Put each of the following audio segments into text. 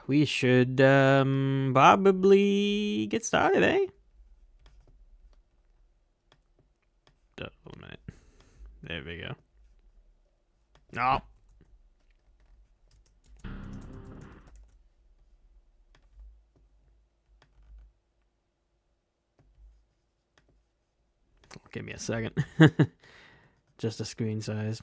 we should probably get started, eh? Hold a minute. There we go. No. Give me a second. Just a screen size.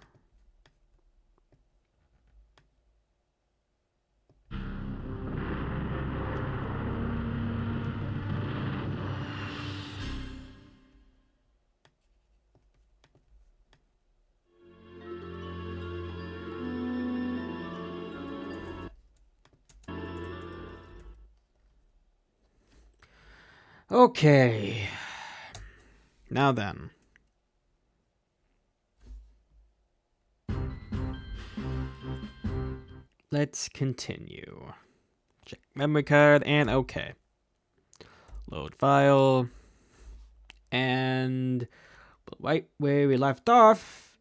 Okay. Now then. Let's continue. Check memory card and okay. Load file. And right where we left off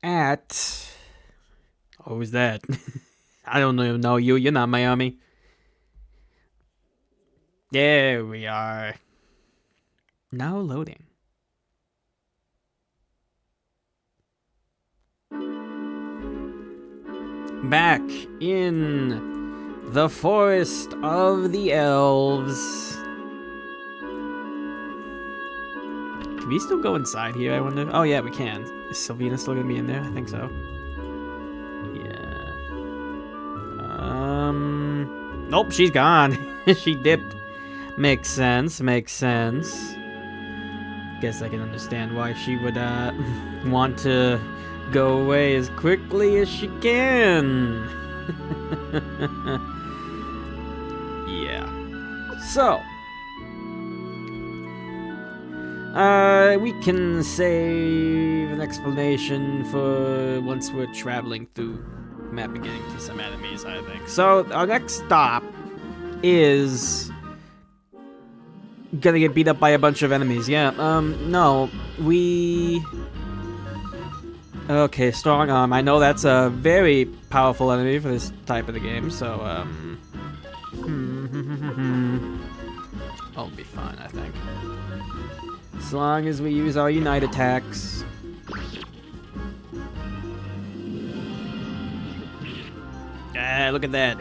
at... What was that? I don't even know you. You're not Miami. There we are. Now loading. Back in the forest of the elves. Can we still go inside here, I wonder? Oh yeah, we can. Is Sylvina still gonna be in there? I think so. Yeah. Nope, she's gone. She dipped. Makes sense, makes sense. Guess I can understand why she would want to go away as quickly as she can. Yeah. So, we can save an explanation for once we're traveling through map and getting to some enemies, I think. So, our next stop is gonna get beat up by a bunch of enemies. Yeah, no, we... Okay, strong arm. I know that's a very powerful enemy for this type of the game, so, I'll be fine, I think. As long as we use our Unite attacks. Ah, look at that.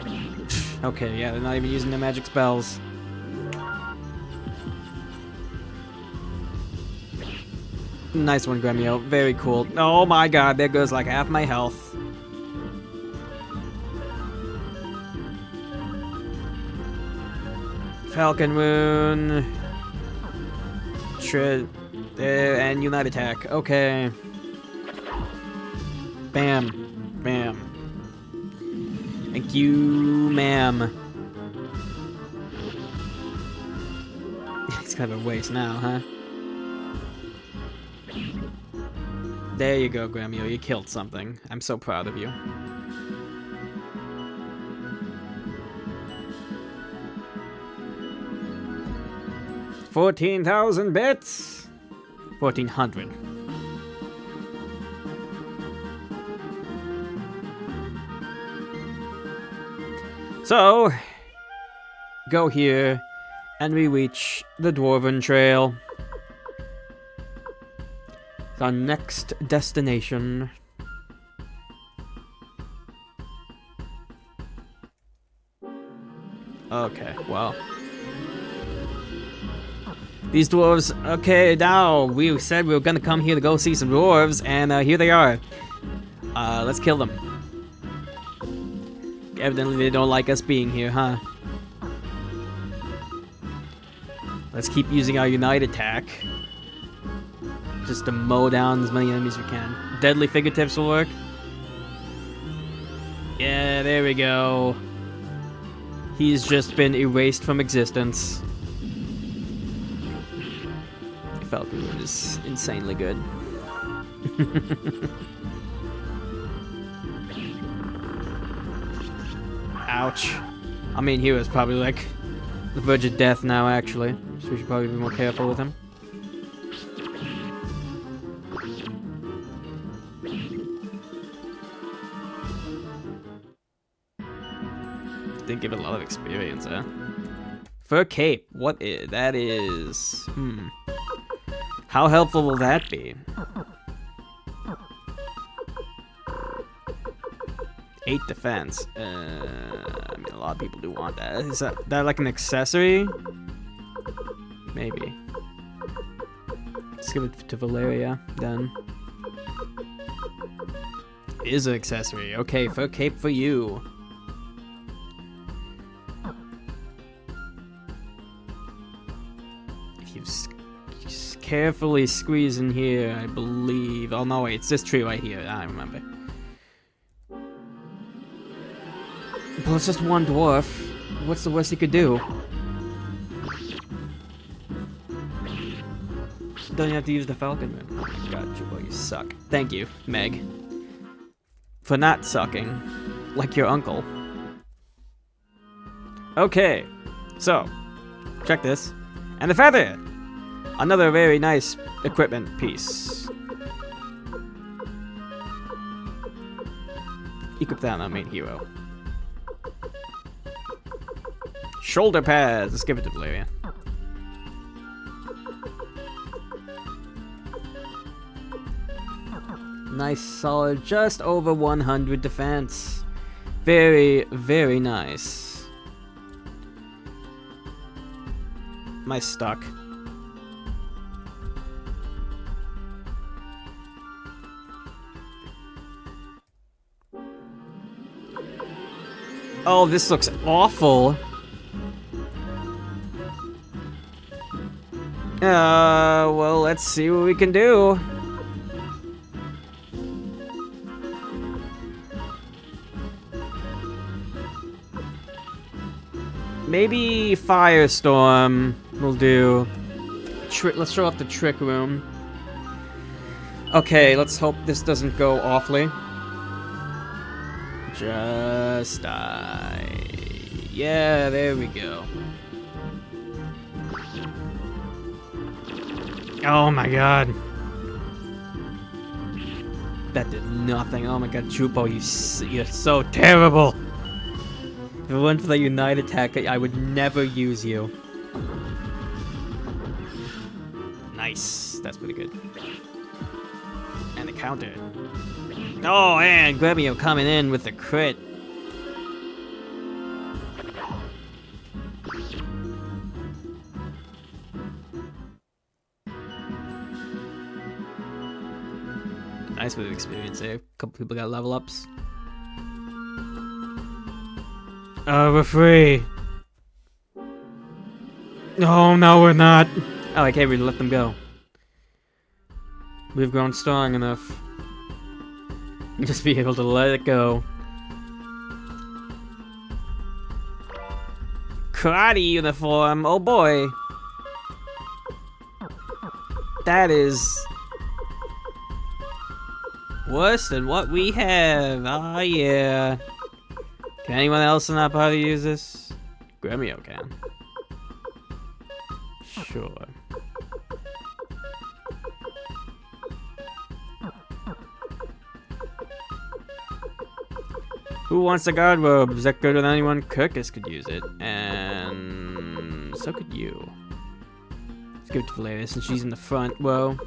Okay, yeah, they're not even using their magic spells. Nice one, Gremio. Very cool. Oh my god, there goes like half my health. Falcon Moon. And Unite Attack. Okay. Bam. Bam. Thank you, ma'am. It's kind of a waste now, huh? There you go, Gremio. You killed something. I'm so proud of you. $14,000 bits. 1,400. So, go here, and we reach the Dwarven Trail. It's our next destination. Okay, well. These dwarves, okay, now, we said we were gonna come here to go see some dwarves, and here they are. Let's kill them. Evidently they don't like us being here, huh? Let's keep using our Unite attack. Just to mow down as many enemies as we can. Deadly fingertips will work. Yeah, there we go. He's just been erased from existence. Falcon Moon is insanely good. Ouch. I mean, he was probably like the verge of death now, actually. So we should probably be more careful with him. didn't give it a lot of experience, huh? Fur cape. What is that? Is how helpful will that be? 8 defense. I mean, a lot of people do want that. Is that like an accessory? Maybe. Let's give it to Valeria then. It is an accessory. Okay, fur cape for you. If you carefully squeeze in here, I believe. Oh no, wait, it's this tree right here. I remember. Well, it's just one dwarf. What's the worst he could do? Don't you have to use the falcon man? Oh my god, Chupo, you suck. Thank you, Meg. For not sucking. Like your uncle. Okay. So, check this. And the feather! Another very nice equipment piece. Equip that on our main hero. Shoulder pads! Let's give it to Valeria. Nice, solid, just over 100 defense. Very, very nice. Am I stuck? Oh, this looks awful. Well, let's see what we can do. Maybe Firestorm will do. Let's show off the trick room. Okay, let's hope this doesn't go awfully. Just die. Yeah, there we go. Oh my god. That did nothing. Oh my god, Chupo, you're so terrible. If it weren't for the Unite attack, I would never use you. Nice. That's pretty good. And the counter. Oh, and Gremio coming in with the crit. Nice bit of experience there. A couple people got level ups. We're free. Oh, no, we're not. Oh, okay, we let them go. We've grown strong enough. Just be able to let it go. Karate uniform, oh boy. That is worse than what we have. Oh yeah. Can anyone else in that party use this? Gremio can. Sure. Who wants a guard robe? Is that good with anyone? Kirkus could use it. And so could you. Let's give it to Valeria since she's in the front. Whoa.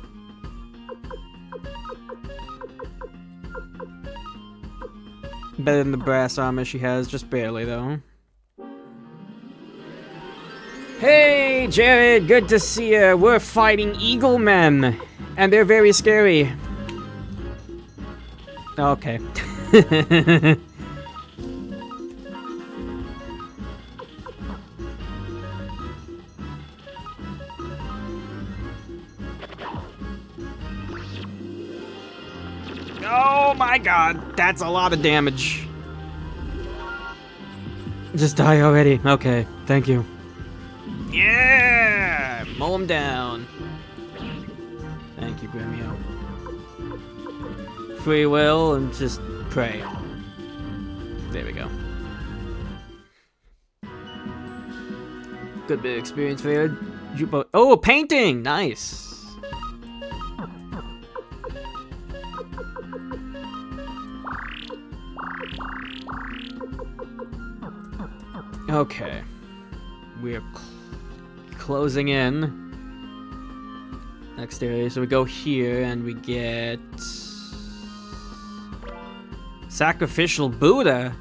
Better than the brass armor she has, just barely though. Hey, Jared, good to see you. We're fighting eagle men, and they're very scary. Okay. Oh my god, that's a lot of damage. Just die already. Okay, thank you. Yeah! Mow him down. Thank you, Gremio. Free will and just pray. There we go. Good bit of experience there. Jupo. Oh, painting! Nice. Okay. We're closing in. Next area. So we go here and we get... Sacrificial Buddha.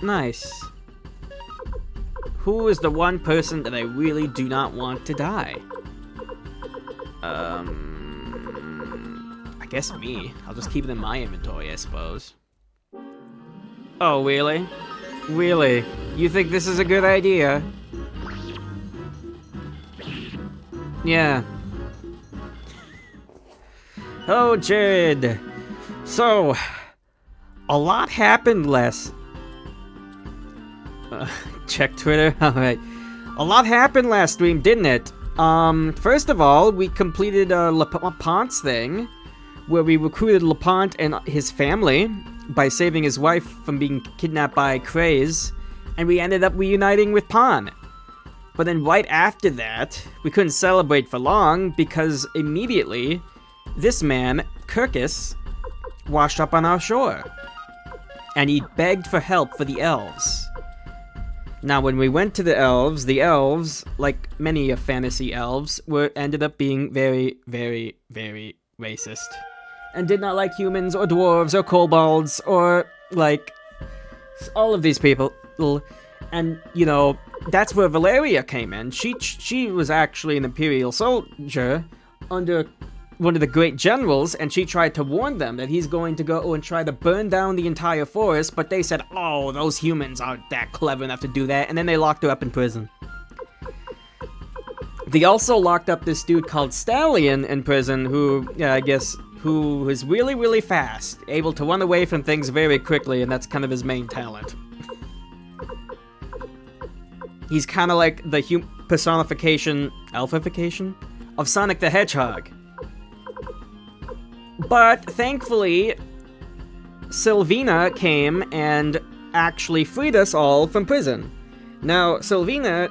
Nice. Who is the one person that I really do not want to die? I guess me. I'll just keep it in my inventory, I suppose. Oh, really? Really? You think this is a good idea? Yeah. Oh, Jared. So, a lot happened last... check Twitter. Alright. A lot happened last stream, didn't it? First of all, we completed LePonte's thing, where we recruited LePonte and his family by saving his wife from being kidnapped by Craze, and we ended up reuniting with Pon. But then right after that, we couldn't celebrate for long because immediately, this man, Kirkus, washed up on our shore. And he begged for help for the elves. Now, when we went to the elves, like many of fantasy elves, ended up being very, very, very racist. And did not like humans, or dwarves, or kobolds, or, like, all of these people. And, you know, that's where Valeria came in. She was actually an Imperial soldier under one of the great generals, and she tried to warn them that he's going to go and try to burn down the entire forest, but they said, oh, those humans aren't that clever enough to do that, and then they locked her up in prison. They also locked up this dude called Stallion in prison, who, yeah, I guess, who is really, really fast, able to run away from things very quickly, and that's kind of his main talent. He's kind of like the personification, alphification, of Sonic the Hedgehog. But, thankfully, Sylvina came and actually freed us all from prison. Now, Sylvina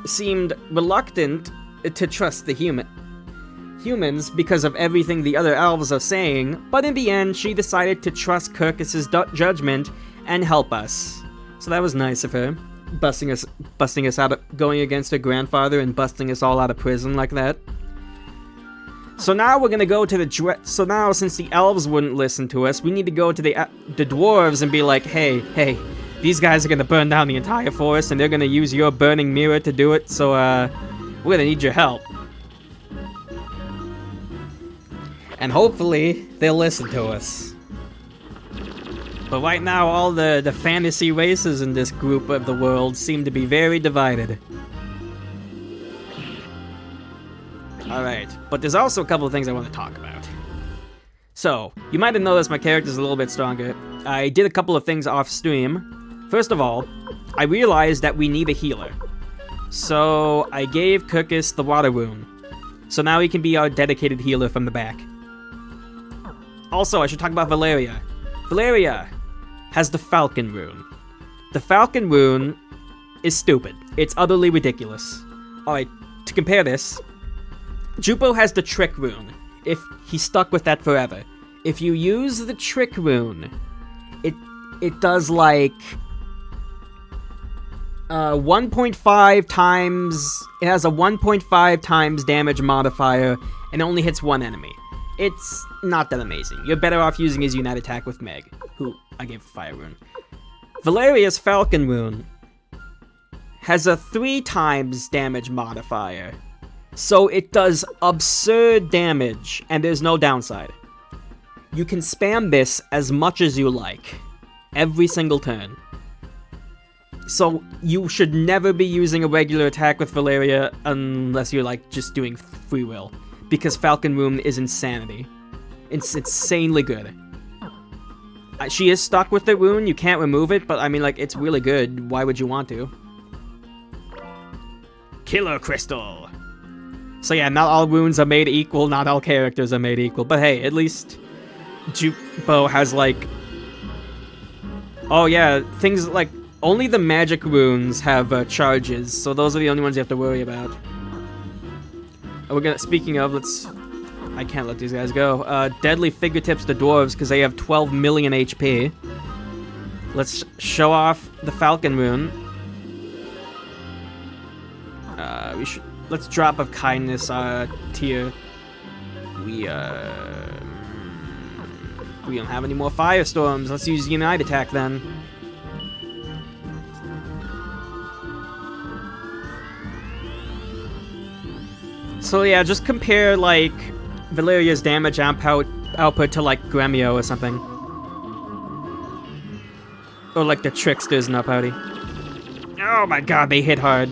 seemed reluctant to trust the humans because of everything the other elves are saying, but in the end, she decided to trust Kirkus's judgment and help us. So that was nice of her, busting us out of, going against her grandfather and busting us all out of prison like that. So now we're gonna go to the so now since the elves wouldn't listen to us, we need to go to the dwarves and be like, hey, these guys are gonna burn down the entire forest and they're gonna use your burning mirror to do it, so we're gonna need your help. And hopefully they'll listen to us. But right now all the fantasy races in this group of the world seem to be very divided. Alright, but there's also a couple of things I want to talk about. So, you might have noticed my character's a little bit stronger. I did a couple of things off stream. First of all, I realized that we need a healer. So, I gave Kirkus the water rune. So now he can be our dedicated healer from the back. Also, I should talk about Valeria. Valeria has the Falcon rune. The Falcon rune is stupid. It's utterly ridiculous. Alright, to compare this, Jupo has the Trick rune. If he's stuck with that forever. If you use the Trick rune, it does like 1.5 times. It has a 1.5 times damage modifier and only hits one enemy. It's not that amazing. You're better off using his unite attack with Meg, who I gave the Fire rune. Valeria's Falcon rune has a 3 times damage modifier. So it does absurd damage, and there's no downside. You can spam this as much as you like, every single turn. So you should never be using a regular attack with Valeria unless you're like just doing free will, because Falcon Rune is insanity. It's insanely good. She is stuck with the rune, you can't remove it, but I mean like it's really good, why would you want to? Killer Crystal! So yeah, not all runes are made equal, not all characters are made equal, but hey, at least Jupo has like... Oh yeah, things like... Only the magic runes have charges, so those are the only ones you have to worry about. We're gonna... Speaking of, let's... I can't let these guys go. Deadly Fingertips to dwarves, because they have 12 million HP. Let's show off the Falcon Moon. Let's drop a kindness tier. We don't have any more firestorms. Let's use Unite Attack then. So yeah, just compare like Valeria's damage output to like Gremio or something. Or like the Tricksters in our party. Oh my god, they hit hard.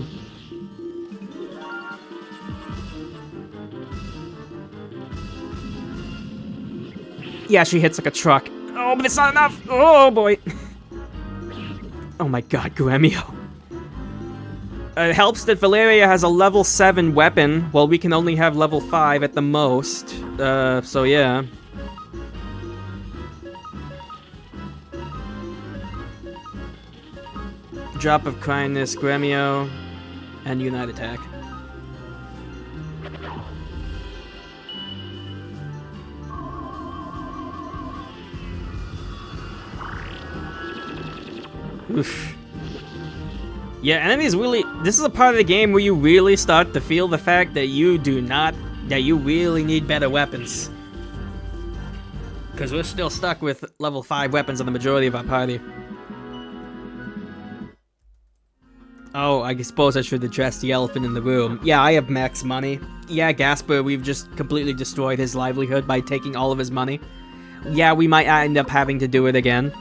Yeah, she hits like a truck. Oh, but it's not enough! Oh boy! Oh my god, Gremio. It helps that Valeria has a level 7 weapon, while we can only have level 5 at the most. So yeah. Drop of Kindness, Gremio, and Unite Attack. Oof. Yeah, enemies really... This is a part of the game where you really start to feel the fact that you really need better weapons. Because we're still stuck with level 5 weapons on the majority of our party. Oh, I suppose I should address the elephant in the room. Yeah, I have max money. Yeah, Gasper, we've just completely destroyed his livelihood by taking all of his money. Yeah, we might end up having to do it again.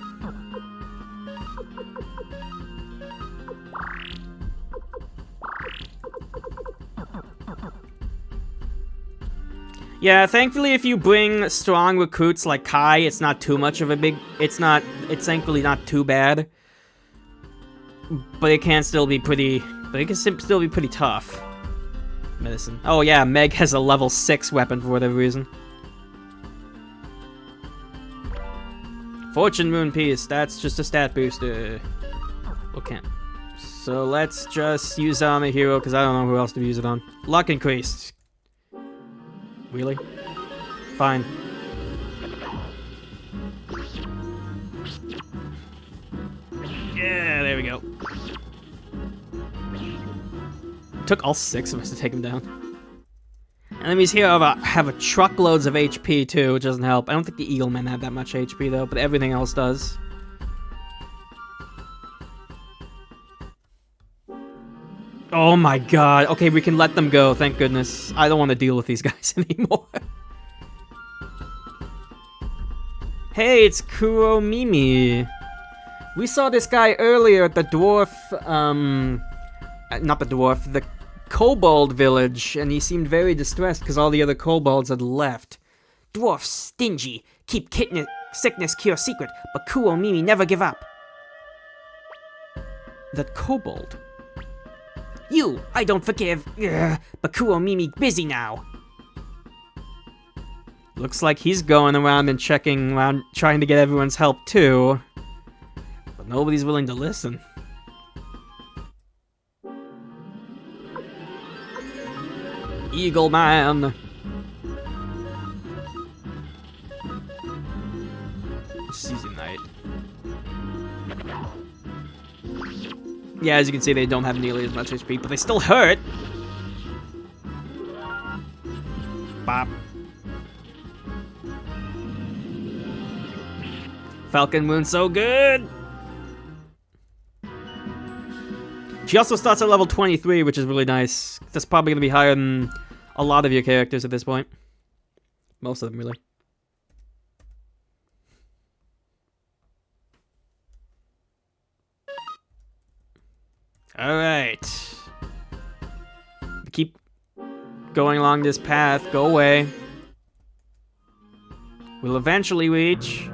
Yeah, thankfully if you bring strong recruits like Kai, it's not too much of a big... It's thankfully not too bad. But it can still be pretty... But it can still be pretty tough. Medicine. Oh yeah, Meg has a level 6 weapon for whatever reason. Fortune Moon Piece, that's just a stat booster. Okay. So let's just use that on a hero, because I don't know who else to use it on. Luck increased. Really? Fine. Yeah, there we go. Took all 6 of us to take him down. Enemies here have truckloads of HP too, which doesn't help. I don't think the Eaglemen have that much HP though, but everything else does. Oh my god. Okay, we can let them go, thank goodness. I don't want to deal with these guys anymore. Hey, it's Kuromimi. We saw this guy earlier at the dwarf, not the dwarf, the kobold village, and he seemed very distressed because all the other kobolds had left. Dwarfs stingy, keep sickness cure secret, but Kuromimi never give up. That kobold. You, I don't forgive. Ugh, but Kuromimi busy now. Looks like he's going around and checking around, trying to get everyone's help too. But nobody's willing to listen. Eagle Man. Season Night. Yeah, as you can see, they don't have nearly as much HP, but they still hurt. Bop. Falcon Moon, so good. She also starts at level 23, which is really nice. That's probably gonna be higher than a lot of your characters at this point. Most of them, really. Alright. Keep going along this path. Go away. We'll eventually reach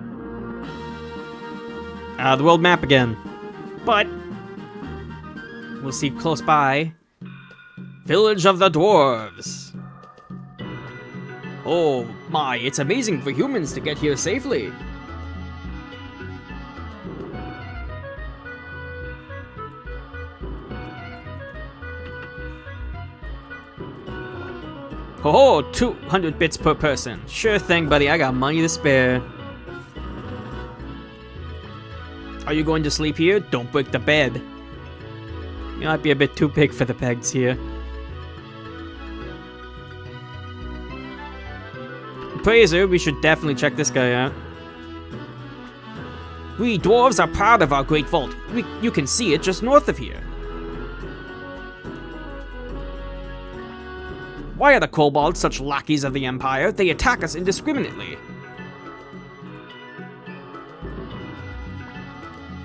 the world map again. But we'll see close by Village of the Dwarves. Oh my, it's amazing for humans to get here safely. Oh, 200 bits per person. Sure thing, buddy. I got money to spare. Are you going to sleep here? Don't break the bed. You might be a bit too big for the pegs here. Praiser, we should definitely check this guy out. We dwarves are proud of our great vault. You can see it just north of here. Why are the kobolds such lackeys of the Empire? They attack us indiscriminately.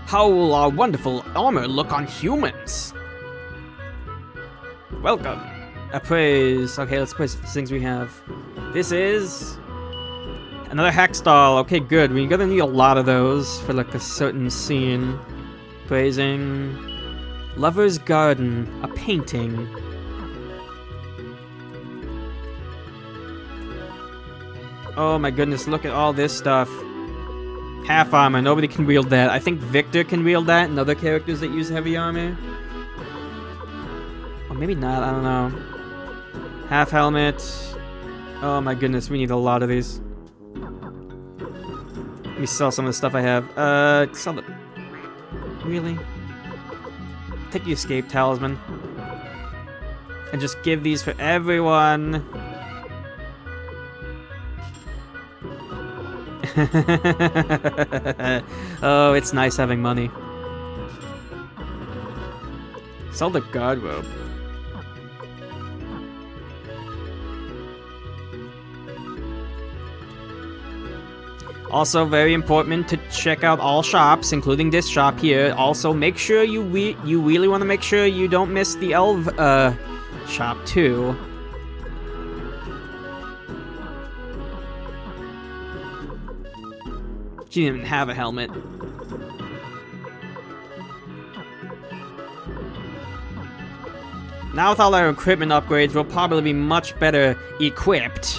How will our wonderful armor look on humans? Welcome. Appraise. Okay, let's praise the things we have. This is another hex doll. Okay, good. We're gonna need a lot of those for like a certain scene. Praising. Lover's Garden. A painting. Oh my goodness, look at all this stuff. Half armor, nobody can wield that. I think Victor can wield that and other characters that use heavy armor. Or maybe not, I don't know. Half helmet. Oh my goodness, we need a lot of these. Let me sell some of the stuff I have. Sell it. Really? Take the escape talisman. And just give these for everyone. Oh, it's nice having money. Sell the guard robe. Also, very important to check out all shops, including this shop here. Also, make sure you really want to make sure you don't miss the elf shop too. She didn't even have a helmet. Now with all our equipment upgrades, we'll probably be much better equipped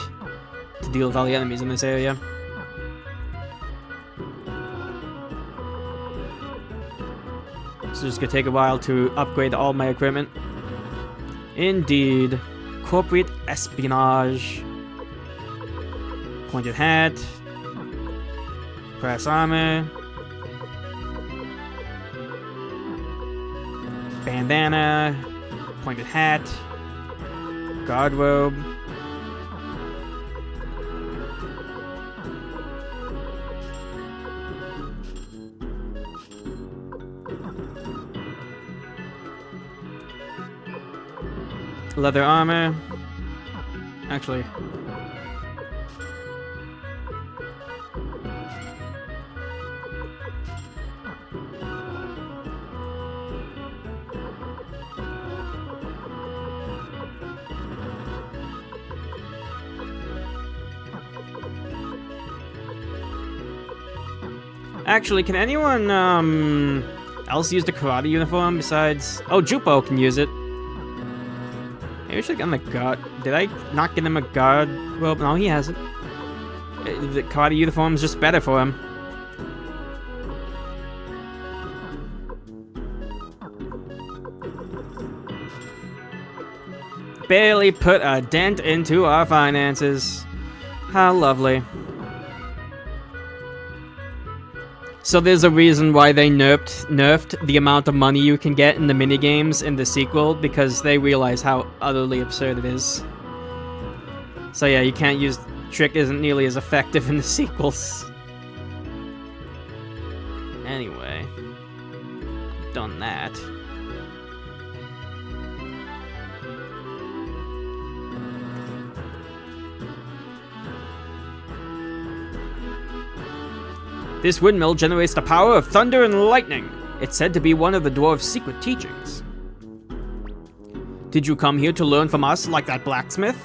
to deal with all the enemies in this area. So it's gonna take a while to upgrade all my equipment. Indeed. Corporate espionage. Pointed hat. Brass armor. Bandana. Pointed hat. Guard robe. Leather armor. Actually. Actually, can anyone else use the karate uniform besides... Oh, Jupo can use it. Maybe we should get him a guard. Did I not get him a guard? Well, no, he hasn't. The karate uniform is just better for him. Barely put a dent into our finances. How lovely. So there's a reason why they nerfed the amount of money you can get in the minigames in the sequel, because they realize how utterly absurd it is. So yeah, you can't use... Trick isn't nearly as effective in the sequels. Anyway. Done that. This windmill generates the power of thunder and lightning. It's said to be one of the dwarves' secret teachings. Did you come here to learn from us like that blacksmith?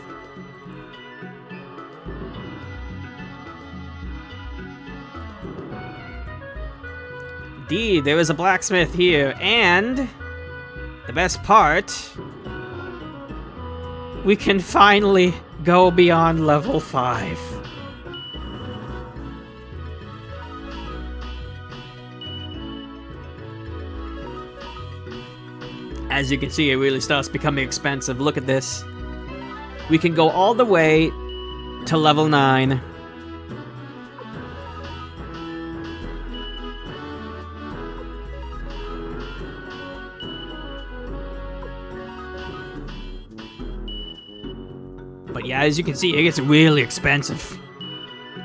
Indeed, there is a blacksmith here, and the best part, we can finally go beyond level 5. As you can see, it really starts becoming expensive. Look at this. We can go all the way to level 9. But yeah, as you can see, it gets really expensive.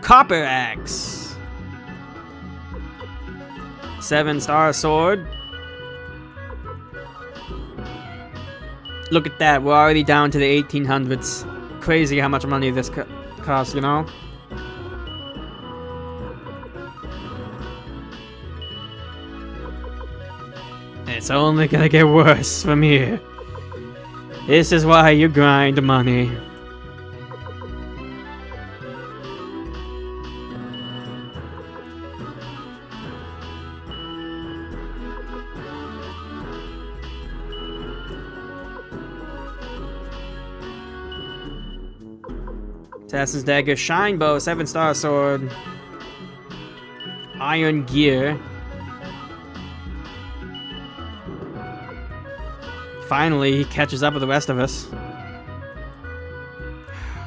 Copper axe. 7-star sword. Look at that, we're already down to the 1800s. Crazy how much money this costs, you know? It's only gonna get worse from here. This is why you grind money. Assassin's Dagger, Shine Bow, 7-star sword. Iron Gear. Finally, he catches up with the rest of us.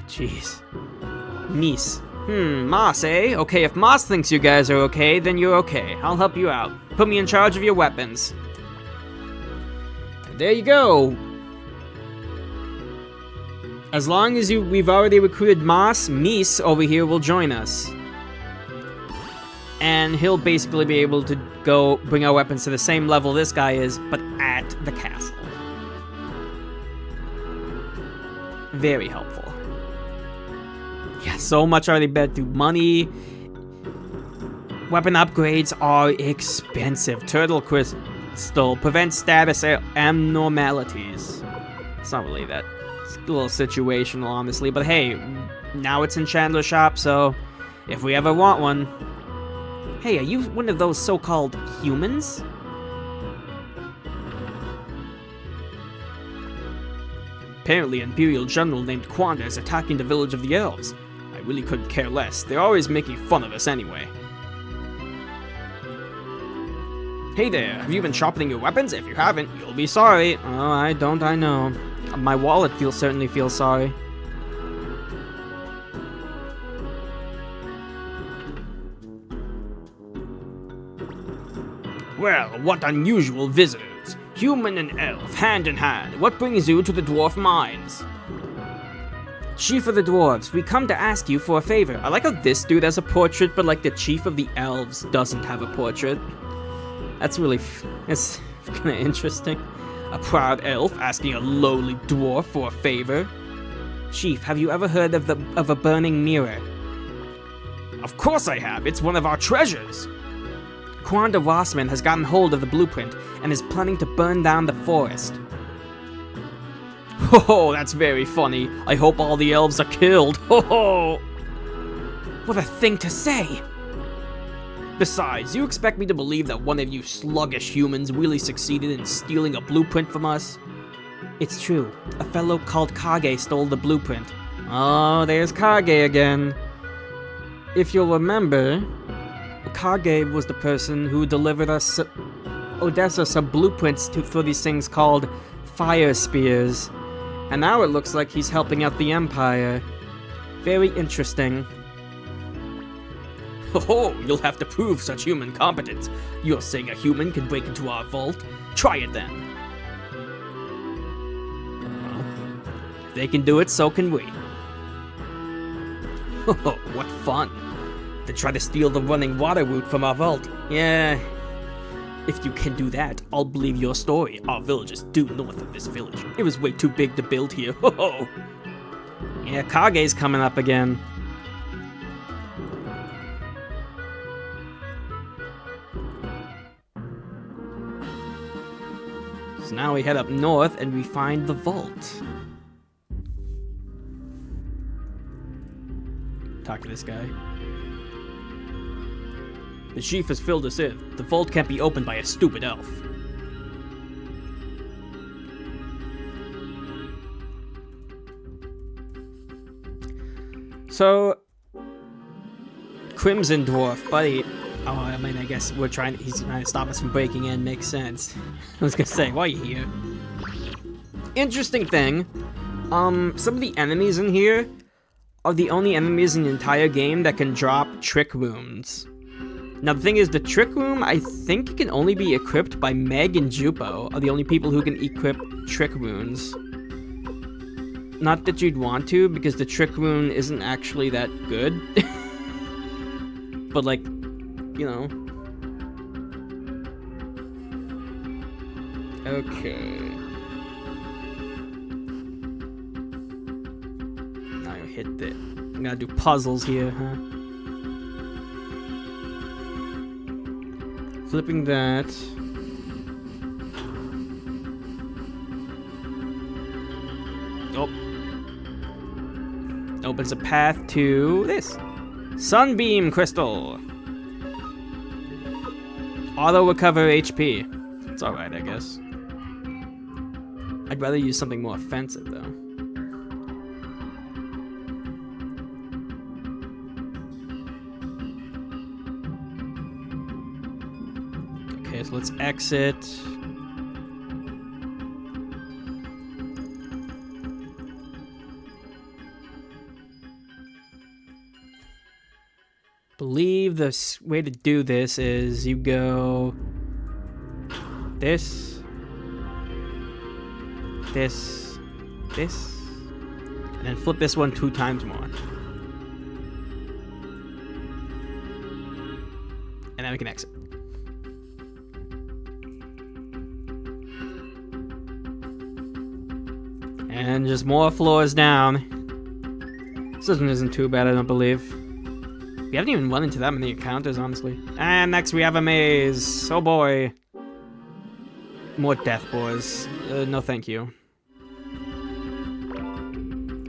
Jeez. Mies. Moss, eh? Okay, if Moss thinks you guys are okay, then you're okay. I'll help you out. Put me in charge of your weapons. There you go. As long as we've already recruited Mies over here will join us. And he'll basically be able to go bring our weapons to the same level this guy is, but at the castle. Very helpful. Yeah, so much already bet through money. Weapon upgrades are expensive. Turtle crystal prevents status abnormalities. It's not really that. It's a little situational, honestly. But hey, now it's in Chandler's shop, so if we ever want one. Hey, are you one of those so-called humans? Apparently, an Imperial general named Quanda is attacking the village of the elves. I really couldn't care less. They're always making fun of us anyway. Hey there, have you been sharpening your weapons? If you haven't, you'll be sorry. Oh, I know. My wallet certainly feels sorry. Well, what unusual visitors. Human and elf, hand in hand. What brings you to the dwarf mines? Chief of the dwarves, we come to ask you for a favor. I like how this dude has a portrait, but like the chief of the elves doesn't have a portrait. That's really, it's kind of interesting. A proud elf asking a lowly dwarf for a favor. Chief, have you ever heard of a burning mirror? Of course I have. It's one of our treasures. Quanda Rossman has gotten hold of the blueprint and is planning to burn down the forest. Oh, that's very funny. I hope all the elves are killed. Oh, what a thing to say. Besides, you expect me to believe that one of you sluggish humans really succeeded in stealing a blueprint from us? It's true. A fellow called Kage stole the blueprint. Oh, there's Kage again. If you'll remember, Kage was the person who delivered us Odessa some blueprints for these things called fire spears. And now it looks like he's helping out the Empire. Very interesting. Oh, you'll have to prove such human competence. You're saying a human can break into our vault? Try it then. Well, if they can do it, so can we. Oh, what fun. To try to steal the running water route from our vault. Yeah. If you can do that, I'll believe your story. Our village is due north of this village. It was way too big to build here. Ho. Yeah, Kage's coming up again. So now we head up north and we find the vault. Talk to this guy. The chief has filled us in. The vault can't be opened by a stupid elf. So, Crimson Dwarf, buddy. Oh, I mean, I guess he's trying to stop us from breaking in. Makes sense. I was gonna say, why are you here? Interesting thing. Some of the enemies in here are the only enemies in the entire game that can drop trick runes. Now the thing is, the trick room, I think it can only be equipped by Meg and Jupo, are the only people who can equip trick runes. Not that you'd want to, because the trick rune isn't actually that good. But, like, you know. Okay. Now you hit it. I'm gonna do puzzles here, huh? Flipping that. Oh. Opens a path to this. Sunbeam Crystal. Auto recover HP. It's alright, I guess. I'd rather use something more offensive, though. Okay, so let's exit. Believe the way to do this is you go this, this, this, and then flip this one 2 times more. And then we can exit. And just more floors down. This one isn't too bad, I don't believe. We haven't even run into that many encounters, honestly. And next we have a maze. Oh boy. More death boys. No thank you.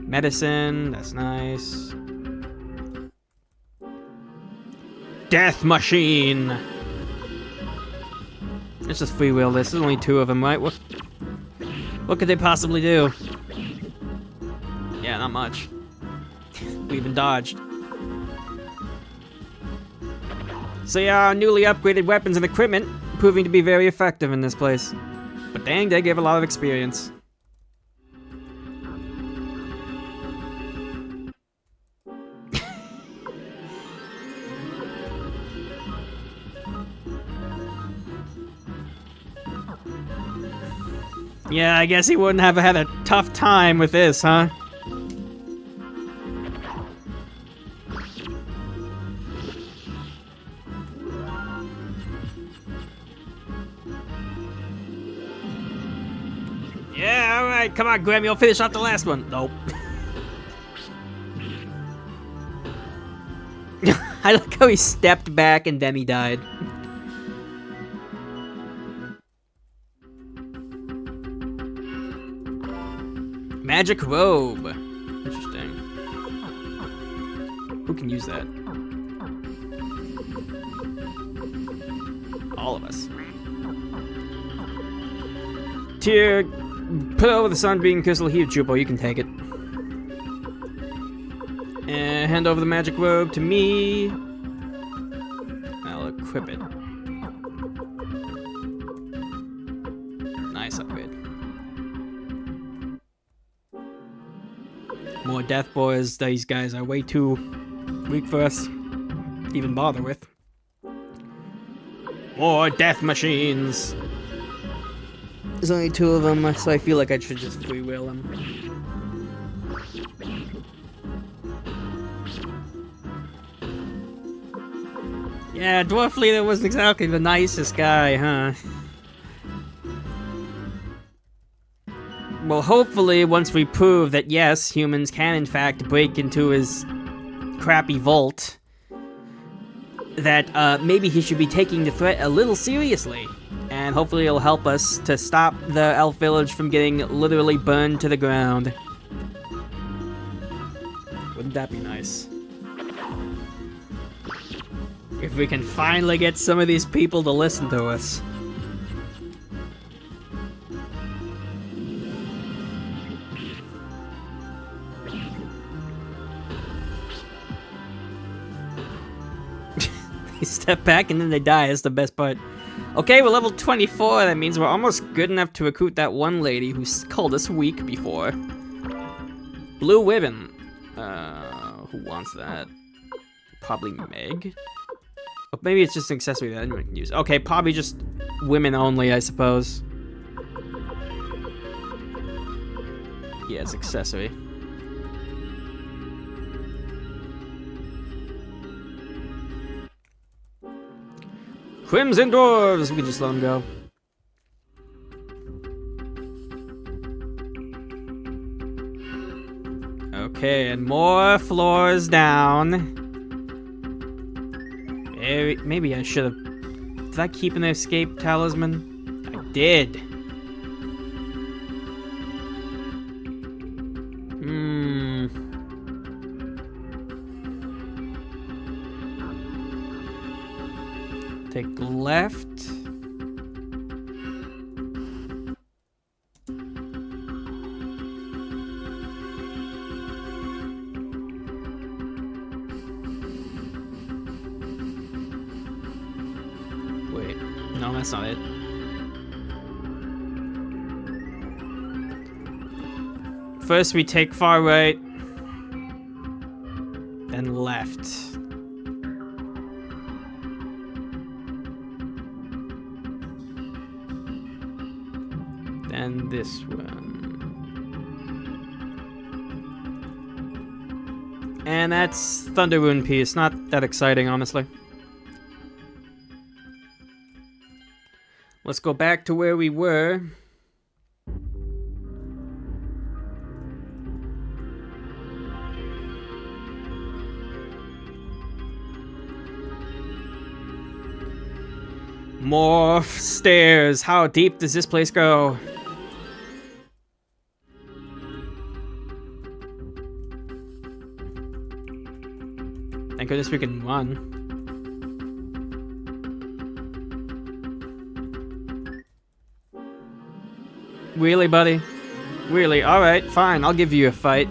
Medicine, that's nice. Death machine! Let's just freewheel this. There's only 2 of them, right? What could they possibly do? Yeah, not much. We even dodged. So yeah, our newly upgraded weapons and equipment proving to be very effective in this place. But dang, they gave a lot of experience. Yeah, I guess he wouldn't have had a tough time with this, huh? Yeah, alright, come on, Grammy, I'll finish off the last one. Nope. I like how he stepped back and then he died. Magic robe. Interesting. Who can use that? All of us. Tier, put over the Sunbeam Crystal here, Chupo. You can take it. And hand over the magic robe to me. I'll equip it. Nice upgrade. More death boys. These guys are way too weak for us to even bother with. More death machines. There's only 2 of them, so I feel like I should just freewheel them. Yeah, Dwarf Leader wasn't exactly the nicest guy, huh? Well, hopefully, once we prove that yes, humans can in fact break into his crappy vault, that maybe he should be taking the threat a little seriously. And hopefully it'll help us to stop the elf village from getting literally burned to the ground. Wouldn't that be nice? If we can finally get some of these people to listen to us. They step back and then they die, that's the best part. Okay, we're level 24, that means we're almost good enough to recruit that one lady who's called us weak before. Blue ribbon. Who wants that? Probably Meg? Oh, maybe it's just an accessory that anyone can use. Okay, probably just women only, I suppose. Yeah, it's accessory. Crimson Dwarves! We can just let them go. Okay, and more floors down. Maybe I should have... Did I keep an escape talisman? I did. Take left. Wait, no, that's not it. First we take far right, then left. And this one. And that's Thunder Rune piece. Not that exciting, honestly. Let's go back to where we were. More stairs. How deep does this place go? Thank goodness we can run. Really, buddy? Really? Alright, fine. I'll give you a fight.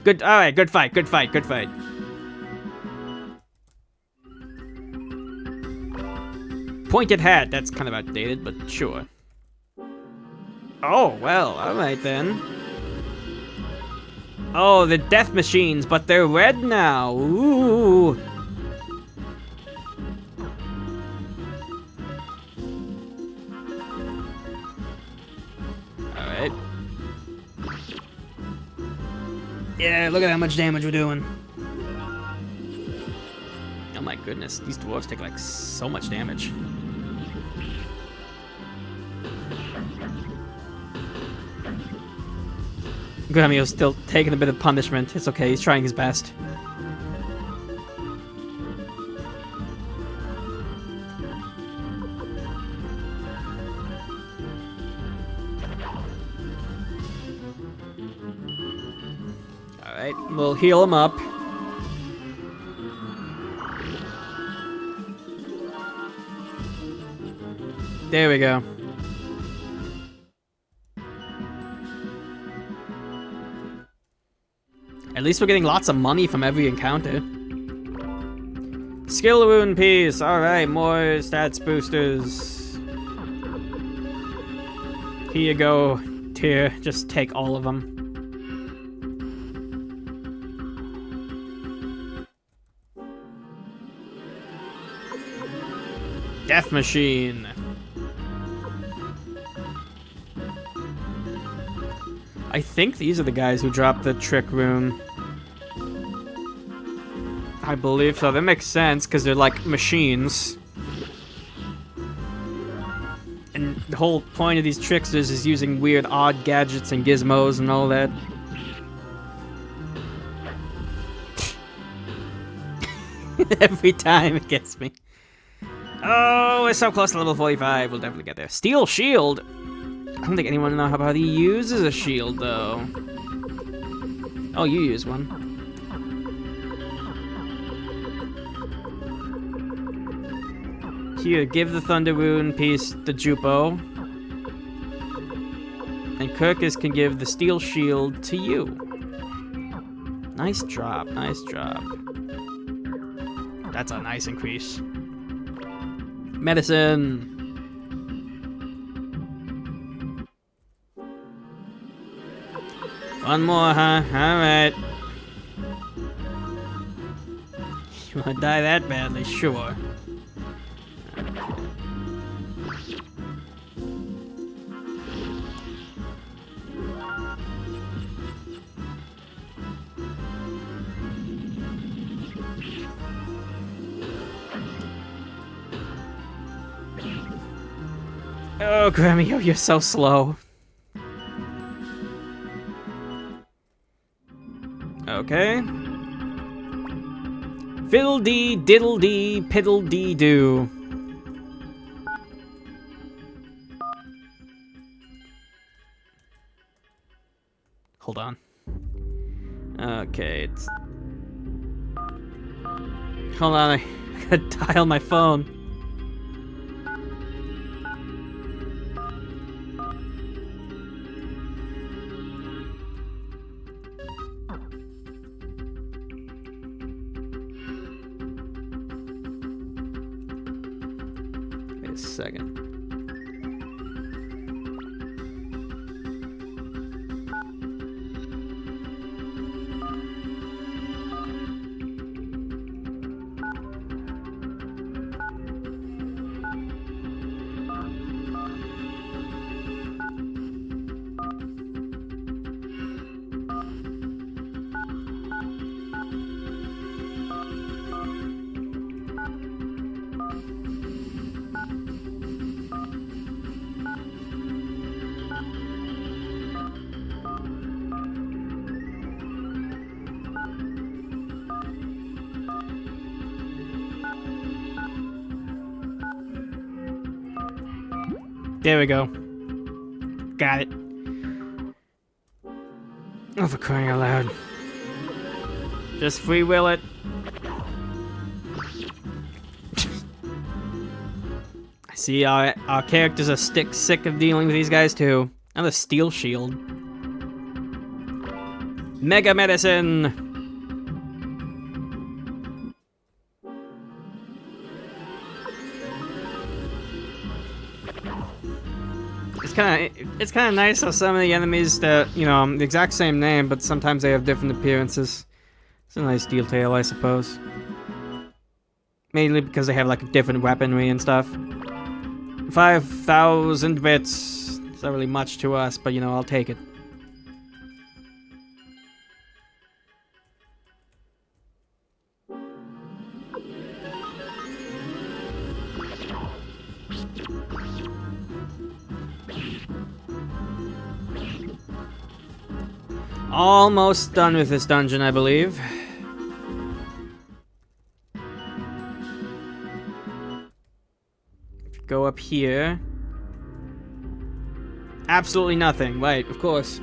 Good. Alright, good fight, good fight, good fight. Pointed hat. That's kind of outdated, but sure. Oh, well, alright then. Oh, the death machines, but they're red now. Ooh. Alright. Yeah, look at how much damage we're doing. Oh my goodness, these dwarves take like so much damage. Gramio's still taking a bit of punishment. It's okay, he's trying his best. Alright, we'll heal him up. There we go. At least we're getting lots of money from every encounter. Skill rune piece. Alright, more stats boosters. Here you go, Tyr. Just take all of them. Death machine. I think these are the guys who dropped the trick rune. I believe so. That makes sense, because they're like machines. And the whole point of these tricksters is using weird odd gadgets and gizmos and all that. Every time it gets me. Oh, we're so close to level 45. We'll definitely get there. Steel shield. I don't think anyone knows how he uses a shield, though. Oh, you use one. Here, give the Thunder Rune piece to Jupo. And Kirkus can give the Steel Shield to you. Nice drop, nice drop. That's a nice increase. Medicine. One more, huh? Alright. You wanna die that badly? Sure. Oh, Gremio, you're so slow. Okay. Fiddle-dee, diddle-dee, piddle-dee-doo. Hold on. Okay, it's... Hold on, I gotta dial my phone. Wait a second. There we go. Got it. Oh, for crying out loud. Just free will it. I see our characters are sick of dealing with these guys too. Another steel shield. Mega medicine! It's kind of nice how some of the enemies that, you know, the exact same name, but sometimes they have different appearances. It's a nice detail, I suppose. Mainly because they have, like, different weaponry and stuff. 5,000 bits. It's not really much to us, but, you know, I'll take it. Almost done with this dungeon, I believe. Go up here. Absolutely nothing. Right, of course.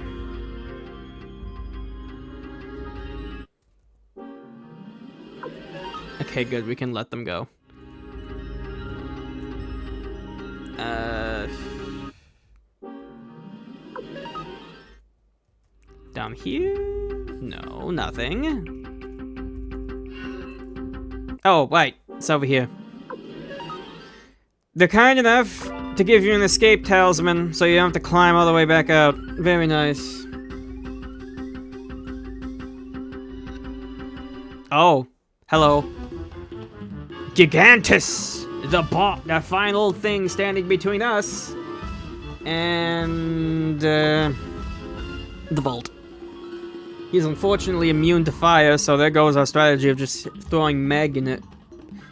Okay, good. We can let them go. Down here? No, nothing. Oh, wait. It's over here. They're kind enough to give you an escape talisman, so you don't have to climb all the way back out. Very nice. Oh, hello. Gigantus! The final thing standing between us and the vault. He's unfortunately immune to fire, so there goes our strategy of just throwing Meg and it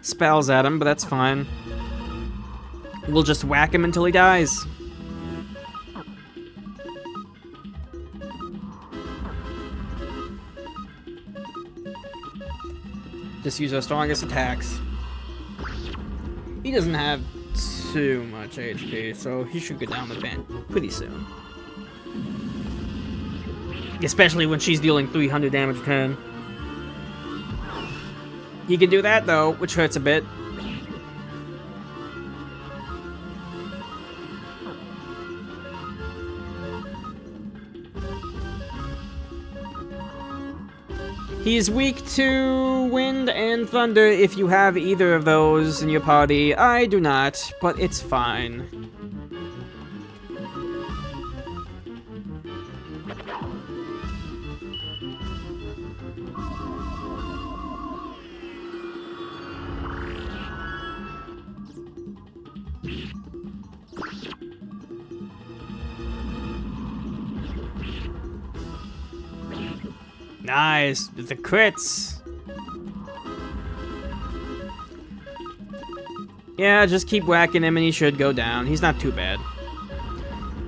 spells at him, but that's fine. We'll just whack him until he dies. Just use our strongest attacks. He doesn't have too much HP, so he should go down the vent pretty soon. Especially when she's dealing 300 damage a turn. He can do that though, which hurts a bit. He's weak to wind and thunder if you have either of those in your party. I do not, but it's fine. Nice, the crits. Yeah, just keep whacking him and he should go down. He's not too bad.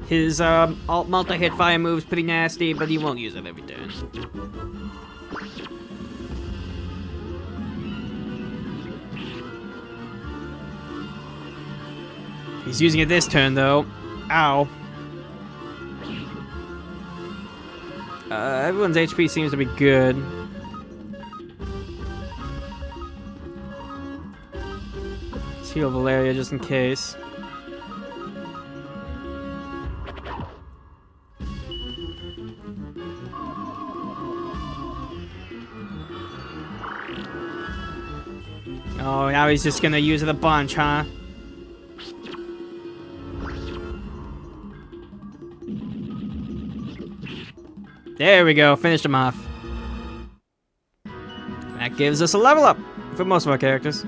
His alt multi-hit fire move's pretty nasty, but he won't use it every turn. He's using it this turn, though. Ow. Everyone's HP seems to be good. Let's heal Valeria just in case. Oh, now he's just gonna use it a bunch, huh? There we go, finished him off. That gives us a level up for most of our characters.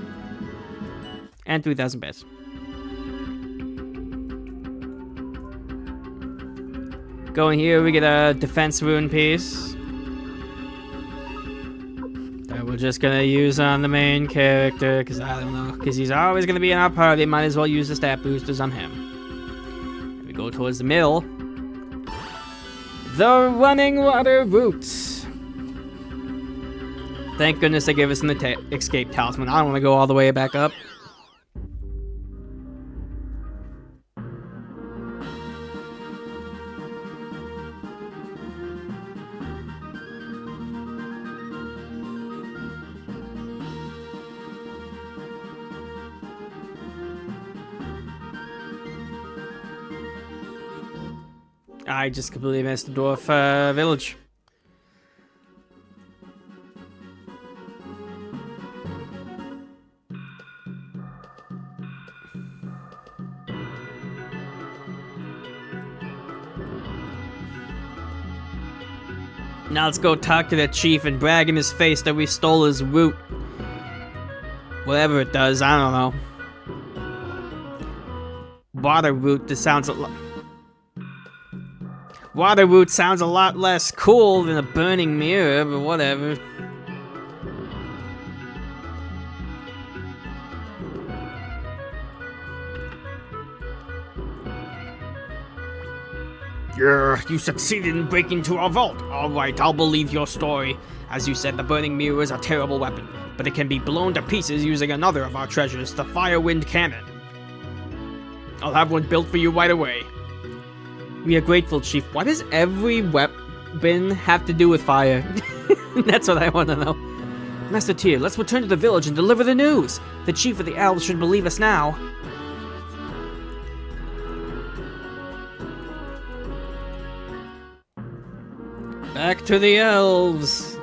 And 3,000 bits. Going here, we get a defense rune piece. That we're just gonna use on the main character, because I don't know. Because he's always gonna be in our party, might as well use the stat boosters on him. We go towards the middle. The running water route. Thank goodness they gave us an escape talisman. I don't want to go all the way back up. I just completely missed the dwarf village. Now let's go talk to the chief and brag in his face that we stole his root. Whatever it does, I don't know. Water root, this sounds a lot... Water root sounds a lot less cool than a burning mirror, but whatever. Yeah, you succeeded in breaking into our vault. Alright, I'll believe your story. As you said, the burning mirror is a terrible weapon, but it can be blown to pieces using another of our treasures, the Firewind Cannon. I'll have one built for you right away. We are grateful, Chief. Why does every weapon have to do with fire? That's what I want to know. Master Tyr, let's return to the village and deliver the news. The Chief of the Elves should believe us now. Back to the elves.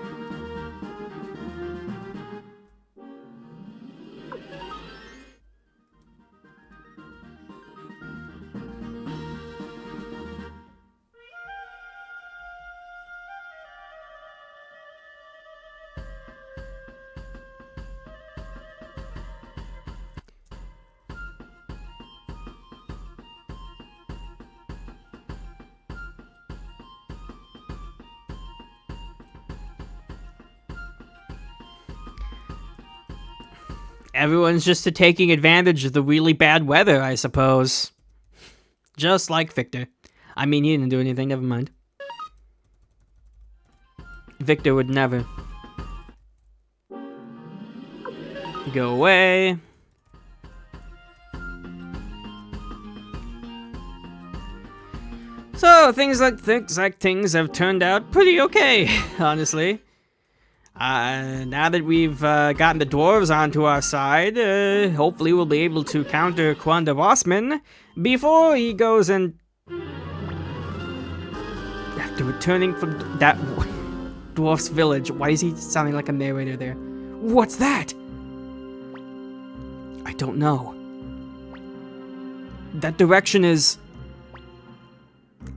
Everyone's just taking advantage of the really bad weather, I suppose. Just like Victor. I mean, he didn't do anything, never mind. Victor would never. Go away. So, things have turned out pretty okay, honestly. Now that we've gotten the dwarves onto our side, hopefully we'll be able to counter Quanda Rossman before he goes and... After returning from that dwarf's village, why is he sounding like a narrator there? What's that? I don't know. That direction is...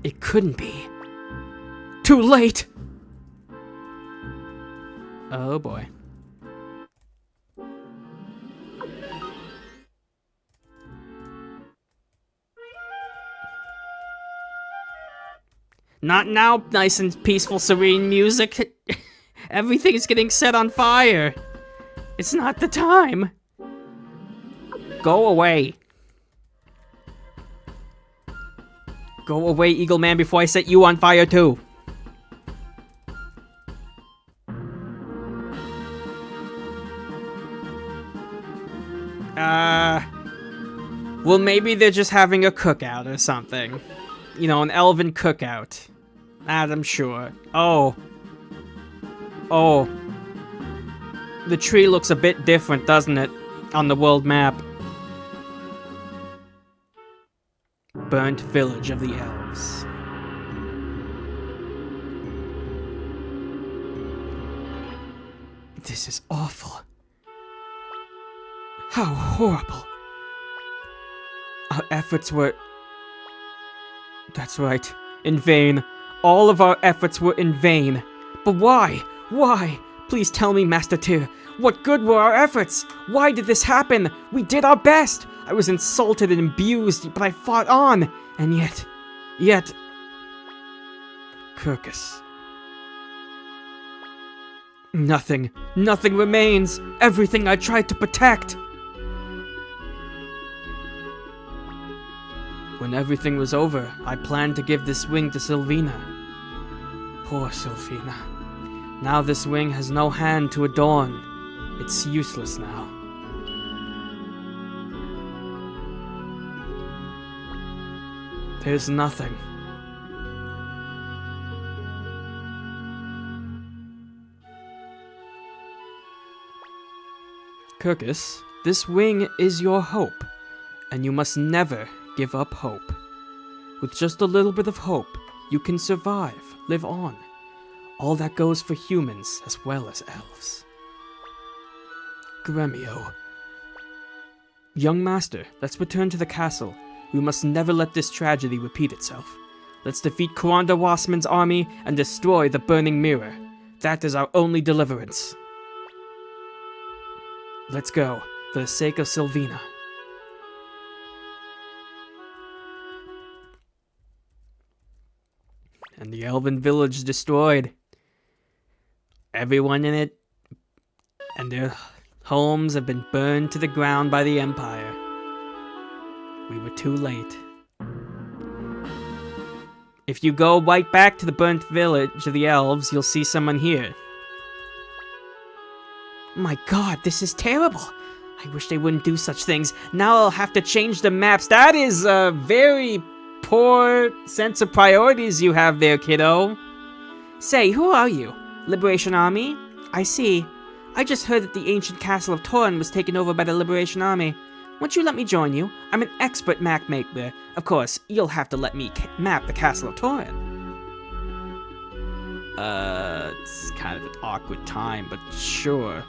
It couldn't be. Too late! Oh boy. Not now, nice and peaceful, serene music. Everything's getting set on fire. It's not the time. Go away. Go away, Eagle Man, before I set you on fire too. Well, maybe they're just having a cookout or something. You know, an elven cookout. I'm sure. Oh. The tree looks a bit different, doesn't it? On the world map. Burnt village of the elves. This is awful. How horrible. Our efforts were... That's right. In vain. All of our efforts were in vain. But why? Why? Please tell me, Master Tyr. What good were our efforts? Why did this happen? We did our best. I was insulted and abused, but I fought on. And yet... Kirkus. Nothing remains. Everything I tried to protect. When everything was over, I planned to give this wing to Sylvina. Poor Sylvina. Now this wing has no hand to adorn. It's useless now. There's nothing. Kirkus, this wing is your hope, and you must never give up hope. With just a little bit of hope, you can survive, live on. All that goes for humans as well as elves. Gremio. Young master, let's return to the castle. We must never let this tragedy repeat itself. Let's defeat Kuranda Wasman's army and destroy the burning mirror. That is our only deliverance. Let's go, for the sake of Sylvina. And the elven village destroyed. Everyone in it and their homes have been burned to the ground by the Empire. We were too late. If you go right back to the burnt village of the elves, you'll see someone here. My god, this is terrible. I wish they wouldn't do such things. Now I'll have to change the maps. That is a very poor sense of priorities you have there, kiddo. Say, who are you? Liberation Army? I see. I just heard that the ancient castle of Torin was taken over by the Liberation Army. Won't you let me join you? I'm an expert map maker. Of course, you'll have to let me map the castle of Torin. It's kind of an awkward time, but sure.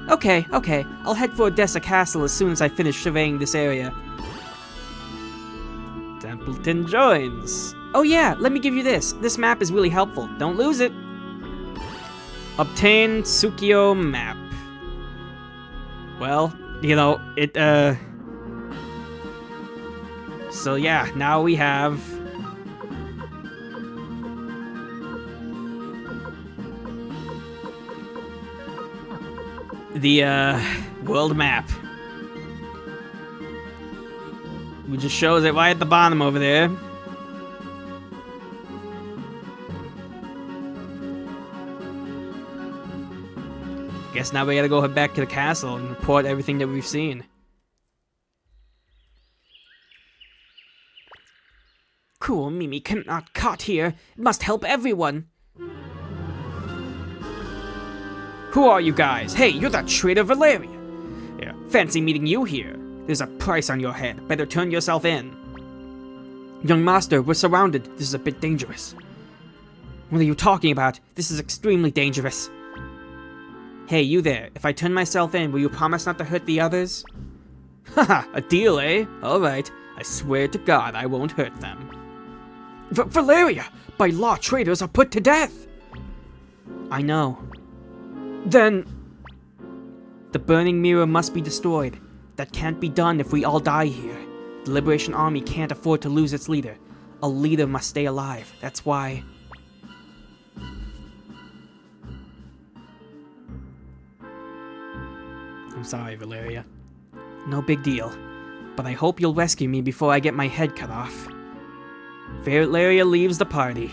Okay. I'll head for Odessa Castle as soon as I finish surveying this area. Templeton joins. Oh yeah, let me give you this. This map is really helpful. Don't lose it. Obtain Tsukio map. Well, you know, So yeah, now we have... the, world map. It just shows it right at the bottom over there. Guess now we gotta go head back to the castle and report everything that we've seen. Cool Mimi cannot caught here. It must help everyone. Who are you guys? Hey, you're that traitor Valeria. Yeah, fancy meeting you here. There's a price on your head. Better turn yourself in. Young master, we're surrounded. This is a bit dangerous. What are you talking about? This is extremely dangerous. Hey, you there. If I turn myself in, will you promise not to hurt the others? Haha, a deal, eh? Alright. I swear to God I won't hurt them. Valeria! By law, traitors are put to death! I know. Then... the burning mirror must be destroyed. That can't be done if we all die here. The Liberation Army can't afford to lose its leader. A leader must stay alive. That's why... I'm sorry, Valeria. No big deal. But I hope you'll rescue me before I get my head cut off. Valeria leaves the party.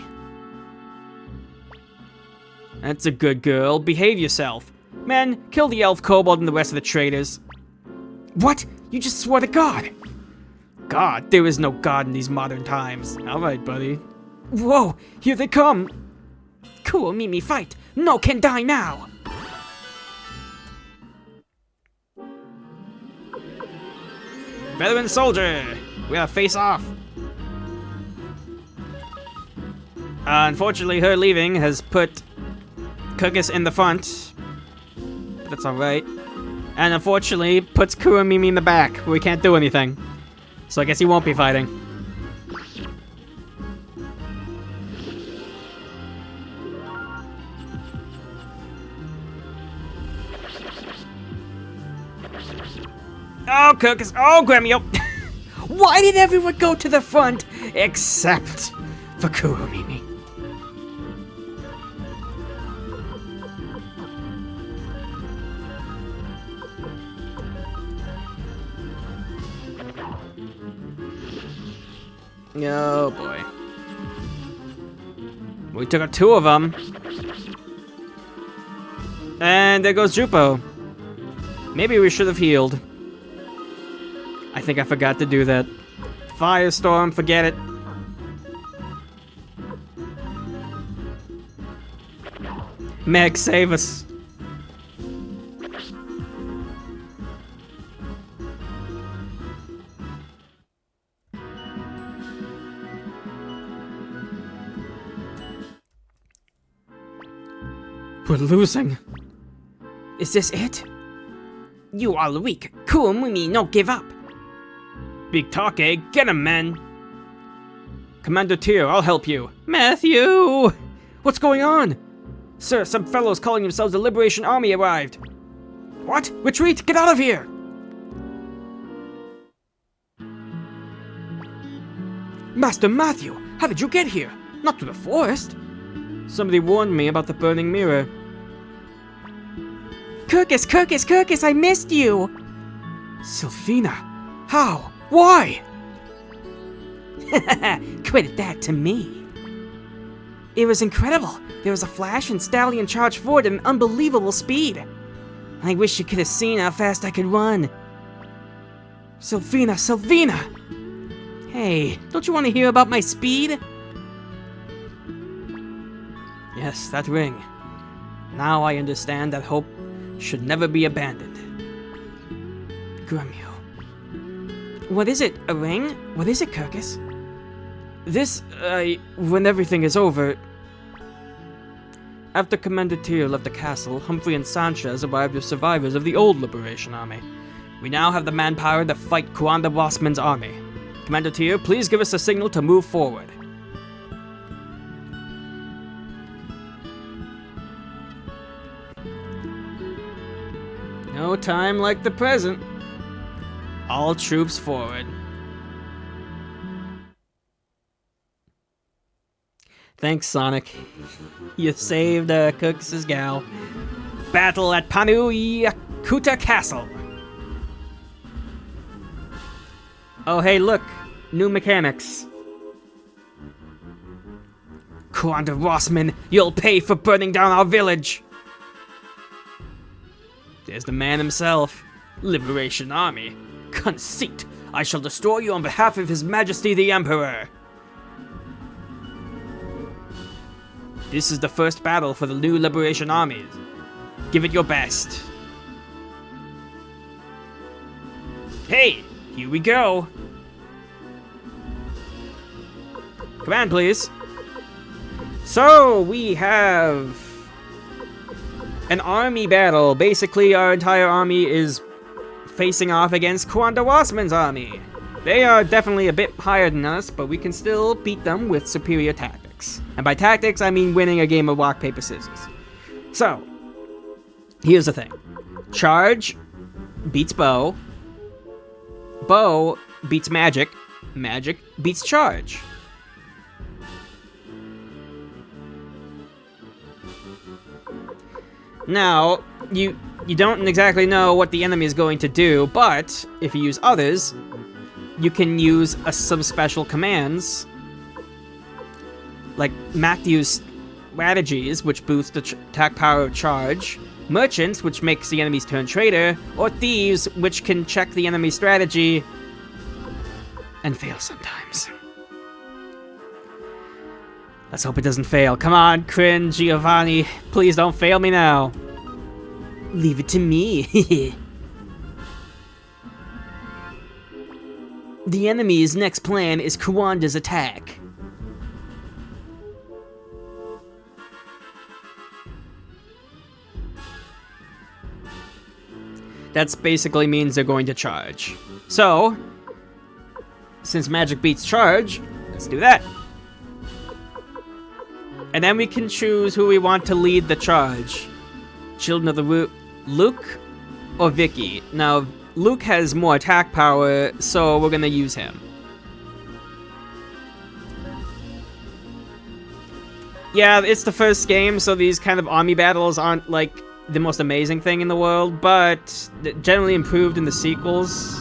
That's a good girl. Behave yourself. Men, kill the elf kobold and the rest of the traitors. What? You just swore to God. God? There is no God in these modern times. Alright, buddy. Whoa, here they come. Cool, meet me fight. No can die now. Veteran soldier, we gotta face off. Unfortunately, her leaving has put Kirkus in the front. But that's alright. And unfortunately, puts Kuramimi in the back, where we can't do anything. So I guess he won't be fighting. Oh, Kirkus. Oh, Gremio. Why did everyone go to the front except for Kuromimi? Oh boy. We took out 2 of them. And there goes Jupo. Maybe we should have healed. I think I forgot to do that. Firestorm, forget it. Meg, save us. We're losing. Is this it? You are weak. Kurumimi, no give up. Big talk, eh? Get him, man. Commander Tyr, I'll help you. Matthew! What's going on? Sir, some fellows calling themselves the Liberation Army arrived. What? Retreat! Get out of here! Master Matthew, how did you get here? Not to the forest. Somebody warned me about the burning mirror. Kirkus, I missed you! Sylphina, how? Why? Credit that to me. It was incredible. There was a flash and Stallion charged forward at an unbelievable speed. I wish you could have seen how fast I could run. Sylphina! Hey, don't you want to hear about my speed? Yes, that ring. Now I understand that hope should never be abandoned. Gremio. What is it? A ring? What is it, Kirkus? This, when everything is over... After Commander Tyr left the castle, Humphrey and Sanchez arrived as survivors of the old Liberation Army. We now have the manpower to fight Kuanda Rossman's army. Commander Tyr, please give us a signal to move forward. No time like the present. All troops forward. Thanks, Sonic. You saved Kirkus' gal. Battle at Panu Yakuta Castle. Oh, hey, look. New mechanics. Kuanda Rossman, you'll pay for burning down our village. There's the man himself. Liberation Army. Conceit. I shall destroy you on behalf of His Majesty the Emperor. This is the first battle for the new Liberation Armies. Give it your best. Hey, here we go. Command, please. So, we have an army battle. Basically, our entire army is facing off against Kuanda Rossman's army. They are definitely a bit higher than us, but we can still beat them with superior tactics. And by tactics, I mean winning a game of rock, paper, scissors. So, here's the thing. Charge beats bow. Bow beats magic. Magic beats charge. Now, you don't exactly know what the enemy is going to do, but if you use others, you can use some special commands like Matthew's strategies, which boost the attack power of charge, merchants, which makes the enemy's turn traitor, or thieves, which can check the enemy's strategy and fail sometimes. Let's hope it doesn't fail. Come on, Crin, Giovanni. Please don't fail me now. Leave it to me. The enemy's next plan is Kawanda's attack. That basically means they're going to charge. So, since magic beats charge, let's do that. And then we can choose who we want to lead the charge. Children of the Luke or Vicky. Now, Luke has more attack power, so we're gonna use him. Yeah, it's the first game, so these kind of army battles aren't, like, the most amazing thing in the world, but generally improved in the sequels.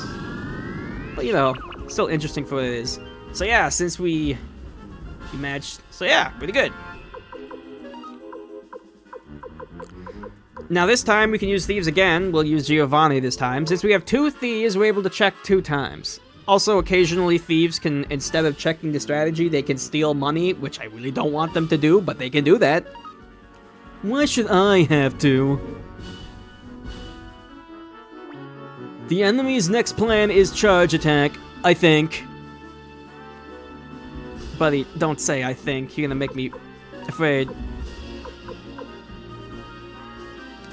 But, you know, still interesting for what it is. So yeah, since we matched, so yeah, pretty good. Now this time we can use thieves again. We'll use Giovanni this time. Since we have 2 thieves, we're able to check 2 times. Also, occasionally thieves can, instead of checking the strategy, they can steal money, which I really don't want them to do, but they can do that. Why should I have to? The enemy's next plan is charge attack, I think. Buddy, don't say I think. You're gonna make me afraid.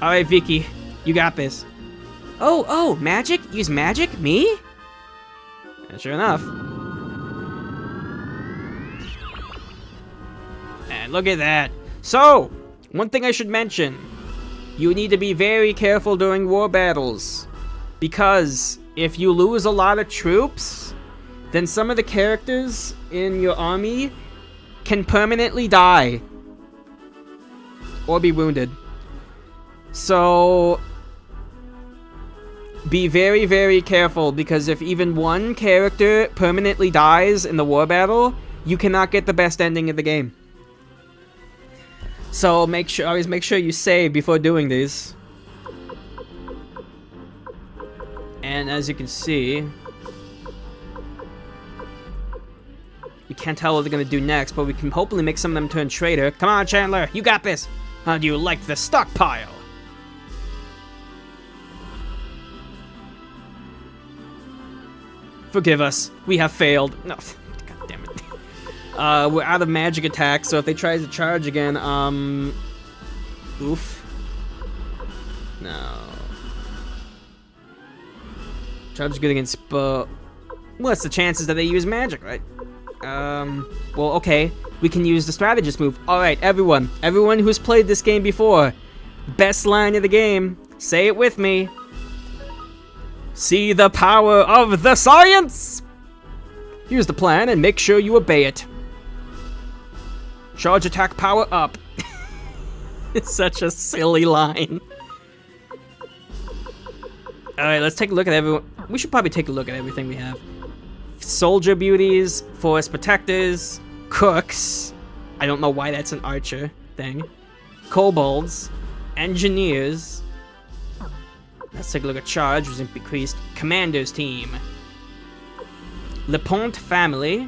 Alright, Vicky. You got this. Oh, magic? Use magic? Me? And sure enough. And look at that. So, one thing I should mention. You need to be very careful during war battles. Because if you lose a lot of troops, then some of the characters in your army can permanently die. Or be wounded. So, be very, very careful, because if even one character permanently dies in the war battle, you cannot get the best ending of the game. So always make sure you save before doing these. And as you can see, we can't tell what they're gonna do next, but we can hopefully make some of them turn traitor. Come on, Chandler, you got this. How do you like the stockpile? Forgive us, we have failed. No, god damn it. We're out of magic attack, so if they try to charge again, oof. No. Charge is good against, but what's the chances that they use magic, right? Well, okay. We can use the strategist move. Alright, everyone who's played this game before. Best line of the game. Say it with me. See the power of the science! Here's the plan, and make sure you obey it. Charge attack power up. It's such a silly line. Alright, let's take a look at everyone. We should probably take a look at everything we have. Soldier beauties, forest protectors, cooks. I don't know why that's an archer thing. Kobolds, engineers. Let's take a look at charge, which is increased. Commander's team. LePont family,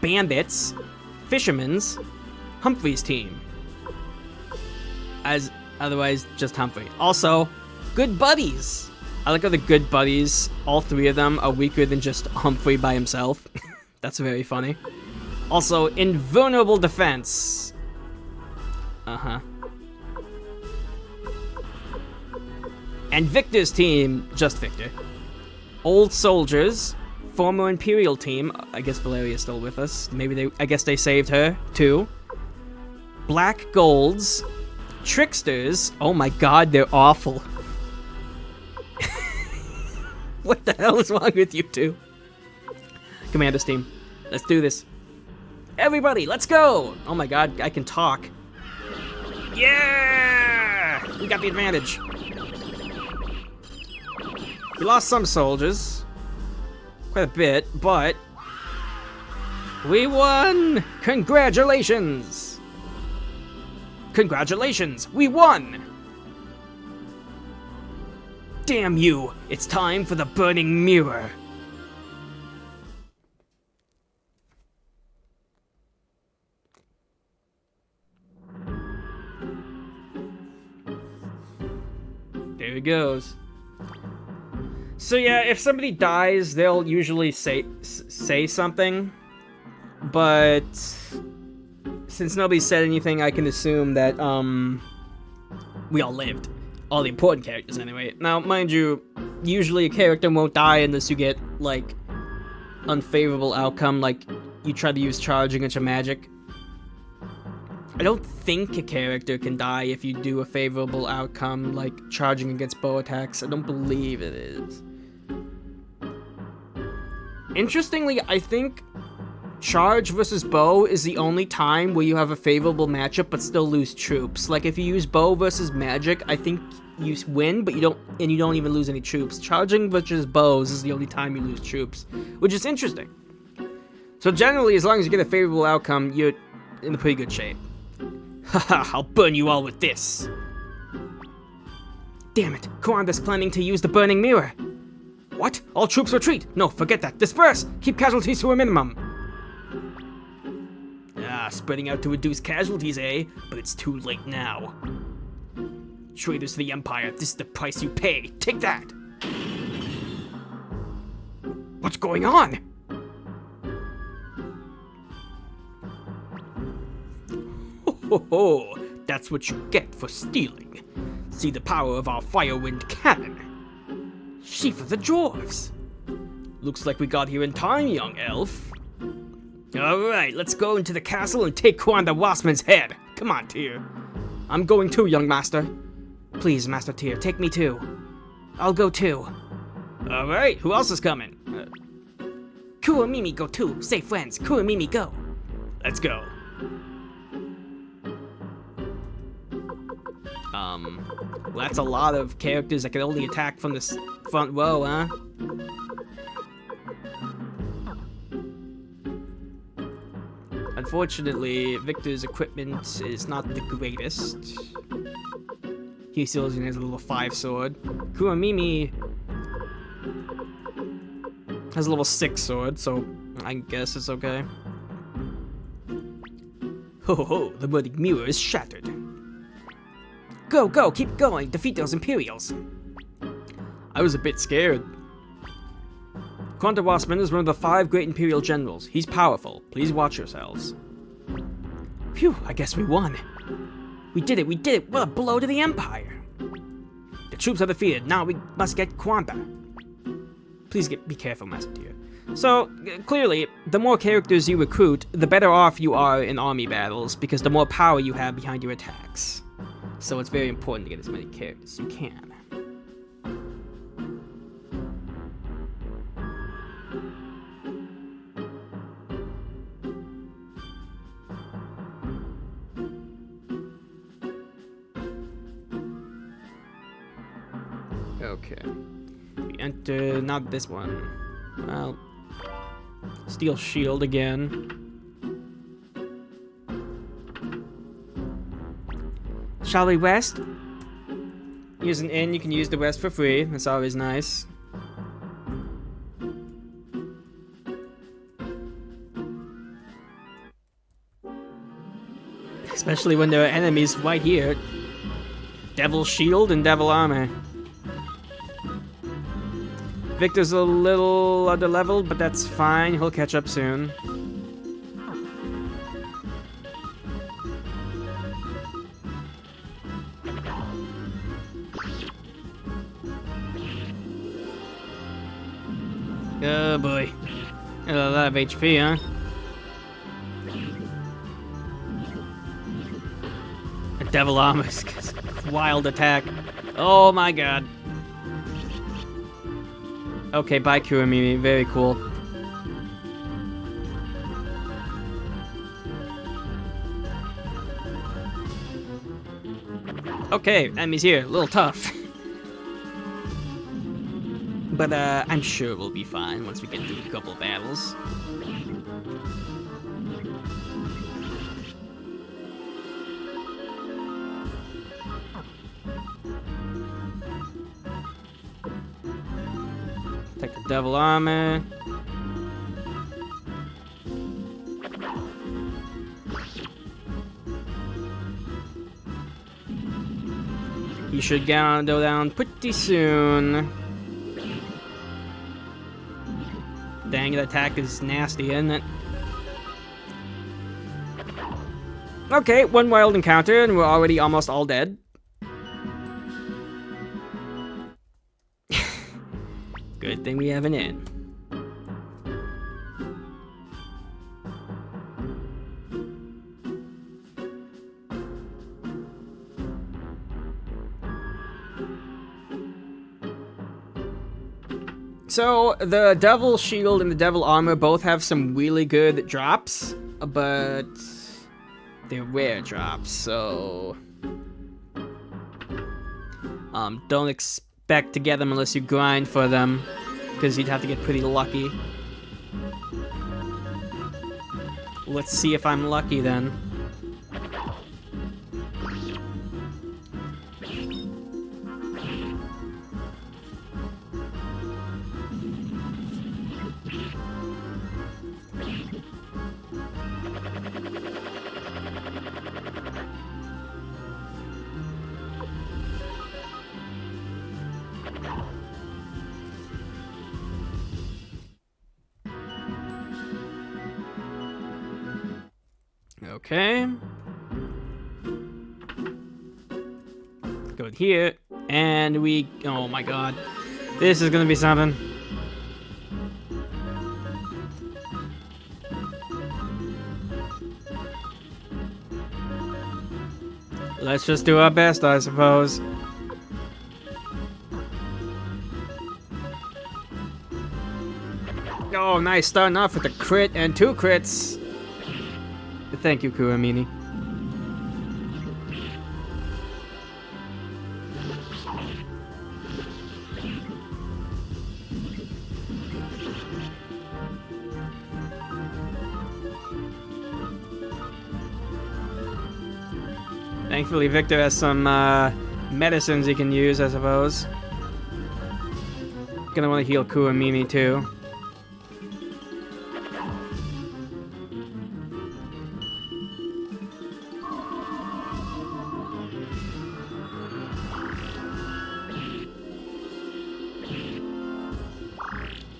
bandits, fishermen's, Humphrey's team. As otherwise, just Humphrey. Also, good buddies. I like how the good buddies, all 3 of them, are weaker than just Humphrey by himself. That's very funny. Also, invulnerable defense. Uh-huh. And Victor's team, just Victor. Old soldiers, former Imperial team. I guess Valeria's still with us. I guess they saved her, too. Black golds, tricksters. Oh my god, they're awful. What the hell is wrong with you two? Commander's team. Let's do this. Everybody, let's go! Oh my god, I can talk. Yeah! We got the advantage. We lost some soldiers. Quite a bit, but We won! Congratulations! Congratulations! We won! Damn you! It's time for the burning mirror! There it goes. So yeah, if somebody dies, they'll usually say something, but since nobody said anything, I can assume that we all lived. All the important characters, anyway. Now, mind you, usually a character won't die unless you get like unfavorable outcome, like you try to use charge against your magic. I don't think a character can die if you do a favorable outcome, like charging against bow attacks. I don't believe it is. Interestingly, I think charge versus bow is the only time where you have a favorable matchup but still lose troops. Like if you use bow versus magic, I think you win, but you don't even lose any troops. Charging versus bows is the only time you lose troops, which is interesting. So generally, as long as you get a favorable outcome, you're in a pretty good shape. Haha, I'll burn you all with this. Damn it, Kwanda's planning to use the burning mirror. What? All troops retreat! No, forget that. Disperse! Keep casualties to a minimum. Ah, spreading out to reduce casualties, eh? But it's too late now. Traitors to the Empire, this is the price you pay. Take that! What's going on? Ho, that's what you get for stealing. See the power of our Firewind cannon. Chief of the Dwarves. Looks like we got here in time, young elf. Alright, let's go into the castle and take Kwanda Wasman's head. Come on, Tyr. I'm going too, young master. Please, Master Tyr, take me too. I'll go too. Alright, who else is coming? Kuramimi go too. Say friends, Kuramimi go. Let's go. Well, that's a lot of characters that can only attack from this front row, huh? Unfortunately, Victor's equipment is not the greatest. He still has a little 5 sword. Kuramimi has a level 6 sword, so I guess it's okay. Ho ho ho, the burning mirror is shattered. Go, go, keep going, defeat those Imperials. I was a bit scared. Kwanda Wasman is one of the 5 great Imperial generals. He's powerful. Please watch yourselves. Phew, I guess we won. We did it, what a blow to the Empire. The troops are defeated, now we must get Kwanda. Please be careful, Master Tyr. So, clearly, the more characters you recruit, the better off you are in army battles, because the more power you have behind your attacks. So it's very important to get as many characters as you can. Okay. We enter, not this one. Well, Steel Shield again. Shall we rest? Here's an inn, you can use the rest for free. That's always nice. Especially when there are enemies right here. Devil Shield and Devil Armor. Victor's a little underleveled, but that's fine. He'll catch up soon. Oh boy. A lot of HP, huh? A Devil Armor. Wild attack. Oh my god. Okay, bye Kuramimi. Very cool. Okay, enemy's here. A little tough. But I'm sure we'll be fine once we get through a couple battles. Take the devil armor. He should go down pretty soon. Dang, that attack is nasty, isn't it? Okay, one wild encounter, and we're already almost all dead. Good thing we have an inn. So, the Devil Shield and the Devil Armor both have some really good drops, but they're rare drops, so don't expect to get them unless you grind for them, because you'd have to get pretty lucky. Let's see if I'm lucky then. Okay. Go here, and we... Oh my god. This is gonna be something. Let's just do our best, I suppose. Oh, nice. Starting off with a crit and 2 crits. Thank you, Kuramini. Thankfully, Victor has some medicines he can use, I suppose. Gonna want to heal Kuramini too.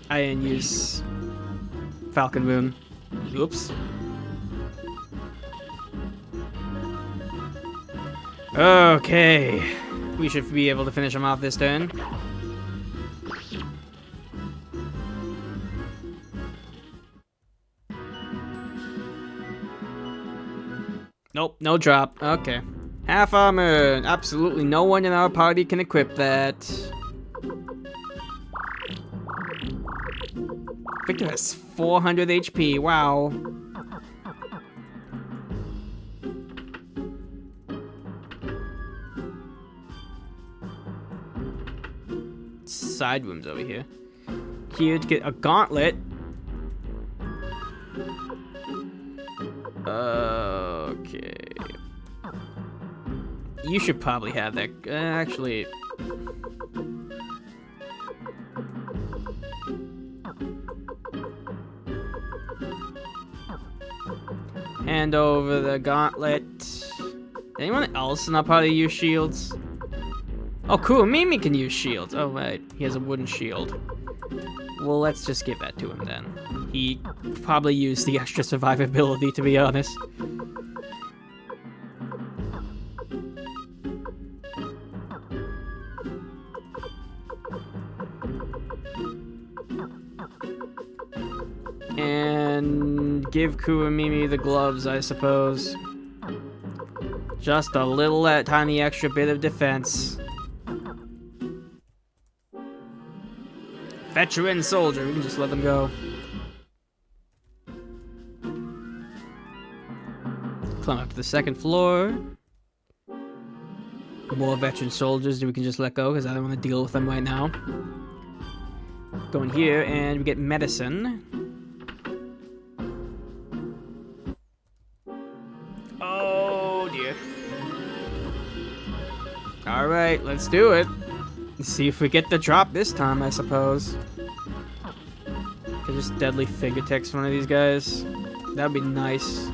I didn't use Falcon Moon. Oops. Okay. We should be able to finish him off this turn. Nope, no drop. Okay. Half armor. Absolutely no one in our party can equip that. Victor has 400 HP. Wow. Side rooms over here. Here to get a gauntlet. Okay. You should probably have that. Actually. Hand over the gauntlet. Anyone else in our party use shields? Oh, cool. Mimi can use shields. Oh, right. He has a wooden shield. Well, let's just give that to him then. He probably used the extra survivability, to be honest. And give Kuramimi the gloves, I suppose. Just a little tiny extra bit of defense. Veteran soldier, we can just let them go. Climb up to the second floor. More veteran soldiers we can just let go because I don't want to deal with them right now. Go in here and we get medicine. Alright, let's do it. Let's see if we get the drop this time, I suppose. Could just deadly fingertips one of these guys. That'd be nice.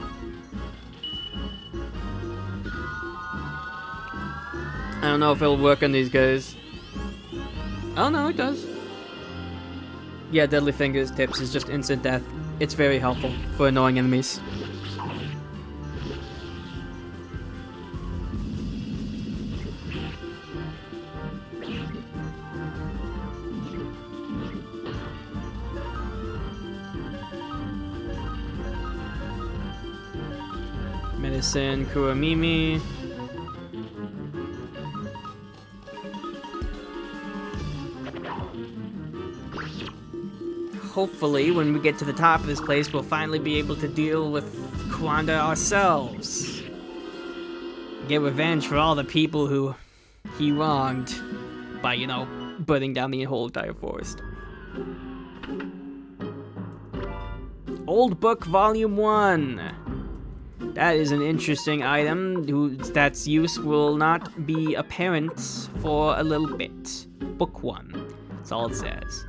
I don't know if it'll work on these guys. Oh no, it does. Yeah, deadly fingertips is just instant death. It's very helpful for annoying enemies. Medicine, Kuramimi. Hopefully, when we get to the top of this place, we'll finally be able to deal with Kwanda ourselves. Get revenge for all the people who he wronged by, you know, burning down the whole entire forest. Old Book Volume 1. That is an interesting item that's use will not be apparent for a little bit. Book 1. That's all it says.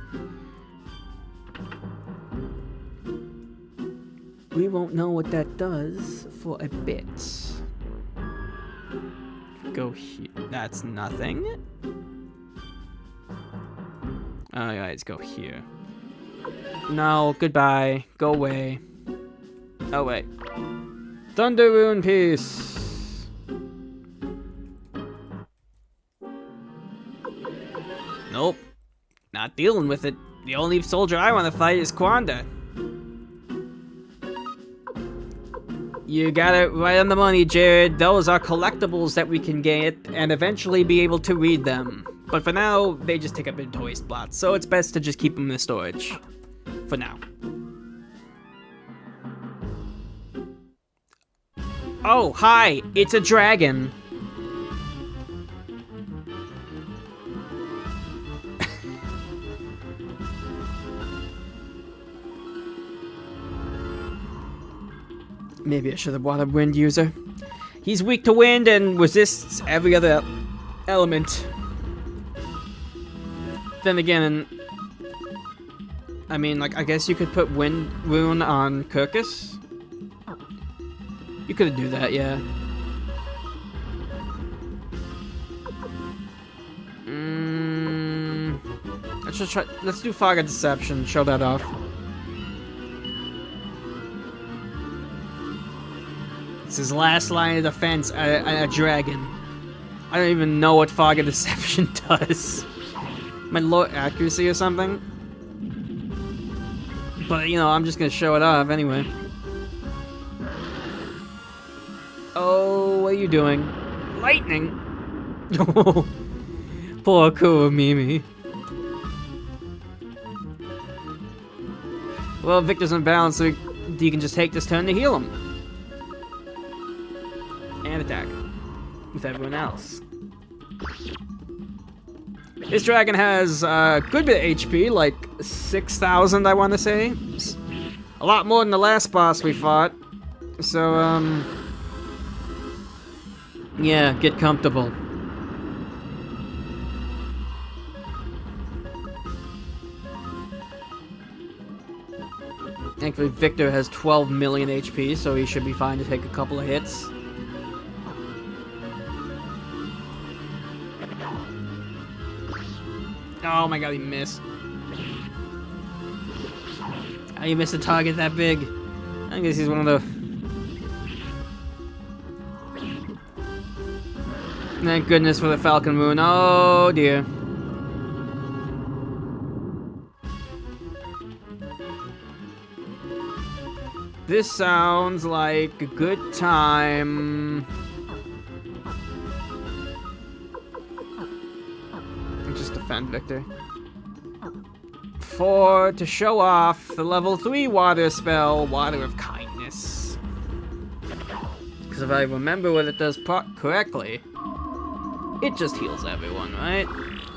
We won't know what that does for a bit. Go here. That's nothing. Alright, let's go here. No, goodbye. Go away. Oh, wait. Thunder Rune Piece. Nope. Not dealing with it. The only soldier I want to fight is Kwanda. You got it right on the money, Jared. Those are collectibles that we can get and eventually be able to read them. But for now, they just take up inventory spots, so it's best to just keep them in the storage. For now. Oh, hi! It's a dragon! Maybe I should have brought a wind user. He's weak to wind and resists every other element. Then again, I mean, like, I guess you could put wind rune on Kirkus. You could do that, yeah. Let's just try. Let's do Fog of Deception. Show that off. It's his last line of defense. A dragon. I don't even know what Fog of Deception does. My low accuracy or something. But you know, I'm just gonna show it off anyway. Oh, what are you doing? Lightning! Poor Kuramimi. Well, Victor's unbalanced, so you can just take this turn to heal him. And attack. With everyone else. This dragon has a good bit of HP, like 6,000 I want to say. A lot more than the last boss we fought. So, yeah, get comfortable. Thankfully, Victor has 12 million HP, so he should be fine to take a couple of hits. Oh my god, he missed. How you miss a target that big? I guess he's one of the... Thank goodness for the Falcon Moon. Oh dear. This sounds like a good time. Just defend Victor. To show off the level 3 water spell, Water of Kindness. Because if I remember what it does correctly, it just heals everyone, right?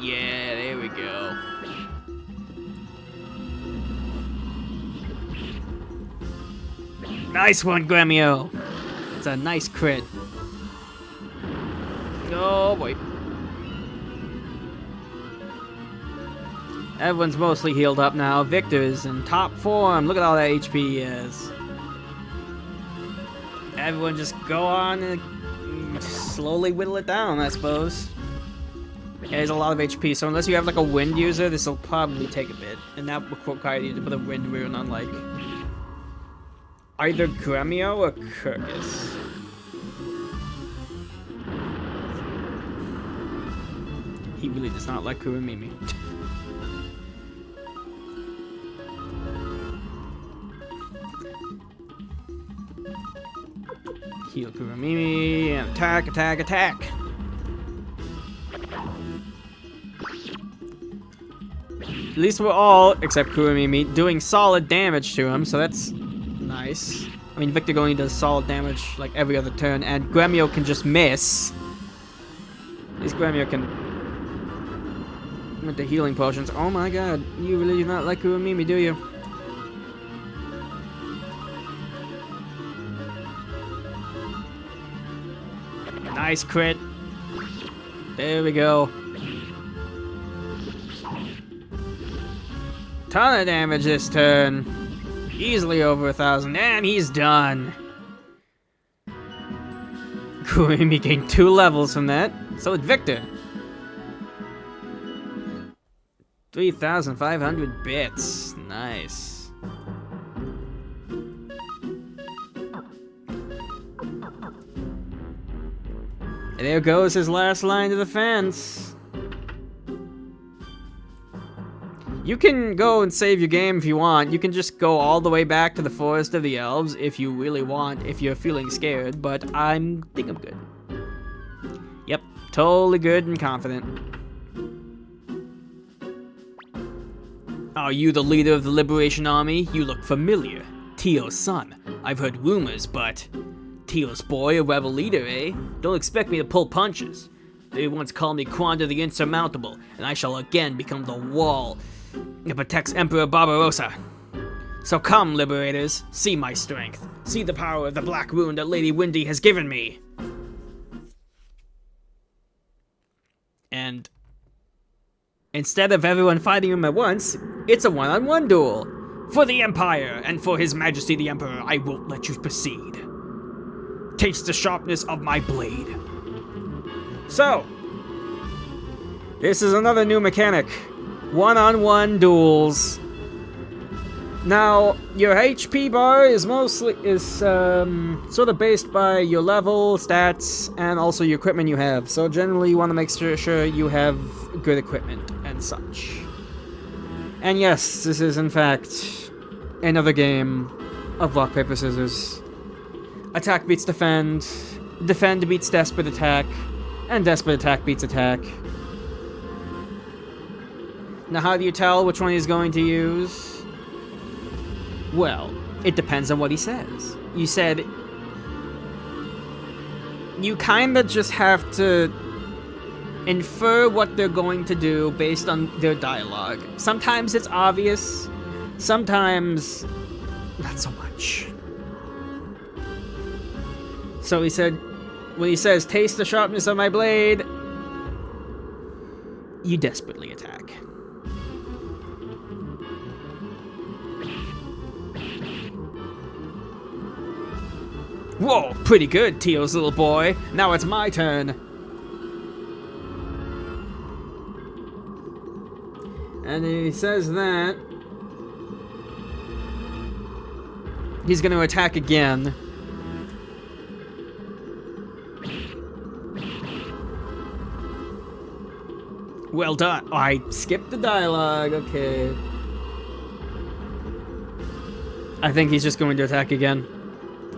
Yeah, there we go. Nice one, Gremio. It's a nice crit. Oh boy. Everyone's mostly healed up now. Victor is in top form. Look at all that HP he has. Everyone just go on and slowly whittle it down, I suppose. It has a lot of HP, so unless you have like a wind user, this will probably take a bit. And that will require you to put a wind rune on like either Gremio or Kirkus. He really does not like Kuramimi. Heal Kuramimi, and attack, attack, attack! At least we're all, except Kuramimi, doing solid damage to him, so that's nice. I mean, Victor only does solid damage like every other turn, and Gremio can just miss. At least Gremio can... with the healing potions. Oh my god, you really do not like Kuramimi, do you? Nice crit. There we go. Ton of damage this turn. Easily over 1,000, and he's done. Kuramimi gained 2 levels from that. So did Victor. 3,500 bits. Nice. And there goes his last line of defense. You can go and save your game if you want. You can just go all the way back to the Forest of the Elves if you really want, if you're feeling scared, but I think I'm good. Yep, totally good and confident. Are you the leader of the Liberation Army? You look familiar. Teo's son. I've heard rumors, but... Teo's boy, a rebel leader, eh? Don't expect me to pull punches. They once called me Quanda the Insurmountable, and I shall again become the wall that protects Emperor Barbarossa. So come, Liberators, see my strength. See the power of the Black Rune that Lady Windy has given me. And instead of everyone fighting him at once, it's a one-on-one duel. For the Empire, and for His Majesty the Emperor, I won't let you proceed. Taste the sharpness of my blade. So, this is another new mechanic. One-on-one duels. Now, your HP bar is sort of based by your level, stats, and also your equipment you have. So generally you want to make sure you have good equipment and such. And yes, this is in fact another game of rock, paper, scissors. Attack beats defend, defend beats desperate attack, and desperate attack beats attack. Now how do you tell which one he's going to use? Well, it depends on what he says. You said... You kinda just have to infer what they're going to do based on their dialogue. Sometimes it's obvious, sometimes not so much. So he said, when he says, taste the sharpness of my blade, you desperately attack. Whoa, pretty good, Teo's little boy. Now it's my turn. And he says that he's going to attack again. Well done. Oh, I skipped the dialogue. Okay. I think he's just going to attack again.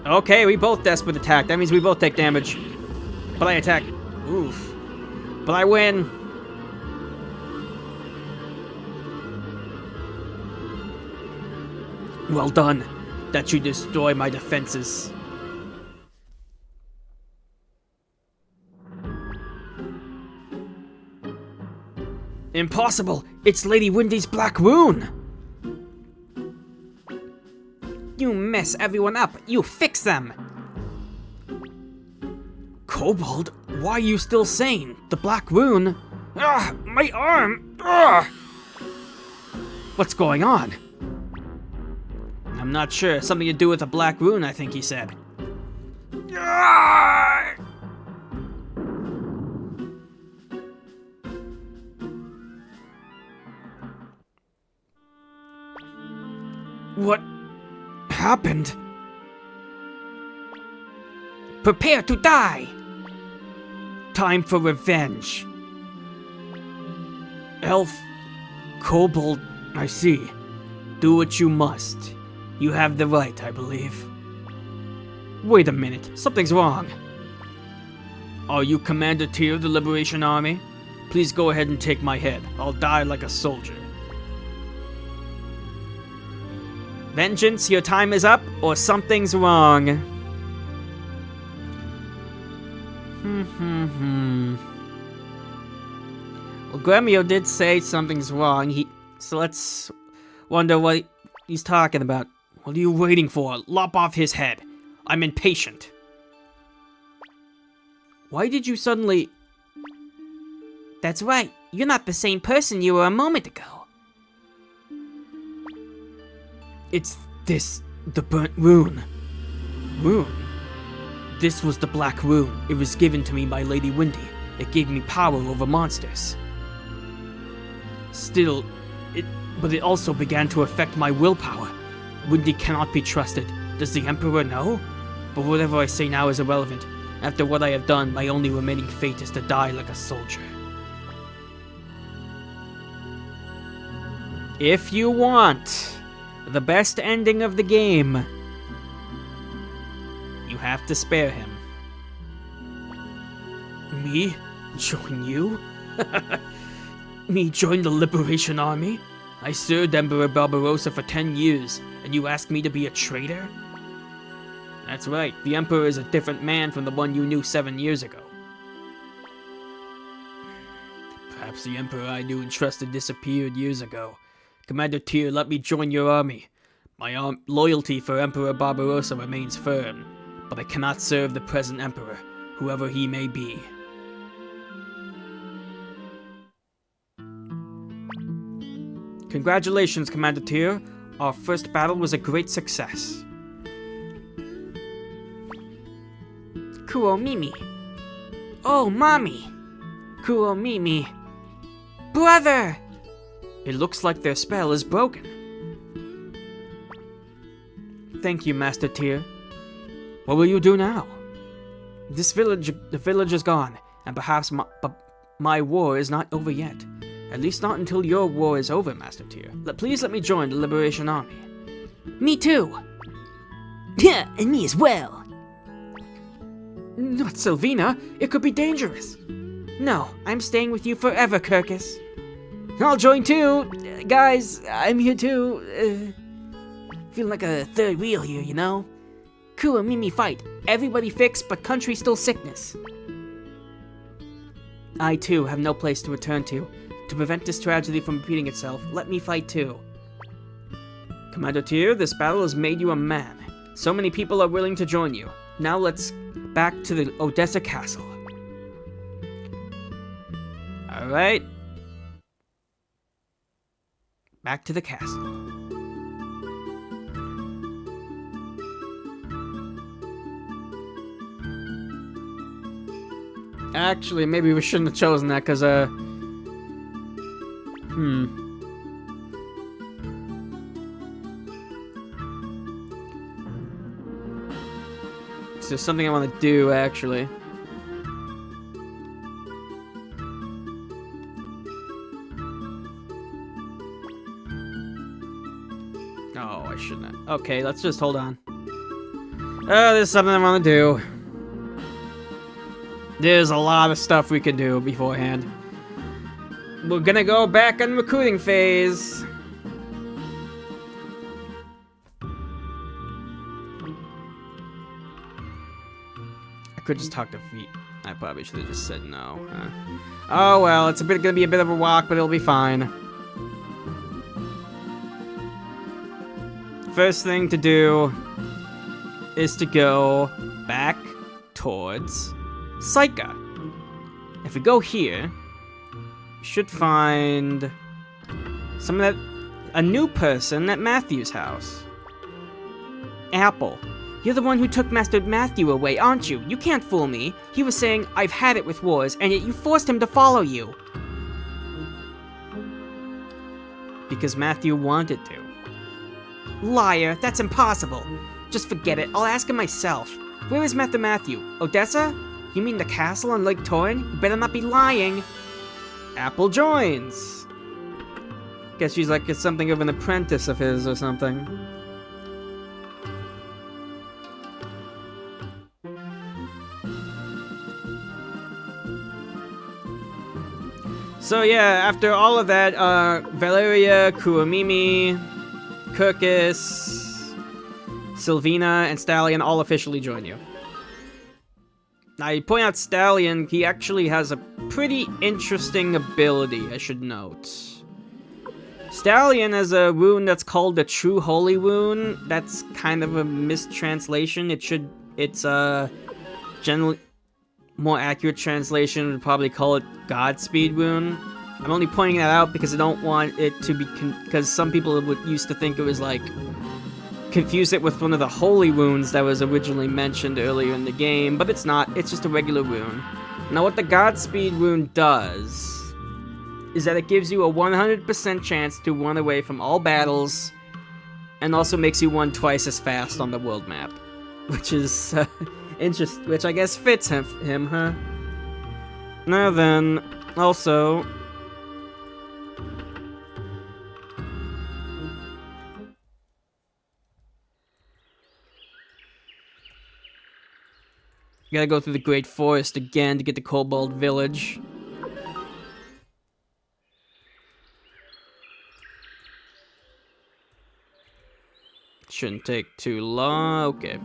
Okay, we both desperate attack. That means we both take damage. But I attack. Oof. But I win. Well done. That you destroy my defenses. Impossible! It's Lady Windy's Black Rune! You mess everyone up! You fix them! Kobold, why are you still sane? The Black Rune? Ah, my arm! Ah! What's going on? I'm not sure. Something to do with a black rune, I think he said. What happened? Prepare to die! Time for revenge. Elf, kobold, I see. Do what you must. You have the right, I believe. Wait a minute, something's wrong. Are you Commander Tyr of the Liberation Army? Please go ahead and take my head. I'll die like a soldier. Vengeance, your time is up, or something's wrong. Well, Gremio did say something's wrong. So let's wonder what he's talking about. What are you waiting for? Lop off his head. I'm impatient. Why did you suddenly... That's right. You're not the same person you were a moment ago. It's this, the burnt rune. Rune? This was the black rune. It was given to me by Lady Windy. It gave me power over monsters. Still, but it also began to affect my willpower. Windy cannot be trusted. Does the Emperor know? But whatever I say now is irrelevant. After what I have done, my only remaining fate is to die like a soldier. If you want the best ending of the game, you have to spare him. Me? Join you? Me join the Liberation Army? I served Emperor Barbarossa for 10 years, and you ask me to be a traitor? That's right, the Emperor is a different man from the one you knew 7 years ago. Perhaps the Emperor I knew and trusted disappeared years ago. Commander Tyr, let me join your army. My loyalty for Emperor Barbarossa remains firm, but I cannot serve the present Emperor, whoever he may be. Congratulations, Commander Tyr. Our first battle was a great success. Kuomimi. Oh, Mommy. Kuomimi. Brother! It looks like their spell is broken. Thank you, Master Tyr. What will you do now? The village is gone, and perhaps my war is not over yet. At least not until your war is over, Master Tyr. Please let me join the Liberation Army. Me too! Yeah, and me as well! Not Sylvina, it could be dangerous. No, I'm staying with you forever, Kirkus. I'll join too! Guys, I'm here too. Feeling like a third wheel here, you know? Ku and Mimi fight. Everybody fixed, but country still sickness. I too have no place to return to. To prevent this tragedy from repeating itself, let me fight too. Commander Tyr, this battle has made you a man. So many people are willing to join you. Now let's back to the Odessa Castle. Alright. Back to the castle. Actually, maybe we shouldn't have chosen that, because, So there's something I want to do, actually. Oh, I shouldn't have. Okay, let's just hold on. There's something I want to do. There's a lot of stuff we can do beforehand. We're gonna go back in recruiting phase. I could just talk to Feet. I probably should have just said no. Oh well, it's gonna be a bit of a walk, but it'll be fine. First thing to do is to go back towards Saika. If we go here, we should find some of A new person at Matthew's house. Apple. You're the one who took Master Matthew away, aren't you? You can't fool me. He was saying, I've had it with wars, and yet you forced him to follow you. Because Matthew wanted to. Liar, that's impossible. Just forget it, I'll ask him myself. Where is Master Matthew? Odessa? You mean the castle on Lake Torrent? You better not be lying. Apple joins. Guess she's like something of an apprentice of his or something. So yeah, after all of that, Valeria, Kuomimi, Kirkus, Sylvina, and Stallion all officially join you. I point out Stallion, he actually has a pretty interesting ability, I should note. Stallion has a wound that's called the True Holy Wound. That's kind of a mistranslation. It's a generally more accurate translation would probably call it Godspeed Wound. I'm only pointing that out because I don't want it to be, because some people used to think it was like, confuse it with one of the holy wounds that was originally mentioned earlier in the game, but it's not, it's just a regular wound. Now what the Godspeed Wound does is that it gives you a 100% chance to run away from all battles, and also makes you run twice as fast on the world map, which is which I guess fits him, huh? Now then, also, you gotta go through the Great Forest again to get to Cobalt Village. Shouldn't take too long. Okay.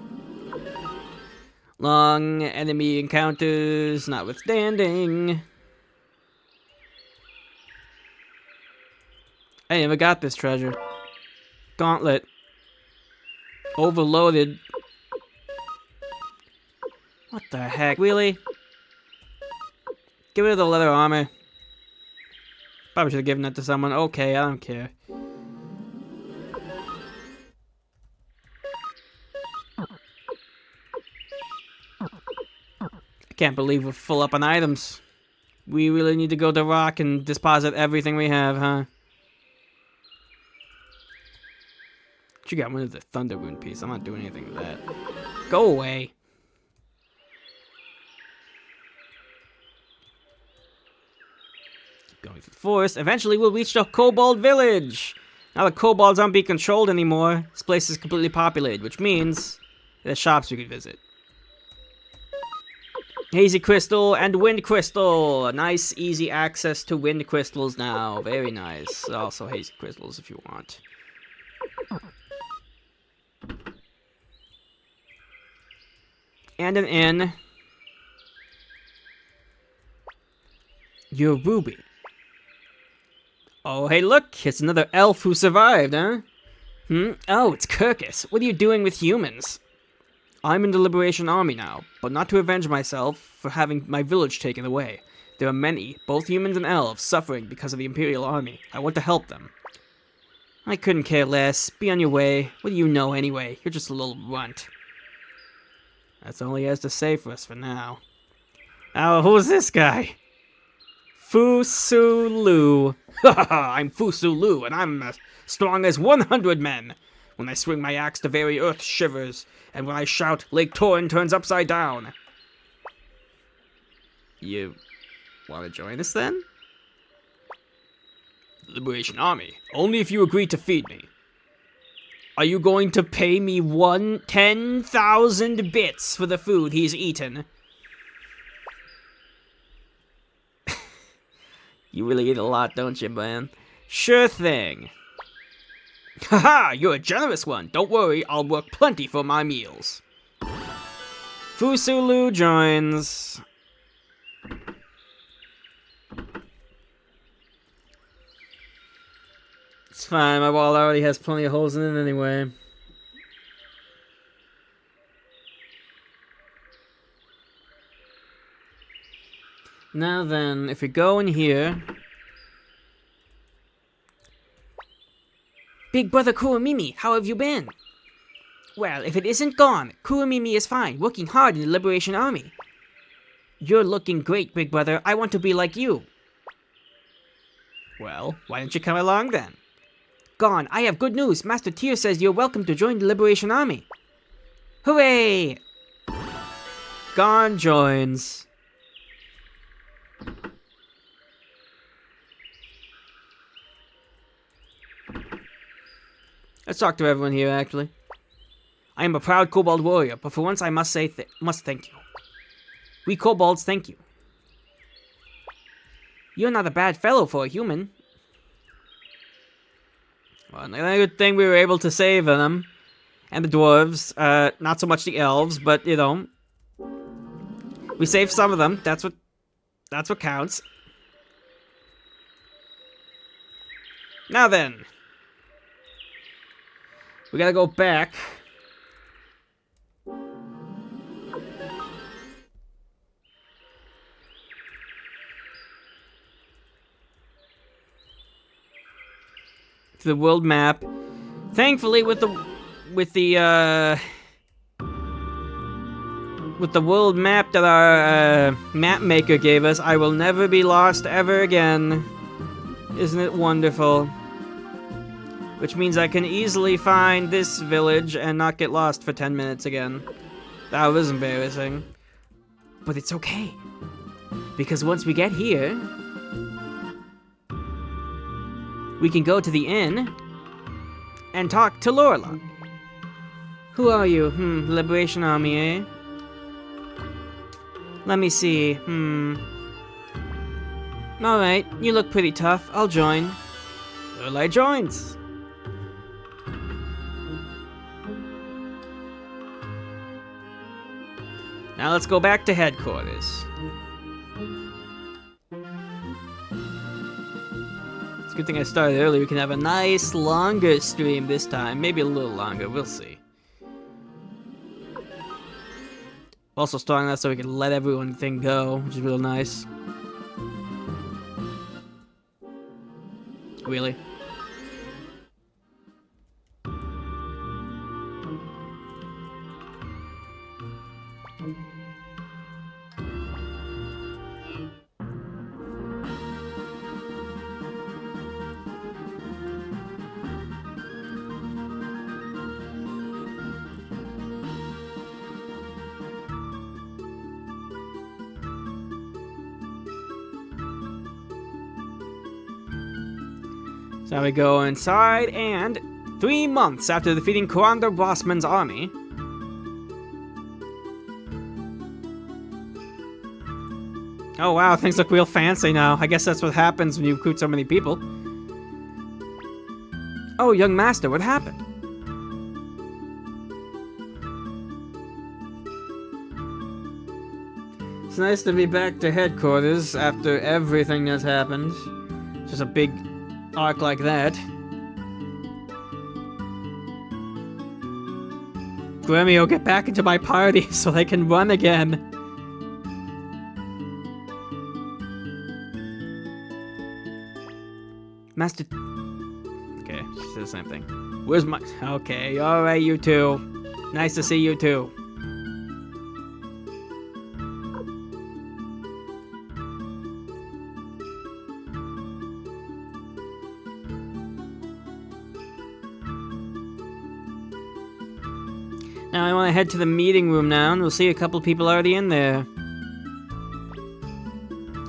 Long enemy encounters notwithstanding. I never got this treasure. Gauntlet. Overloaded. What the heck? Really? Get rid of the leather armor. Probably should have given that to someone. Okay, I don't care. I can't believe we're full up on items. We really need to go to Rock and deposit everything we have, huh? You got one of the Thunder Wound piece. I'm not doing anything with that. Go away. Keep going through the forest. Eventually we'll reach the Kobold Village. Now the kobolds aren't being controlled anymore. This place is completely populated, which means there's shops we can visit. Hazy Crystal and Wind Crystal. Nice, easy access to Wind Crystals now. Very nice. Also Hazy Crystals if you want. And an inn. Your Ruby. Oh, hey look! It's another elf who survived, huh? Oh, it's Kirkus. What are you doing with humans? I'm in the Liberation Army now, but not to avenge myself for having my village taken away. There are many, both humans and elves, suffering because of the Imperial Army. I want to help them. I couldn't care less. Be on your way. What do you know anyway? You're just a little runt. That's all he has to say for us for now. Now, who's this guy? Fusu Lu. I'm Fusu Lu, and I'm as strong as 100 men. When I swing my axe, the very earth shivers, and when I shout, Lake Torrent turns upside down. You want to join us then? Liberation Army. Only if you agree to feed me. Are you going to pay me 10,000 bits for the food he's eaten? You really eat a lot, don't you, man? Sure thing. Haha, you're a generous one. Don't worry, I'll work plenty for my meals. Fusulu joins. It's fine, my wall already has plenty of holes in it anyway. Now then, if we go in here... Big brother Kuramimi, how have you been? Well, if it isn't gone, Kuramimi is fine, working hard in the Liberation Army. You're looking great, big brother. I want to be like you. Well, why don't you come along then? Gone, I have good news. Master Tyr says you're welcome to join the Liberation Army. Hooray! Gon joins. Let's talk to everyone here, actually. I am a proud kobold warrior, but for once I must say must thank you. We kobolds thank you. You're not a bad fellow for a human. Well, another good thing we were able to save them. And the dwarves. Not so much the elves, but, you know. We saved some of them. That's what counts. Now then. We gotta go back. To the world map. Thankfully, with the world map that our map maker gave us, I will never be lost ever again. Isn't it wonderful? Which means I can easily find this village and not get lost for 10 minutes again. That was embarrassing. But it's okay. Because once we get here, we can go to the inn and talk to Lorelei. Who are you? Liberation Army, eh? Let me see. Alright, you look pretty tough. I'll join. Lorelei joins. Now let's go back to headquarters. It's a good thing I started early. We can have a nice, longer stream this time. Maybe a little longer. We'll see. Also starting that so we can let everything go, which is real nice. Really? So we go inside, and 3 months after defeating Commander Bossman's army, oh wow, things look real fancy now. I guess that's what happens when you recruit so many people. Oh, young master, what happened? It's nice to be back to headquarters after everything that's happened. Just a big arc like that. Gremio, get back into my party so they can run again. Master... Okay, she said the same thing. Where's my... Okay, alright, you two. Nice to see you too. Now I want to head to the meeting room now, and we'll see a couple people already in there.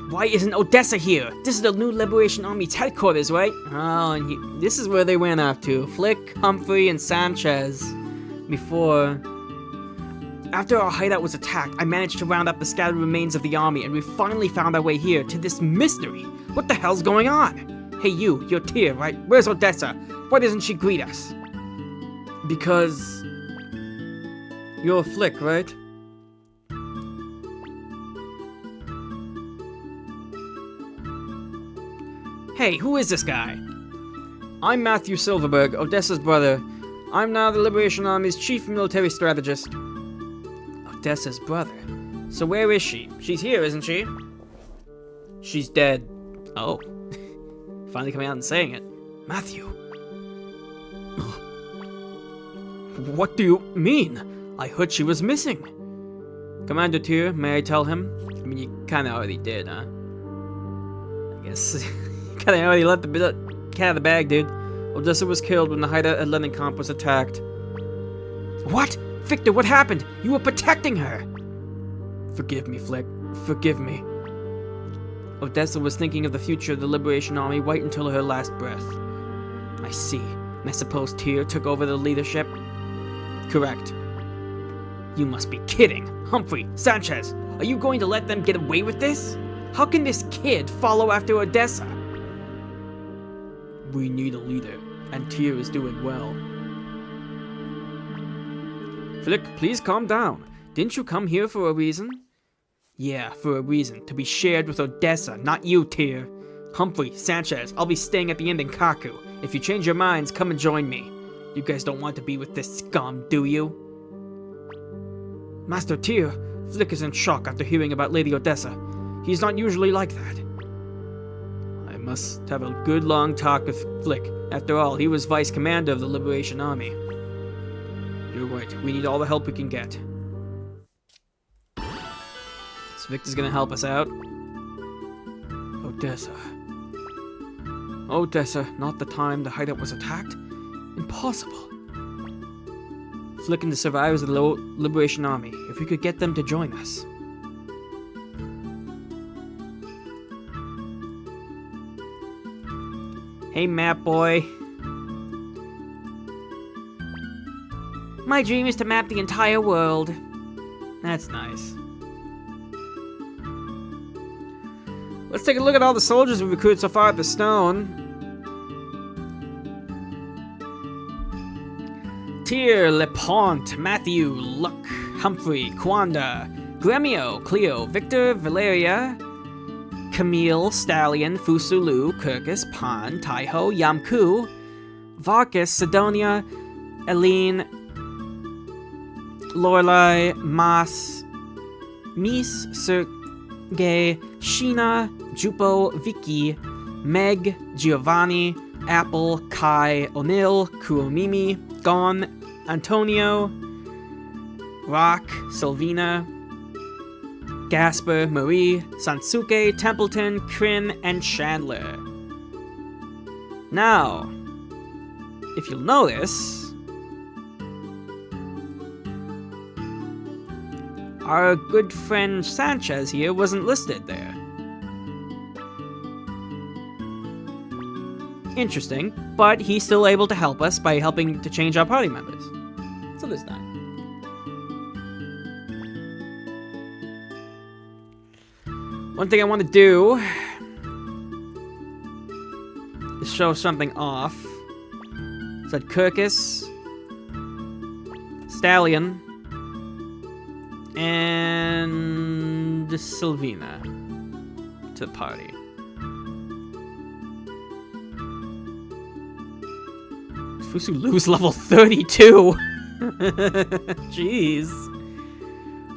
Why isn't Odessa here? This is the new Liberation Army's headquarters, right? Oh, and this is where they went off to. Flick, Humphrey, and Sanchez. Before... After our hideout was attacked, I managed to round up the scattered remains of the army, and we finally found our way here to this mystery. What the hell's going on? Hey you're Tyr, right? Where's Odessa? Why doesn't she greet us? Because... You're Flick, right? Hey, who is this guy? I'm Matthew Silverberg, Odessa's brother. I'm now the Liberation Army's chief military strategist. Odessa's brother? So where is she? She's here, isn't she? She's dead. Oh. Finally coming out and saying it. Matthew. What do you mean? I heard she was missing. Commander Tyr, may I tell him? I mean, you kinda already did, huh? I guess. You kinda already let the cat out of the bag, dude. Odessa was killed when the hideout at Lennekamp was attacked. What? Victor, what happened? You were protecting her! Forgive me, Flick. Forgive me. Odessa was thinking of the future of the Liberation Army right until her last breath. I see. And I suppose Tyr took over the leadership? Correct. You must be kidding. Humphrey, Sanchez, are you going to let them get away with this? How can this kid follow after Odessa? We need a leader, and Tyr is doing well. Flick, please calm down. Didn't you come here for a reason? Yeah, for a reason. To be shared with Odessa, not you, Tyr. Humphrey, Sanchez, I'll be staying at the inn in Kaku. If you change your minds, come and join me. You guys don't want to be with this scum, do you? Master Tyr, Flick is in shock after hearing about Lady Odessa. He's not usually like that. I must have a good long talk with Flick. After all, he was vice commander of the Liberation Army. You're right, we need all the help we can get. So Victor's gonna help us out. Odessa. Odessa, not the time the hideout was attacked? Impossible. Flick and the survivors of the Liberation Army. If we could get them to join us. Hey, map boy. My dream is to map the entire world. That's nice. Let's take a look at all the soldiers we recruited so far at the Stone. Tyr, LePont, Matthew, Luck, Humphrey, Quanda, Gremio, Cleo, Victor, Valeria, Camille, Stallion, Fusulu, Kirkus, Pan, Taiho, Yamku, Varkas, Sidonia, Aline, Lorelai, Mas, Mies, Sergey, Sheena, Jupo, Vicky, Meg, Giovanni, Apple, Kai, O'Neill, Kuromimi, Gon, Antonio, Rock, Sylvina, Gasper, Marie, Sansuke, Templeton, Kryn, and Chandler. Now, if you'll notice, our good friend Sanchez here wasn't listed there. Interesting, but he's still able to help us by helping to change our party members. So there's that. One thing I want to do is show something off. Is that Kirkus, Stallion, and Sylvina to the party. Fusulu's level 32. Jeez.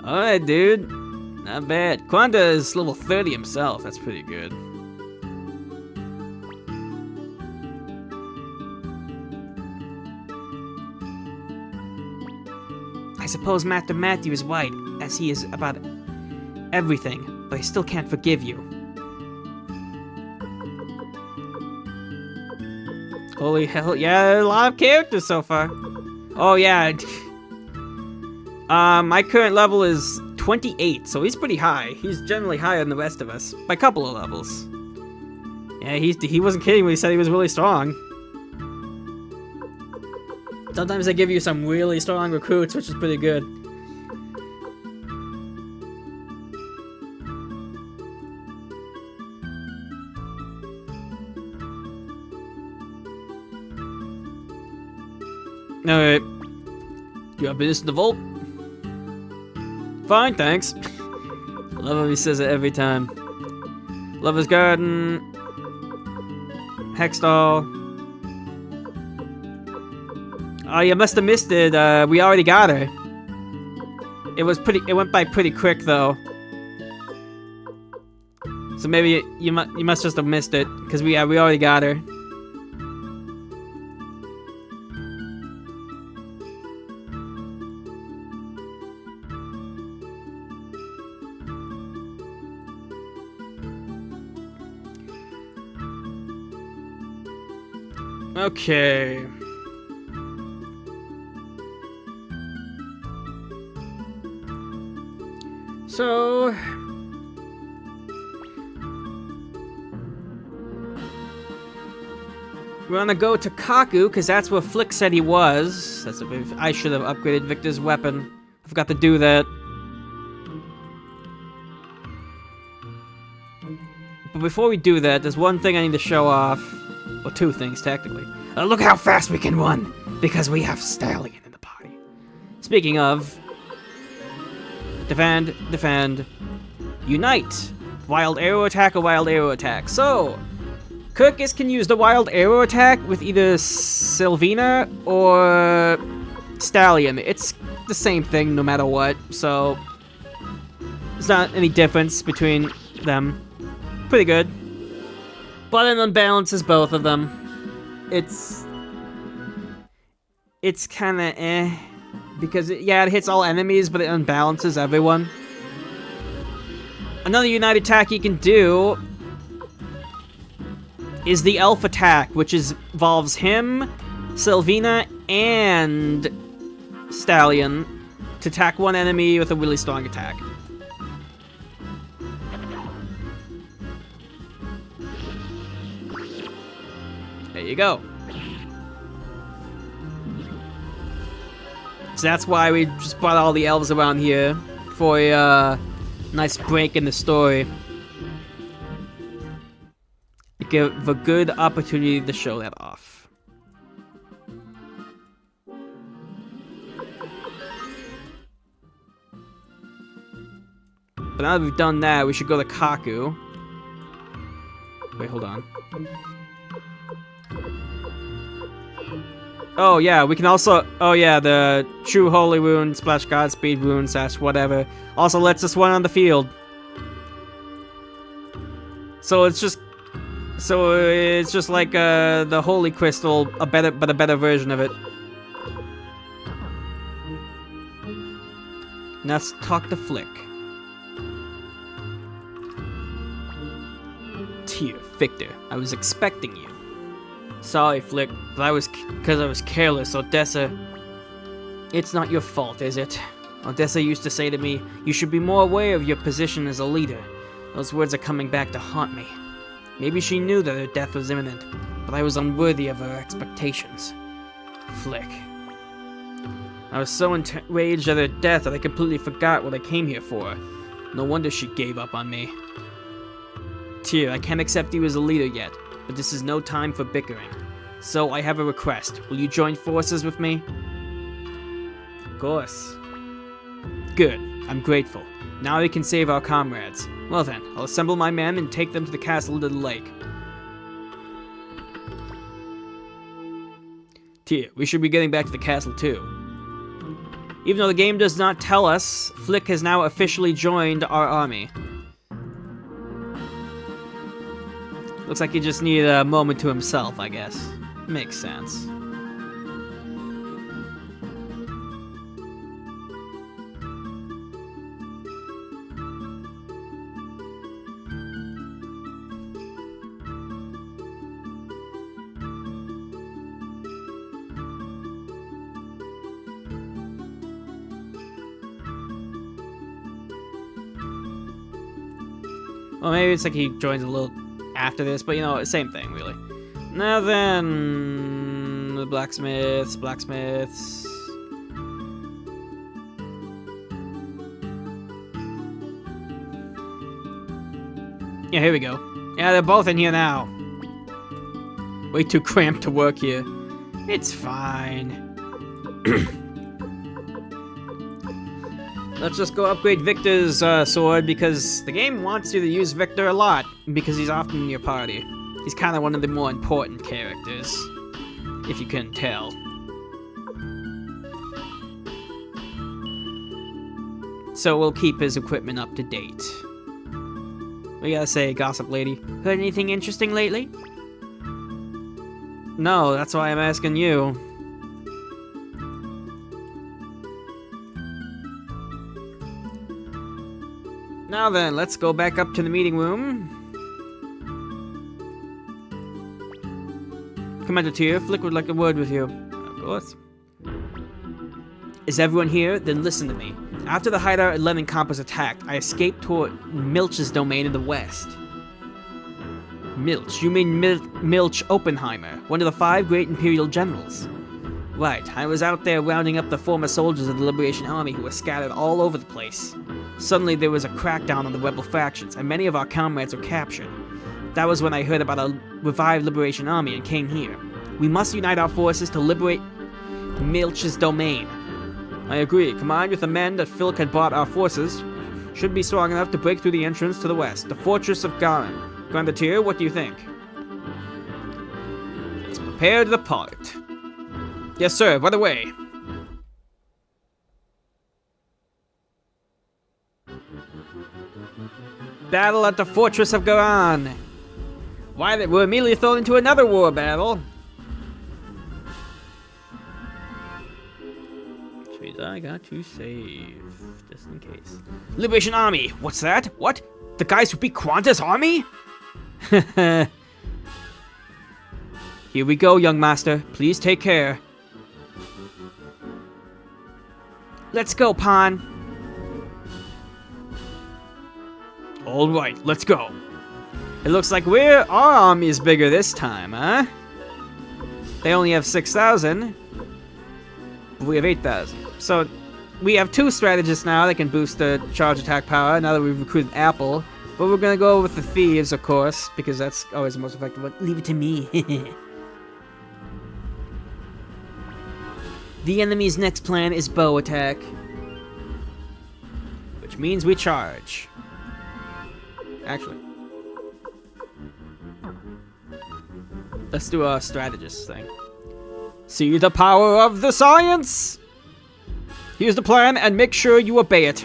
Alright, dude. Not bad. Quanda is level 30 himself. That's pretty good. I suppose Master Matthew is right, as he is about everything, but I still can't forgive you. Holy hell, yeah, a lot of characters so far. Oh yeah. My current level is 28, so he's pretty high. He's generally higher than the rest of us, by a couple of levels. Yeah, he wasn't kidding when he said he was really strong. Sometimes they give you some really strong recruits, which is pretty good. Alright. You have business in the vault? Fine, thanks. I love how he says it every time. Lover's Garden. Hextall. Oh, you must have missed it. We already got her. It went by pretty quick, though. So maybe you must just have missed it, because we already got her. Okay. So... we're gonna go to Kaku, because that's where Flick said he was. I should have upgraded Victor's weapon. I forgot to do that. But before we do that, there's one thing I need to show off. Well, two things, technically. Look how fast we can run! Because we have Stallion in the party. Speaking of... defend, defend, unite! Wild arrow attack or wild arrow attack. So... Kirkus can use the wild arrow attack with either Sylvina or Stallion. It's the same thing no matter what, so there's not any difference between them. Pretty good. But it unbalances both of them. It's kinda eh. Because, it hits all enemies, but it unbalances everyone. Another unite attack you can do is the elf attack, which involves him, Sylvina, and Stallion to attack one enemy with a really strong attack. There you go. So that's why we just brought all the elves around here for a nice break in the story. Give a good opportunity to show that off. But now that we've done that, we should go to Kaku. Wait, hold on. Oh yeah, we can also... oh yeah, the True Holy Rune, Splash Godspeed Rune, / whatever, also lets us run on the field. So it's just like the Holy Crystal, but a better version of it. Now let's talk to Flick. Dear Victor, I was expecting you. Sorry, Flick, but because I was careless, Odessa. It's not your fault, is it? Odessa used to say to me, you should be more aware of your position as a leader. Those words are coming back to haunt me. Maybe she knew that her death was imminent, but I was unworthy of her expectations. Flick. I was so enraged at her death that I completely forgot what I came here for. No wonder she gave up on me. Tyr, I can't accept you as a leader yet, but this is no time for bickering. So I have a request. Will you join forces with me? Of course. Good. I'm grateful. Now we can save our comrades. Well then, I'll assemble my men and take them to the castle to the lake. Tyr, we should be getting back to the castle too. Even though the game does not tell us, Flick has now officially joined our army. Looks like he just needed a moment to himself, I guess. Makes sense. Well, maybe it's like he joins a little after this, but you know, same thing, really. Now then, the blacksmiths. Yeah, here we go. Yeah, they're both in here now. Way too cramped to work here. It's fine. Let's just go upgrade Victor's sword, because the game wants you to use Victor a lot, because he's often in your party. He's kind of one of the more important characters, if you couldn't tell. So we'll keep his equipment up to date. What you gotta say, gossip lady? Heard anything interesting lately? No, that's why I'm asking you. Now then, let's go back up to the meeting room. Commander Tyr, Flick would like a word with you. Of course. Is everyone here? Then listen to me. After the hideout at Lennenkopf was attacked, I escaped toward Milch's domain in the west. Milch? You mean Milch Oppenheimer, one of the 5 great Imperial generals. Right, I was out there rounding up the former soldiers of the Liberation Army who were scattered all over the place. Suddenly there was a crackdown on the rebel factions, and many of our comrades were captured. That was when I heard about a revived Liberation Army and came here. We must unite our forces to liberate Milch's domain. I agree. Combined with the men that Philk had brought, our forces should be strong enough to break through the entrance to the west, the fortress of Garen. Commander Tyr, what do you think? Let's prepare to depart. Yes, sir. By the way. Battle at the fortress of Garen. Why, we're immediately thrown into another war battle. I got to save, just in case. Liberation Army! What's that? What? The guys who beat Quanta's army? Here we go, young master. Please take care. Let's go, Pan. Alright, let's go. It looks like our army is bigger this time, huh? They only have 6,000. But we have 8,000. So, we have 2 strategists now that can boost the charge attack power now that we've recruited Apple. But we're gonna go with the thieves, of course, because that's always the most effective one. Leave it to me. The enemy's next plan is bow attack. Which means we charge. Actually. Let's do a strategist thing. See the power of the science! Here's the plan, and make sure you obey it.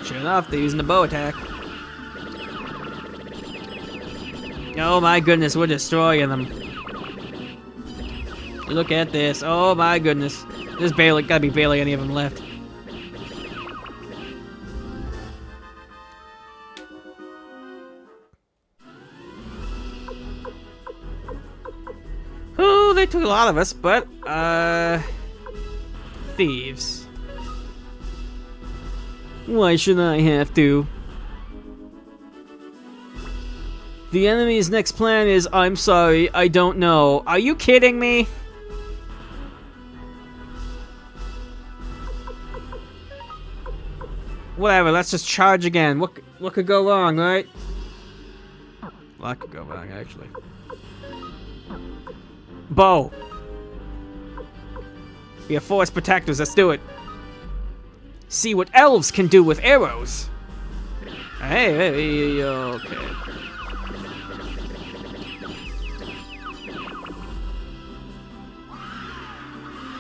Sure enough, they're using the bow attack. Oh my goodness, we're destroying them. Look at this. Oh my goodness. There's gotta be barely any of them left. Oh, they took a lot of us, but, thieves. Why should I have to? The enemy's next plan is, I'm sorry, I don't know. Are you kidding me? Whatever, let's just charge again. What could go wrong, right? A lot could go wrong, actually. Bow. We have forest protectors, let's do it. See what elves can do with arrows. Hey, okay.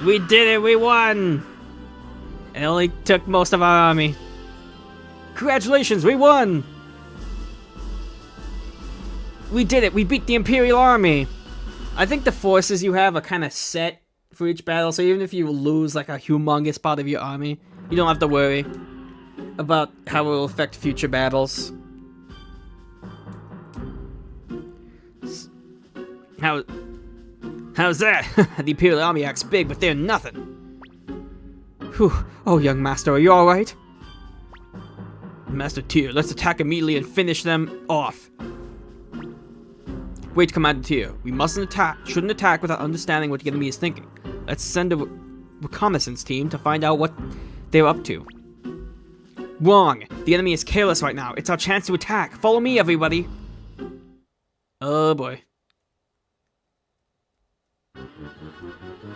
We did it, we won! It only took most of our army. Congratulations, we won! We did it, we beat the Imperial Army! I think the forces you have are kind of set for each battle, so even if you lose like a humongous part of your army, you don't have to worry about how it will affect future battles. How's that? The Imperial Army acts big, but they're nothing. Whew. Oh, young master, are you alright? Master Tyr, let's attack immediately and finish them off. Wait, Commander Tyr, we shouldn't attack without understanding what the enemy is thinking. Let's send a reconnaissance team to find out what they're up to. Wrong! The enemy is careless right now. It's our chance to attack. Follow me, everybody! Oh boy.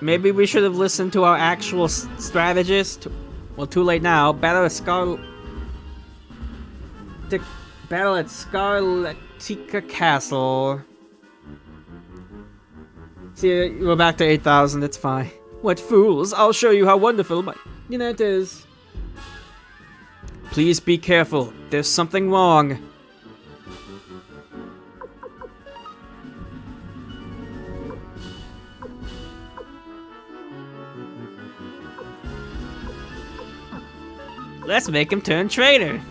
Maybe we should have listened to our actual strategist. Well, too late now. Battle at Scarletica Castle. See, we're back to 8,000. It's fine. What fools! I'll show you how wonderful my unit is. Please be careful. There's something wrong. Let's make him turn traitor.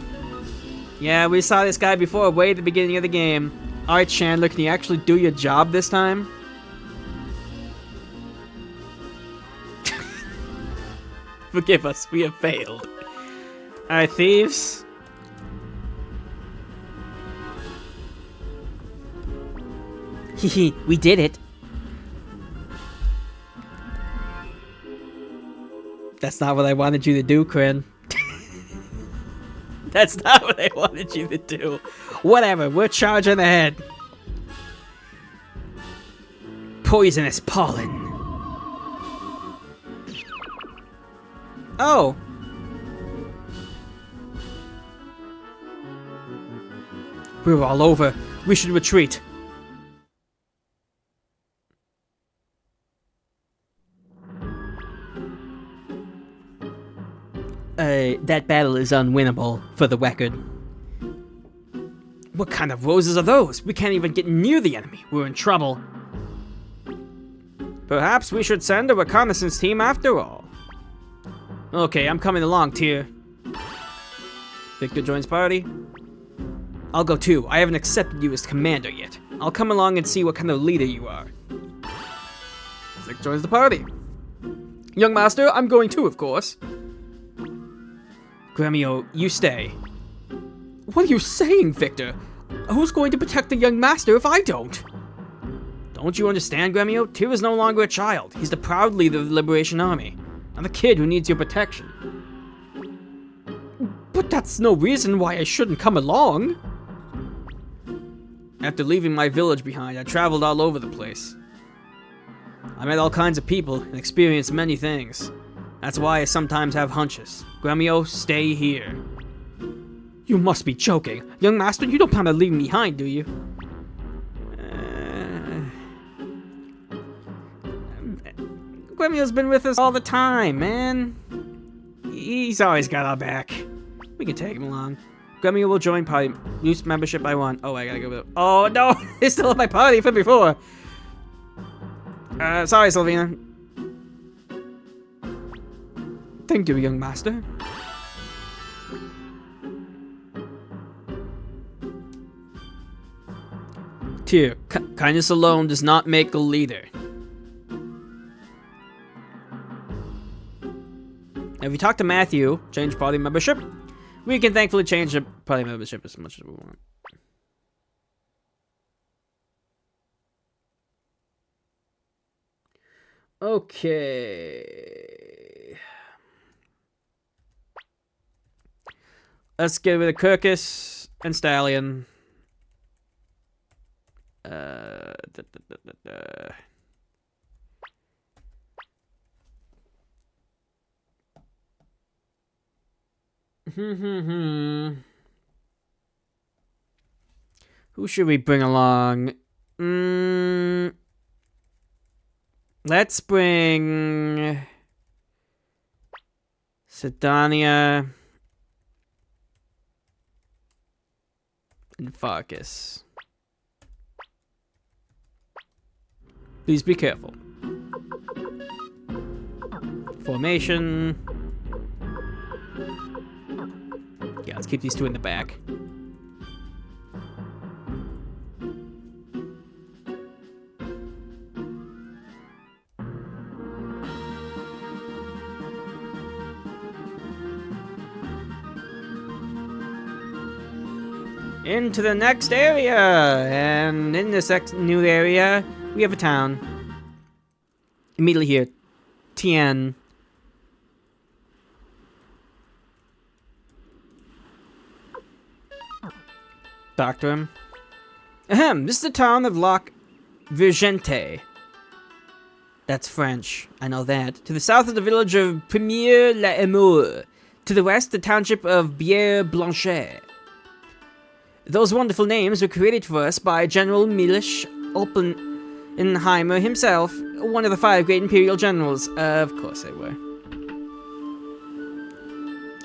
Yeah, we saw this guy before, way at the beginning of the game. Alright, Chandler, can you actually do your job this time? Forgive us, we have failed. Alright, thieves. Hehe, we did it. That's not what I wanted you to do, Kryn. That's not what I wanted you to do. Whatever, we're charging ahead. Poisonous pollen. Oh. We're all over. We should retreat. That battle is unwinnable, for the record. What kind of roses are those? We can't even get near the enemy. We're in trouble. Perhaps we should send a reconnaissance team after all. Okay, I'm coming along, Tyr. Victor joins party. I'll go too. I haven't accepted you as commander yet. I'll come along and see what kind of leader you are. Vic joins the party. Young master, I'm going too, of course. Gremio, you stay. What are you saying, Victor? Who's going to protect the young master if I don't? Don't you understand, Gremio? Tyr is no longer a child. He's the proud leader of the Liberation Army. I'm a kid who needs your protection. But that's no reason why I shouldn't come along. After leaving my village behind, I traveled all over the place. I met all kinds of people and experienced many things. That's why I sometimes have hunches. Gremio, stay here. You must be joking. Young master, you don't plan to leave me behind, do you? Gremio's been with us all the time, man. He's always got our back. We can take him along. Gremio will join party. Use membership by 1. Oh, I gotta go with it. Oh, no! He's still at my party from before. Sorry, Sylvina. Thank you, young master. Tyr, kindness alone does not make a leader. If we talk to Matthew, change party membership, we can thankfully change the party membership as much as we want. Okay. Let's get rid of Kirkus and Stallion. Who should we bring along? Let's bring Sedania and Farkas. Please be careful. Formation. Yeah, let's keep these two in the back. Into the next area! And in this new area, we have a town. Immediately here. Tien. Talk to him. Ahem, this is the town of Lac Virgente. That's French, I know that. To the south of the village of Premier-la-Amour. To the west, the township of Bière-Blanchet. Those wonderful names were created for us by General Milish Oppenheimer himself, one of the 5 great imperial generals. Of course they were.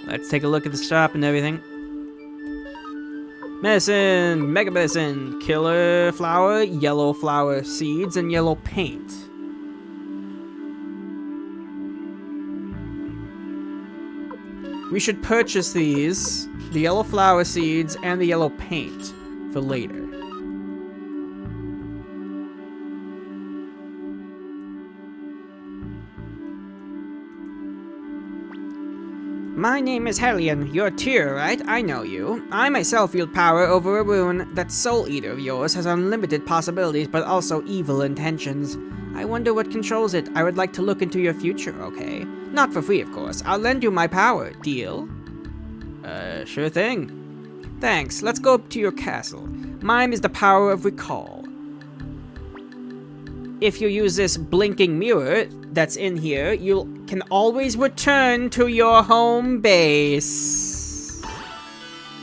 Let's take a look at the shop and everything. Medicine, mega medicine, killer flower, yellow flower seeds, and yellow paint. We should purchase these, the yellow flower seeds and the yellow paint, for later. My name is Hellion. You're Tyr, right? I know you. I myself wield power over a rune. That Soul Eater of yours has unlimited possibilities, but also evil intentions. I wonder what controls it. I would like to look into your future, okay? Not for free, of course. I'll lend you my power. Deal? Sure thing. Thanks. Let's go up to your castle. Mine is the power of recall. If you use this blinking mirror that's in here, you can always return to your home base.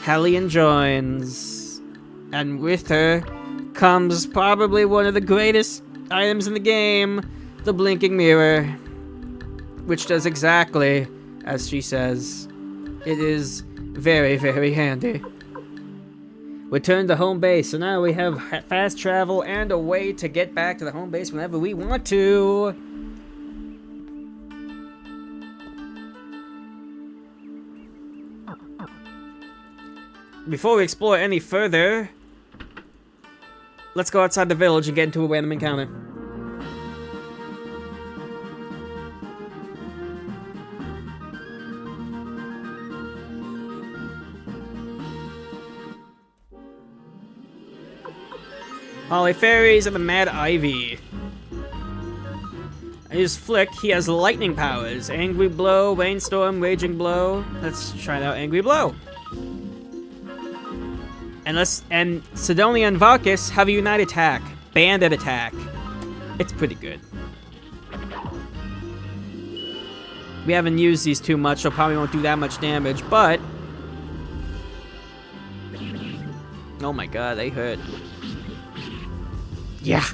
Hellion joins. And with her comes probably one of the greatest items in the game, the blinking mirror. Which does exactly as she says. It is very, very handy. Return to home base, so now we have fast travel and a way to get back to the home base whenever we want to. Before we explore any further, let's go outside the village and get into a random encounter. Holly Fairies and the Mad Ivy. I use Flick. He has lightning powers. Angry Blow, Rainstorm, Raging Blow. Let's try out Angry Blow. And Sidonia and Varkas have a Unite attack. Bandit attack. It's pretty good. We haven't used these too much, so probably won't do that much damage, but... Oh my god, they hurt. Yeah.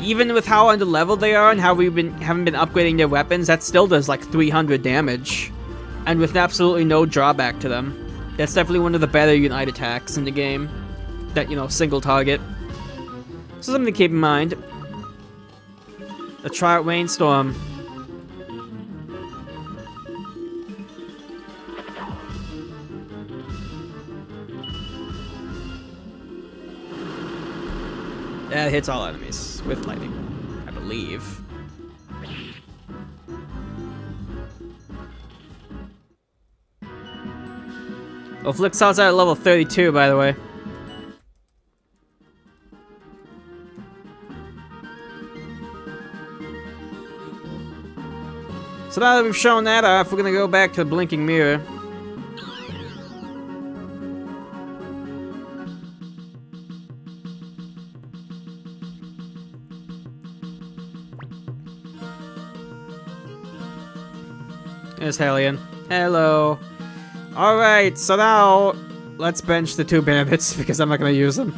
Even with how under-leveled they are and how we haven't been upgrading their weapons, that still does like 300 damage. And with absolutely no drawback to them. That's definitely one of the better Unite attacks in the game. That, you know, single target. So something to keep in mind. Let's try out Rainstorm. That hits all enemies with lightning, I believe. Oh, Flick starts out at level 32, by the way. So now that we've shown that off, we're gonna go back to the blinking mirror. There's Hellion. Hello. Alright, so now let's bench the 2 bandits because I'm not gonna use them.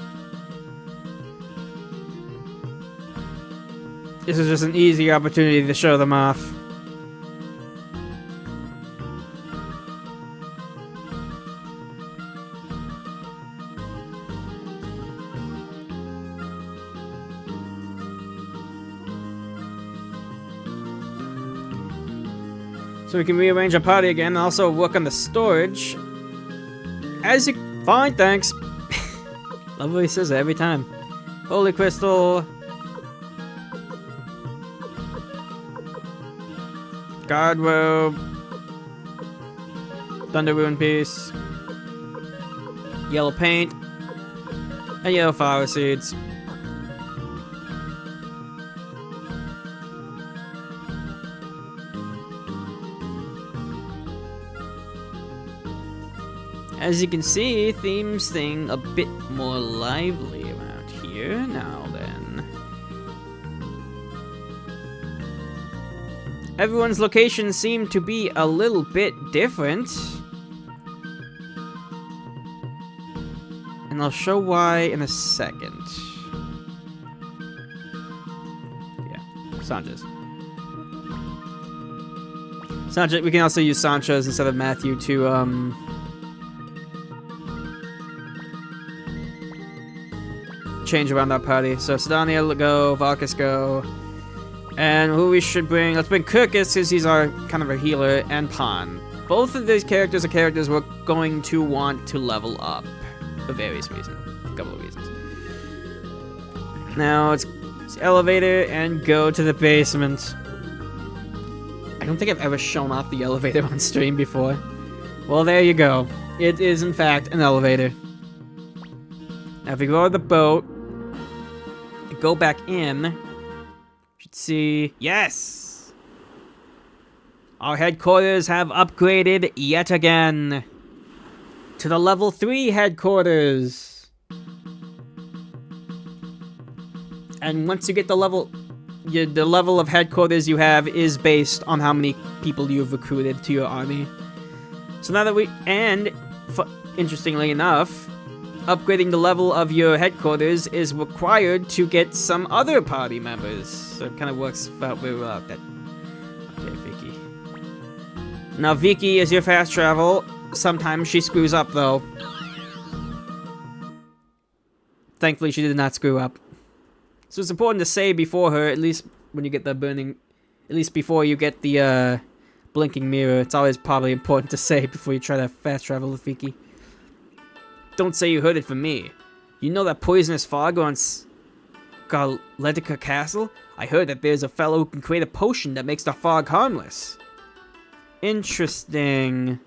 This is just an easy opportunity to show them off. So we can rearrange our party again and also work on the storage. As you... Fine, thanks. Love what he says every time. Holy Crystal. Guard Robe. Thunder Rune Piece. Yellow Paint. And Yellow Flower Seeds. As you can see, themes thing a bit more lively around here. Now then. Everyone's locations seem to be a little bit different. And I'll show why in a second. Yeah, Sanchez. Sanchez, we can also use Sanchez instead of Matthew to, change around our party. So Sidonia go, Varkas go, and who we should bring? Let's bring Kirkus because he's our kind of a healer, and Pan. Both of these characters are characters we're going to want to level up for various reasons. A couple of reasons. Now, let's elevator and go to the basement. I don't think I've ever shown off the elevator on stream before. Well, there you go. It is, in fact, an elevator. Now, if we go to the boat, go back in, you should see... Yes! Our headquarters have upgraded yet again to the level 3 headquarters. And once you get the level of headquarters you have is based on how many people you've recruited to your army. So now that interestingly enough, upgrading the level of your headquarters is required to get some other party members. So it kind of works out very well out that. Okay, Vicky. Now Vicky is your fast travel. Sometimes she screws up though. Thankfully she did not screw up. So it's important to say before her, at least when you get the before you get the blinking mirror. It's always probably important to say before you try to fast travel with Vicky. Don't say you heard it from me. You know that poisonous fog on Scarletica Castle? I heard that there's a fellow who can create a potion that makes the fog harmless. Interesting.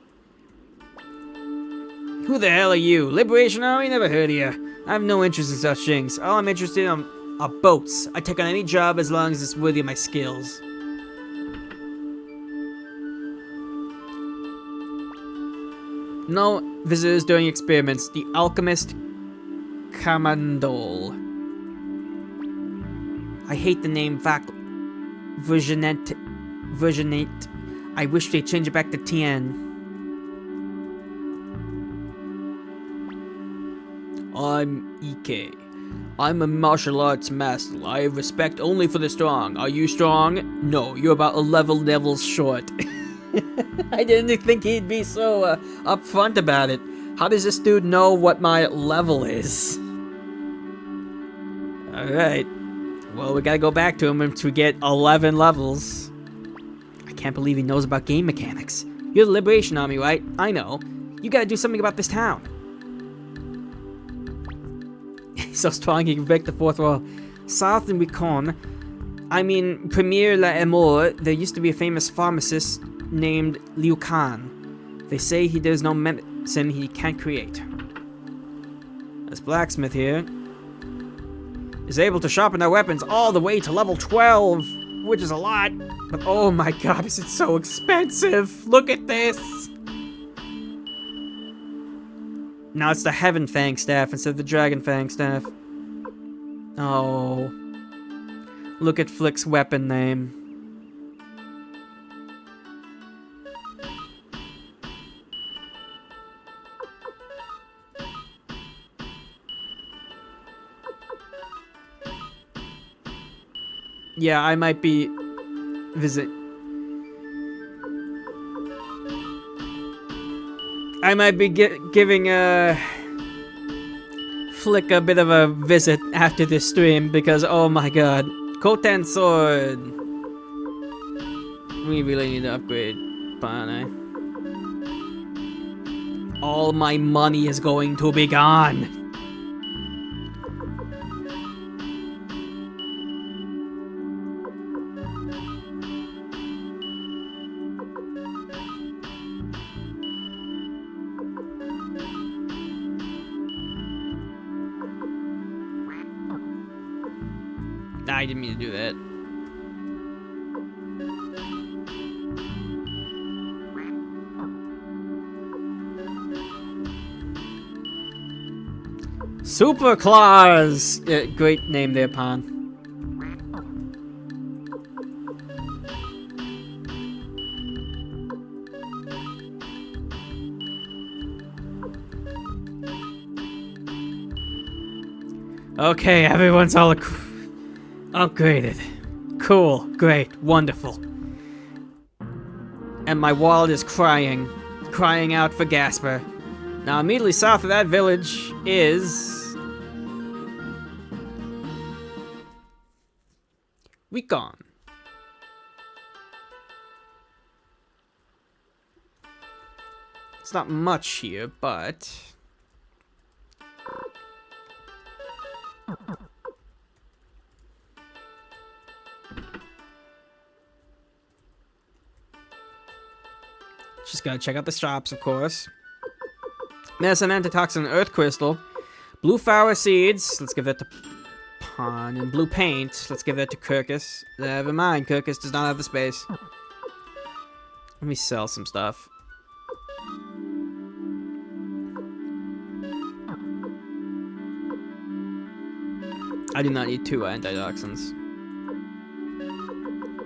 Who the hell are you? Liberation Army? Never heard of you. I have no interest in such things. All I'm interested in are boats. I take on any job as long as it's worthy of my skills. No visitors during experiments. The alchemist Kamandol. I hate the name Virginate. I wish they'd change it back to Tien. I'm Ike. I'm a martial arts master. I have respect only for the strong. Are you strong? No, you're about 11 levels short. I didn't think he'd be so upfront about it. How does this dude know what my level is? Alright. Well, we gotta go back to him to get 11 levels. I can't believe he knows about game mechanics. You're the Liberation Army, right? I know. You gotta do something about this town. So strong he can break the fourth wall. South in Premier La Amour, there used to be a famous pharmacist named Liu Kan. They say there's no medicine he can't create. This blacksmith here is able to sharpen our weapons all the way to level 12, which is a lot. But oh my god, is it so expensive? Look at this! Now it's the Heaven Fang staff instead of the Dragon Fang staff. Oh. Look at Flick's weapon name. Yeah, I might be giving Flick a bit of a visit after this stream because oh my god, Koten sword. We really need to upgrade Bane. All my money is going to be gone. I didn't mean to do that. Super Claws! Great name there, Pon. Okay, everyone's all upgraded. Cool, great, wonderful. And my wallet is crying out for Gasper. Now, immediately south of that village is Recon. It's not much here, but... Just gotta check out the shops, of course. Medicine, antitoxin, earth crystal. Blue flower seeds. Let's give that to Pon. And blue paint. Let's give that to Kirkus. Never mind, Kirkus does not have the space. Let me sell some stuff. I do not need 2 antitoxins.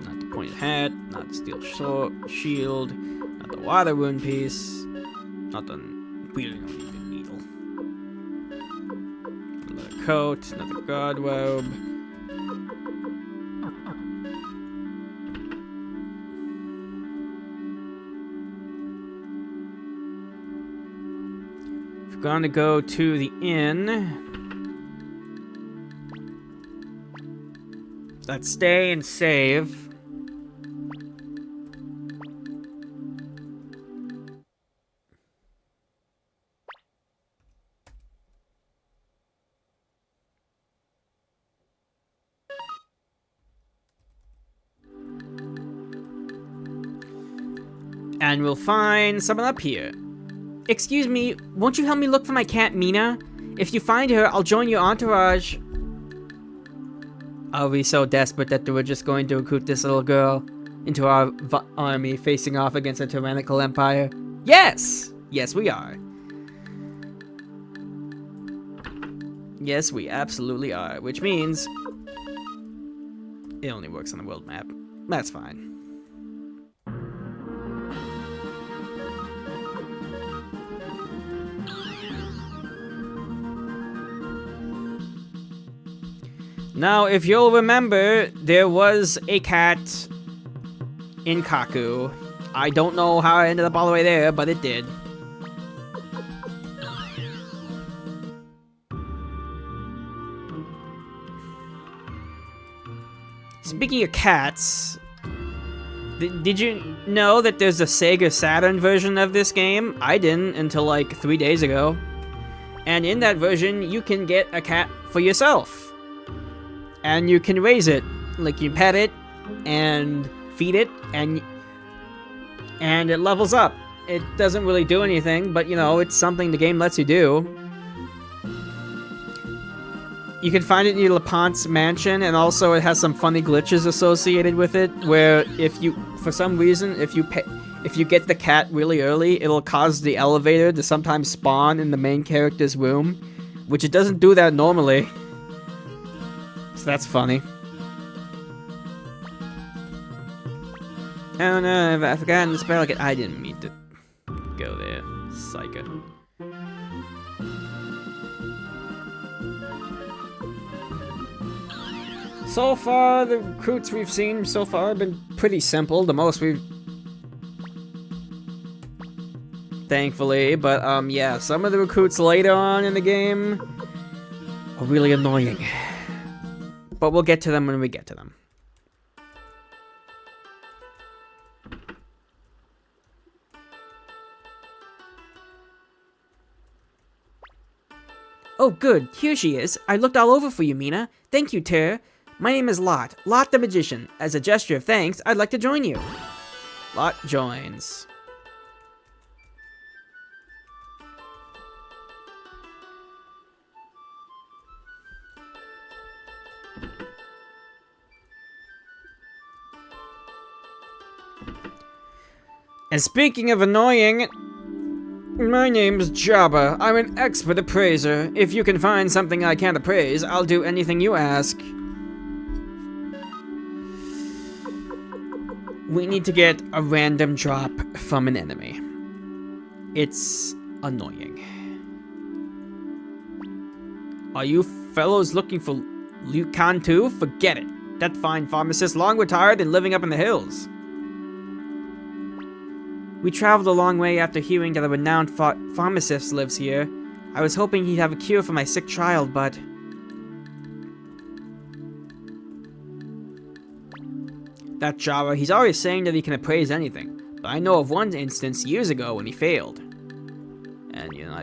Not the pointed hat, not the steel shield, not the water wound piece, not the wheeling on the needle. Another coat, another guard robe. We're going to go to the inn. Let's stay and save. And we'll find someone up here. Excuse me, won't you help me look for my cat Mina? If you find her, I'll join your entourage. Are we so desperate that we're just going to recruit this little girl into our army facing off against a tyrannical empire? Yes! Yes, we are. Yes, we absolutely are. Which means... it only works on the world map. That's fine. Now, if you'll remember, there was a cat in Kaku. I don't know how I ended up all the way there, but it did. Speaking of cats, did you know that there's a Sega Saturn version of this game? I didn't until like 3 days ago. And in that version, you can get a cat for yourself. And you can raise it. Like, you pet it and feed it, and it levels up. It doesn't really do anything, but you know, it's something the game lets you do. You can find it in LePonte's mansion, and also it has some funny glitches associated with it, where if you, for some reason, if you get the cat really early, it'll cause the elevator to sometimes spawn in the main character's room, which it doesn't do that normally. So that's funny. Oh no, I've forgotten to spell it. I didn't mean to go there. Psycho. So far, the recruits we've seen so far have been pretty simple. The most we've... thankfully, but yeah, some of the recruits later on in the game are really annoying. But we'll get to them when we get to them. Oh, good. Here she is. I looked all over for you, Mina. Thank you, Ter. My name is Lot. Lot the Magician. As a gesture of thanks, I'd like to join you. Lot joins. And speaking of annoying, my name's Jabba. I'm an expert appraiser. If you can find something I can't appraise, I'll do anything you ask. We need to get a random drop from an enemy. It's annoying. Are you fellows looking for Liu Kang too? Forget it. That fine pharmacist long retired and living up in the hills. We traveled a long way after hearing that a renowned pharmacist lives here. I was hoping he'd have a cure for my sick child, but... That Java, he's always saying that he can appraise anything, but I know of one instance years ago when he failed.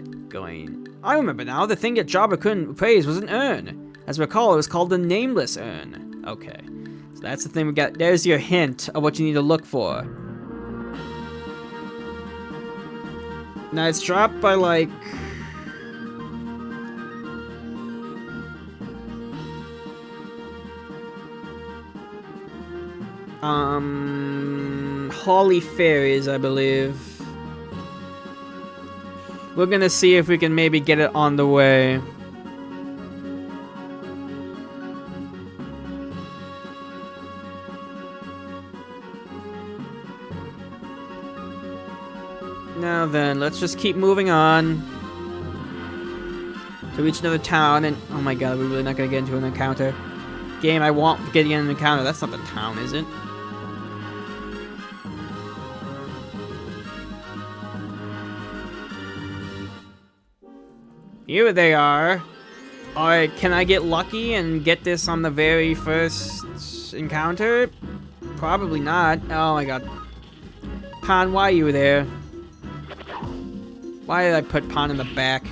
not going... I remember now. The thing that Jabba couldn't praise was an urn. As I recall, it was called the Nameless Urn. Okay. So that's the thing we got. There's your hint of what you need to look for. Now, it's dropped by, like... Holly Fairies, I believe. We're gonna see if we can maybe get it on the way. Now then, let's just keep moving on to reach another town, and oh my god, we're really not gonna get into an encounter. Game, I want getting in an encounter. That's not the town, is it? Here they are. Alright, can I get lucky and get this on the very first encounter? Probably not. Oh my god. Pan, why are you there? Why did I put Pan in the back?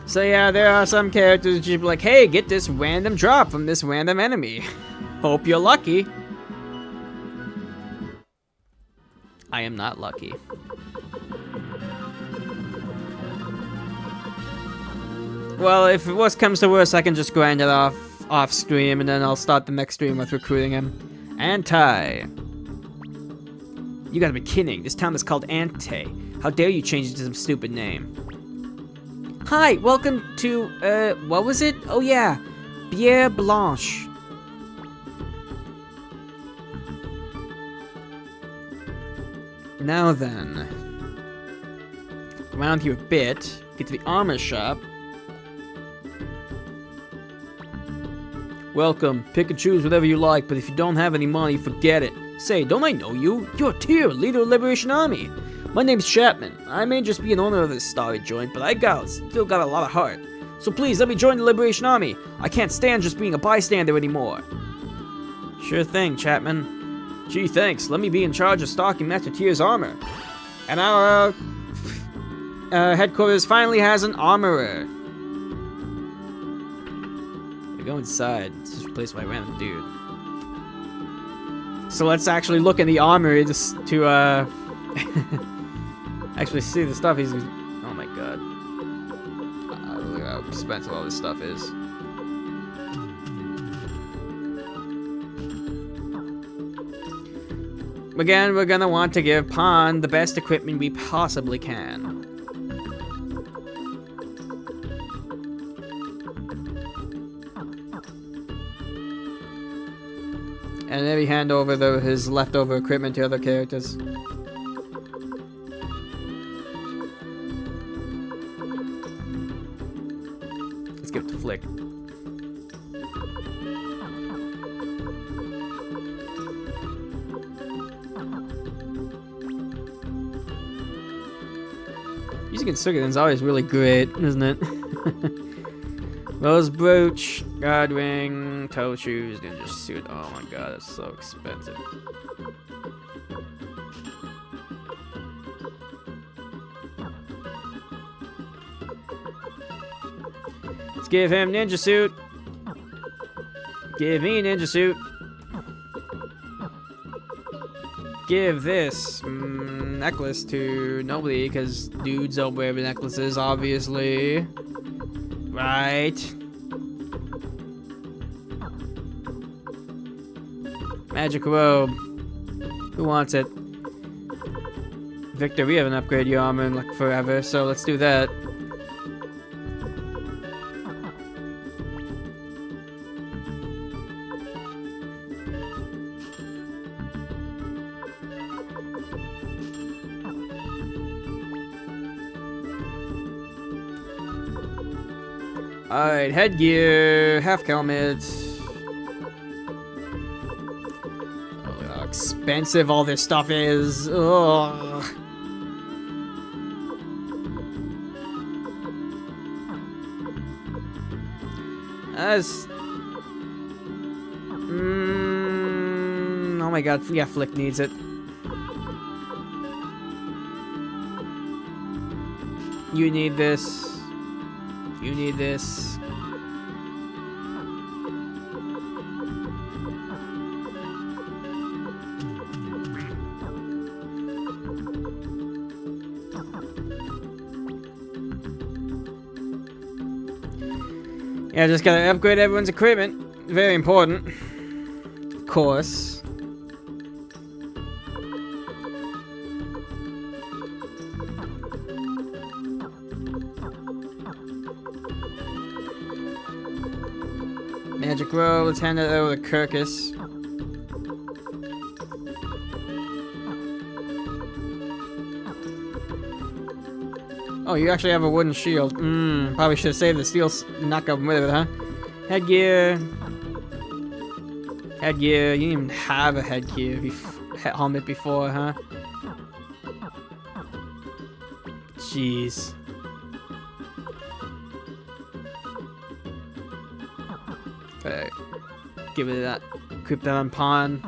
So yeah, there are some characters that you'd be like, hey, get this random drop from this random enemy. Hope you're lucky. I am not lucky. Well, if worst comes to worst, I can just grind it off stream, and then I'll start the next stream with recruiting him. Anti. You gotta be kidding. This town is called Ante. How dare you change it to some stupid name? Hi, welcome to, what was it? Oh yeah, Bière Blanche. Now then, around here a bit, get to the armor shop. Welcome, pick and choose whatever you like, but if you don't have any money, forget it. Say, don't I know you? You're Tyr, leader of the Liberation Army. My name's Chapman. I may just be an owner of this starry joint, but I still got a lot of heart. So please, let me join the Liberation Army. I can't stand just being a bystander anymore. Sure thing, Chapman. Gee, thanks. Let me be in charge of stocking Master Tyr's armor. And our headquarters finally has an armorer. We go inside. This is replaced by a random dude. So let's actually look in the armory just to actually see the stuff he's... Oh my god. Look how expensive all this stuff is. Again, we're gonna want to give Pan the best equipment we possibly can. And then we hand over his leftover equipment to other characters. Let's give it to Flick. Using Suikoden is always really great, isn't it? Rose brooch, guard ring, toe shoes, ninja suit. Oh my god, that's so expensive. Let's give him ninja suit. Give me ninja suit. Give this necklace to nobody, because dudes don't wear necklaces, obviously. Right. Magic robe. Who wants it? Victor, we haven't upgraded your armor in like forever, so let's do that. Alright, headgear, half helmet. Oh, look how expensive all this stuff is. Ugh. Let's... oh my god, yeah, Flick needs it. You need this. You need this. Yeah, just gotta upgrade everyone's equipment. Very important. Of course. Magic roll, let's hand it over to Kirkus. Oh, you actually have a wooden shield. Probably should have saved the steel knockout with it, huh? Headgear. Headgear. You didn't even have a headgear helmet before, huh? Jeez. Alright. Give it that. Equip that on pawn.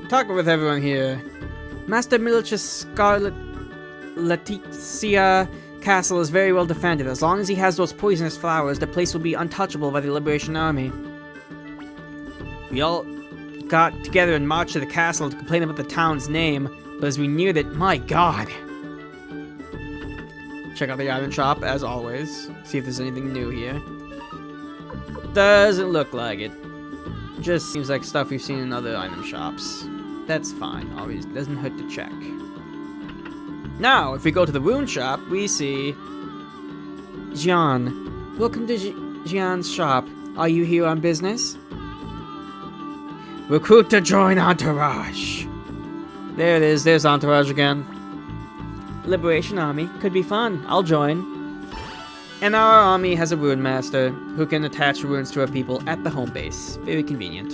Talk with everyone here. Master Milich's Scarlet Leticia Castle is very well defended. As long as he has those poisonous flowers, the place will be untouchable by the Liberation Army. We all got together and marched to the castle to complain about the town's name, but as we neared it, my god! Check out the item shop, as always. See if there's anything new here. Doesn't look like it. Just seems like stuff we've seen in other item shops. That's fine, always doesn't hurt to check. Now, if we go to the rune shop, we see... Jian. Welcome to Jian's shop. Are you here on business? Recruit to join Entourage. There it is, there's Entourage again. Liberation Army. Could be fun, I'll join. And our army has a rune master who can attach runes to our people at the home base. Very convenient.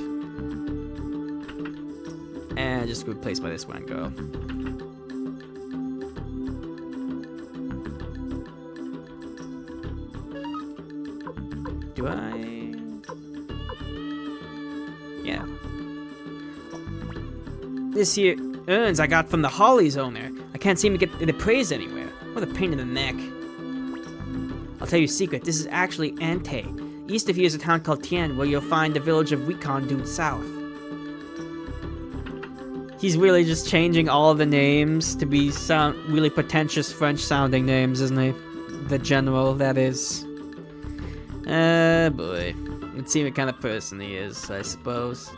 And just replaced by this one girl. Do I? Yeah. This here urns I got from the Holly's owner. I can't seem to get it appraised anywhere. What a pain in the neck. I'll tell you a secret, this is actually Ante. East of here is a town called Tien, where you'll find the village of Wikon due south. He's really just changing all the names to be really pretentious French-sounding names, isn't he? The general, that is. Boy. Let's see what kind of person he is, I suppose.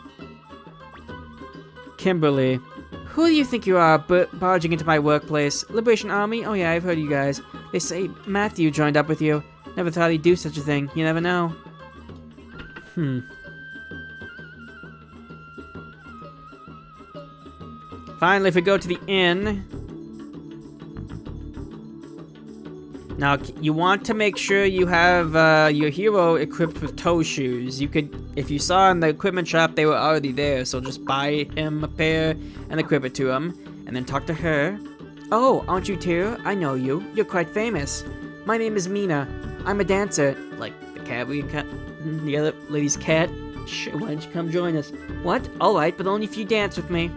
Kimberly. Who do you think you are, barging into my workplace? Liberation Army? Oh yeah, I've heard you guys. They say Matthew joined up with you. Never thought he'd do such a thing. You never know. Finally, if we go to the inn... Now, you want to make sure you have your hero equipped with toe shoes. You could, if you saw in the equipment shop, they were already there, so just buy him a pair and equip it to him, and then talk to her. Oh, aren't you too? I know you. You're quite famous. My name is Mina. I'm a dancer. Like the cat, the other lady's cat. Sure, why don't you come join us? What? Alright, but only if you dance with me.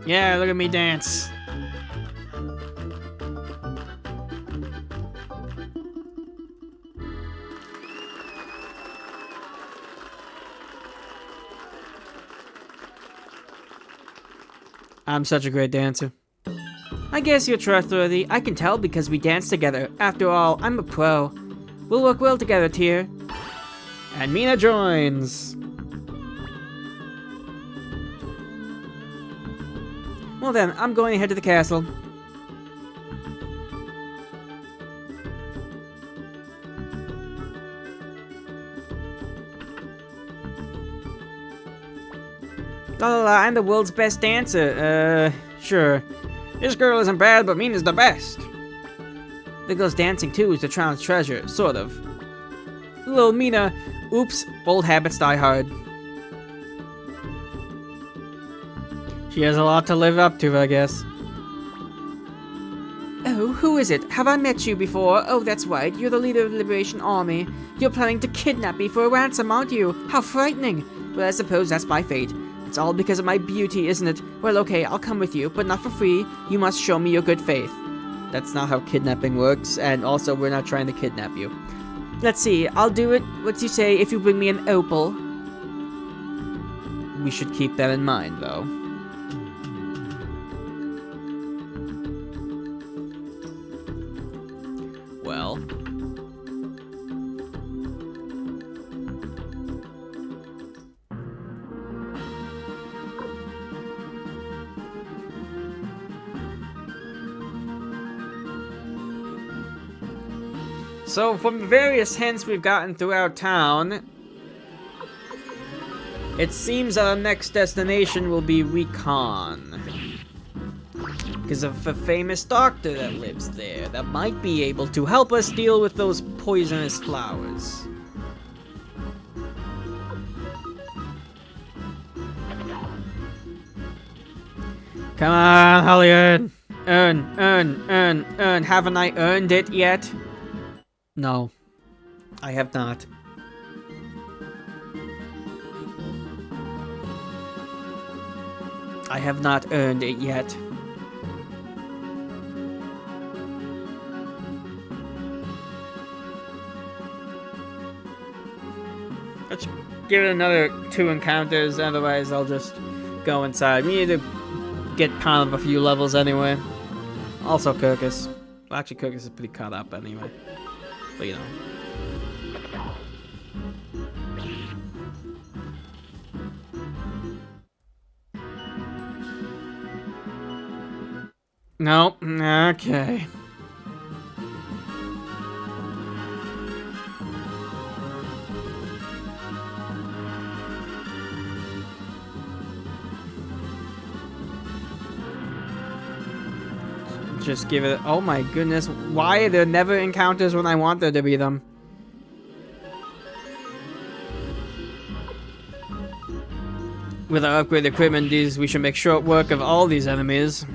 Yeah, look at me dance. I'm such a great dancer. I guess you're trustworthy. I can tell because we dance together. After all, I'm a pro. We'll work well together, Tyr. And Mina joins. Well then, I'm going to head to the castle. La la la, I'm the world's best dancer. Sure. This girl isn't bad, but Mina's the best. The girl's dancing too is the town's treasure, sort of. Little Mina, oops, old habits die hard. She has a lot to live up to, I guess. Oh, who is it? Have I met you before? Oh, that's right, you're the leader of the Liberation Army. You're planning to kidnap me for a ransom, aren't you? How frightening! Well, I suppose that's my fate. It's all because of my beauty, isn't it? Well, okay, I'll come with you, but not for free. You must show me your good faith. That's not how kidnapping works, and also we're not trying to kidnap you. Let's see, I'll do it, what you say, if you bring me an opal. We should keep that in mind, though. Well... So, from the various hints we've gotten throughout town, it seems our next destination will be Recon. Because of a famous doctor that lives there that might be able to help us deal with those poisonous flowers. Come on, Hollywood! Earn. Haven't I earned it yet? No, I have not. I have not earned it yet. Let's give it another 2 encounters, otherwise I'll just go inside. We need to get pound of a few levels anyway. Also Kirkus. Well, actually Kirkus is pretty caught up anyway. But you know. Nope. Okay. Just give it. Oh my goodness. Why are there never encounters when I want there to be them? With our upgraded equipment, we should make short work of all these enemies.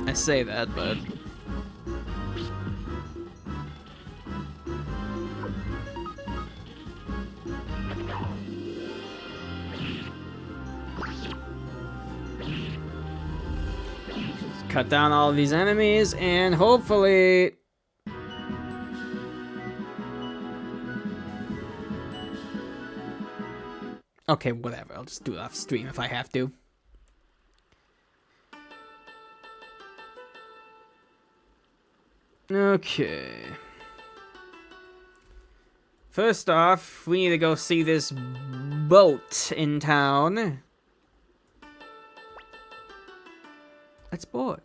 I say that, but... cut down all of these enemies, and hopefully... Okay, whatever. I'll just do it off stream if I have to. Okay. First off, we need to go see this boat in town. Let's board.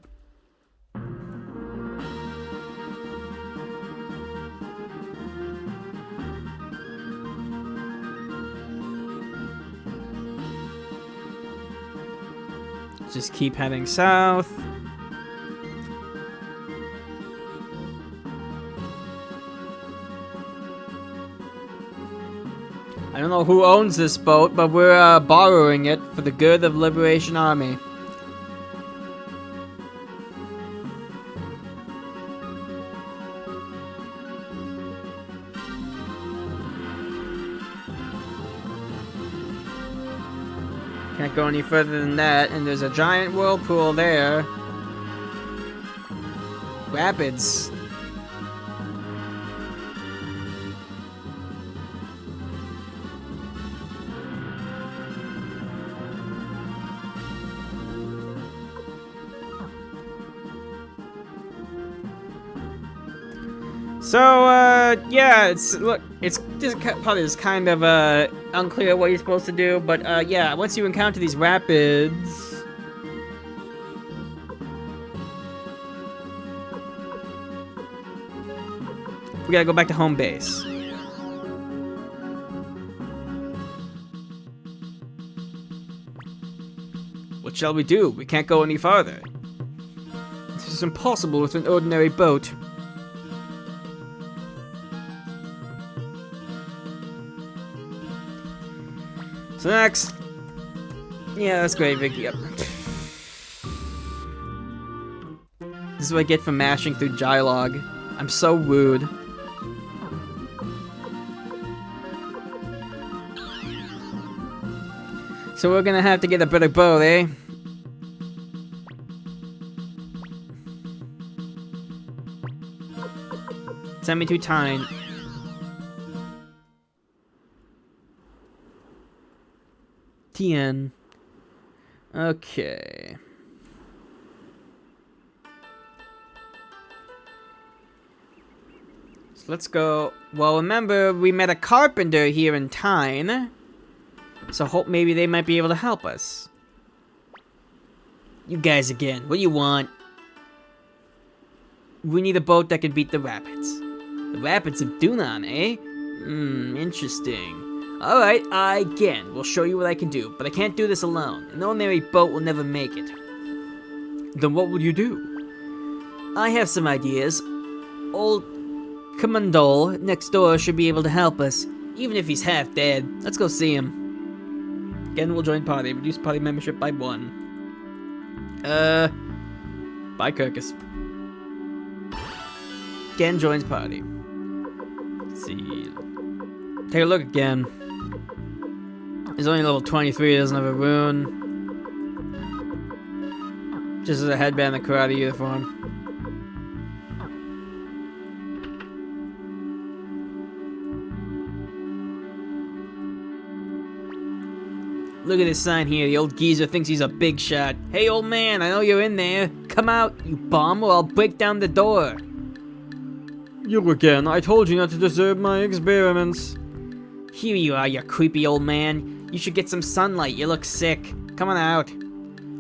Just keep heading south. I don't know who owns this boat, but we're borrowing it for the good of Liberation Army. Can't go any further than that, and there's a giant whirlpool there. Rapids. So, yeah, it's, look, it's just probably this kind of, unclear what you're supposed to do, but yeah, once you encounter these rapids... we gotta go back to home base. What shall we do? We can't go any farther. This is impossible with an ordinary boat. So next... yeah, that's great, Vicky. Yep. This is what I get for mashing through dialogue. I'm so rude. So we're gonna have to get a better boat, eh? Send me to Tyne. TN. Okay. So let's go. Well, remember, we met a carpenter here in Tyne. So hope maybe they might be able to help us. You guys again. What do you want? We need a boat that can beat the rapids. The rapids of Dunan, eh? Interesting. Alright, again, we'll show you what I can do, but I can't do this alone. An ordinary boat will never make it. Then what will you do? I have some ideas. Old Commandol next door should be able to help us, even if he's half dead. Let's go see him. Again, we'll join party. Reduce party membership by 1. Bye, Kirkus. Again joins party. Let's see. Take a look again. He's only level 23, doesn't have a rune. Just as a headband and a karate uniform. Look at this sign here. The old geezer thinks he's a big shot. Hey, old man, I know you're in there. Come out, you bum, or I'll break down the door. You again. I told you not to disturb my experiments. Here you are, you creepy old man. You should get some sunlight. You look sick. Come on out.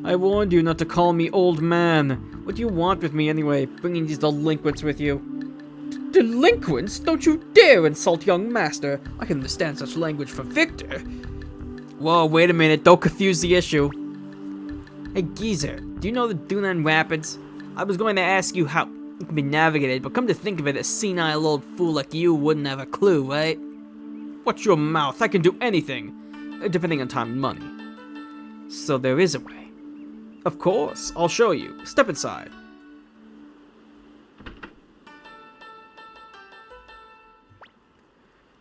I warned you not to call me old man. What do you want with me anyway, bringing these delinquents with you? Delinquents? Don't you dare insult young master. I can understand such language from Victor. Whoa, wait a minute. Don't confuse the issue. Hey, geezer. Do you know the Dunan Rapids? I was going to ask you how it can be navigated, but come to think of it, a senile old fool like you wouldn't have a clue, right? Watch your mouth. I can do anything. Depending on time and money. So there is a way. Of course. I'll show you. Step inside.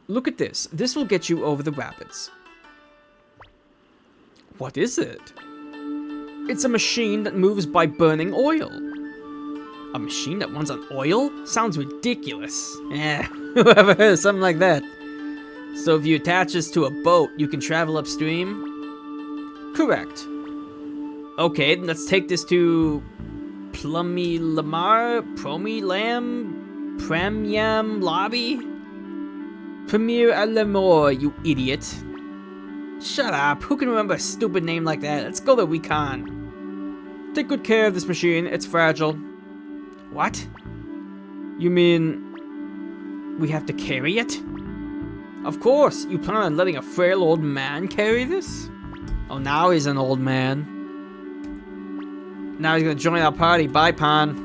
Look at this. This will get you over the rapids. What is it? It's a machine that moves by burning oil. A machine that runs on oil? Sounds ridiculous. Yeah, whoever heard of something like that? So if you attach this to a boat, you can travel upstream? Correct. Okay, then let's take this to Plummy Lamar, Promy Lam, Premiam Lobby? Premier Alamore, you idiot. Shut up, who can remember a stupid name like that? Let's go to Recon. Take good care of this machine, it's fragile. What? You mean we have to carry it? Of course, you plan on letting a frail old man carry this? Oh, now he's an old man. Now he's gonna join our party. Bye, Pan.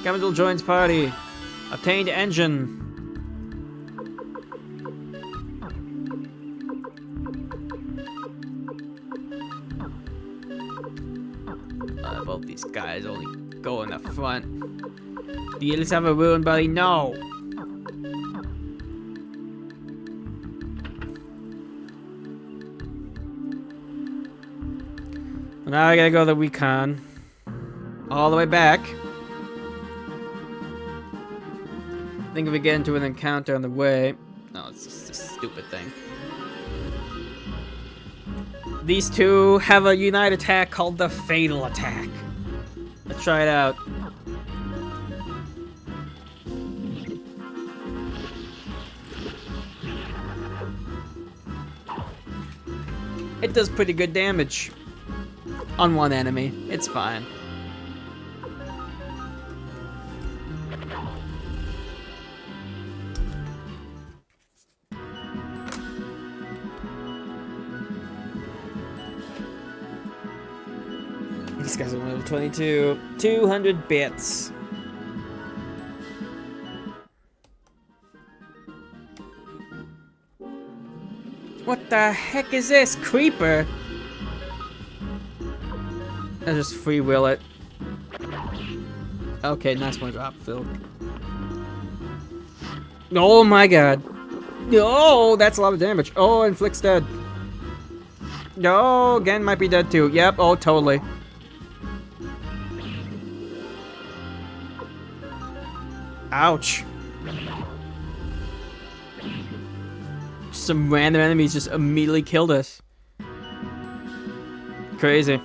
Commodore joins party. Obtained engine. Both these guys only go in the front. Do you at least have a rune, buddy? No. Now I gotta go to the Recon. All the way back. Think if we get into an encounter on the way. No, it's just a stupid thing. These two have a unite attack called the Fatal Attack. Let's try it out. It does pretty good damage on one enemy. It's fine. These guys are level 22. 200 bits. What the heck is this? Creeper? I'll just free will it. Okay, nice one drop, Phil. Oh my god. Oh, that's a lot of damage. Oh, and Flick's dead. No, Gen might be dead too. Yep, oh, totally. Ouch. Some random enemies just immediately killed us. Crazy.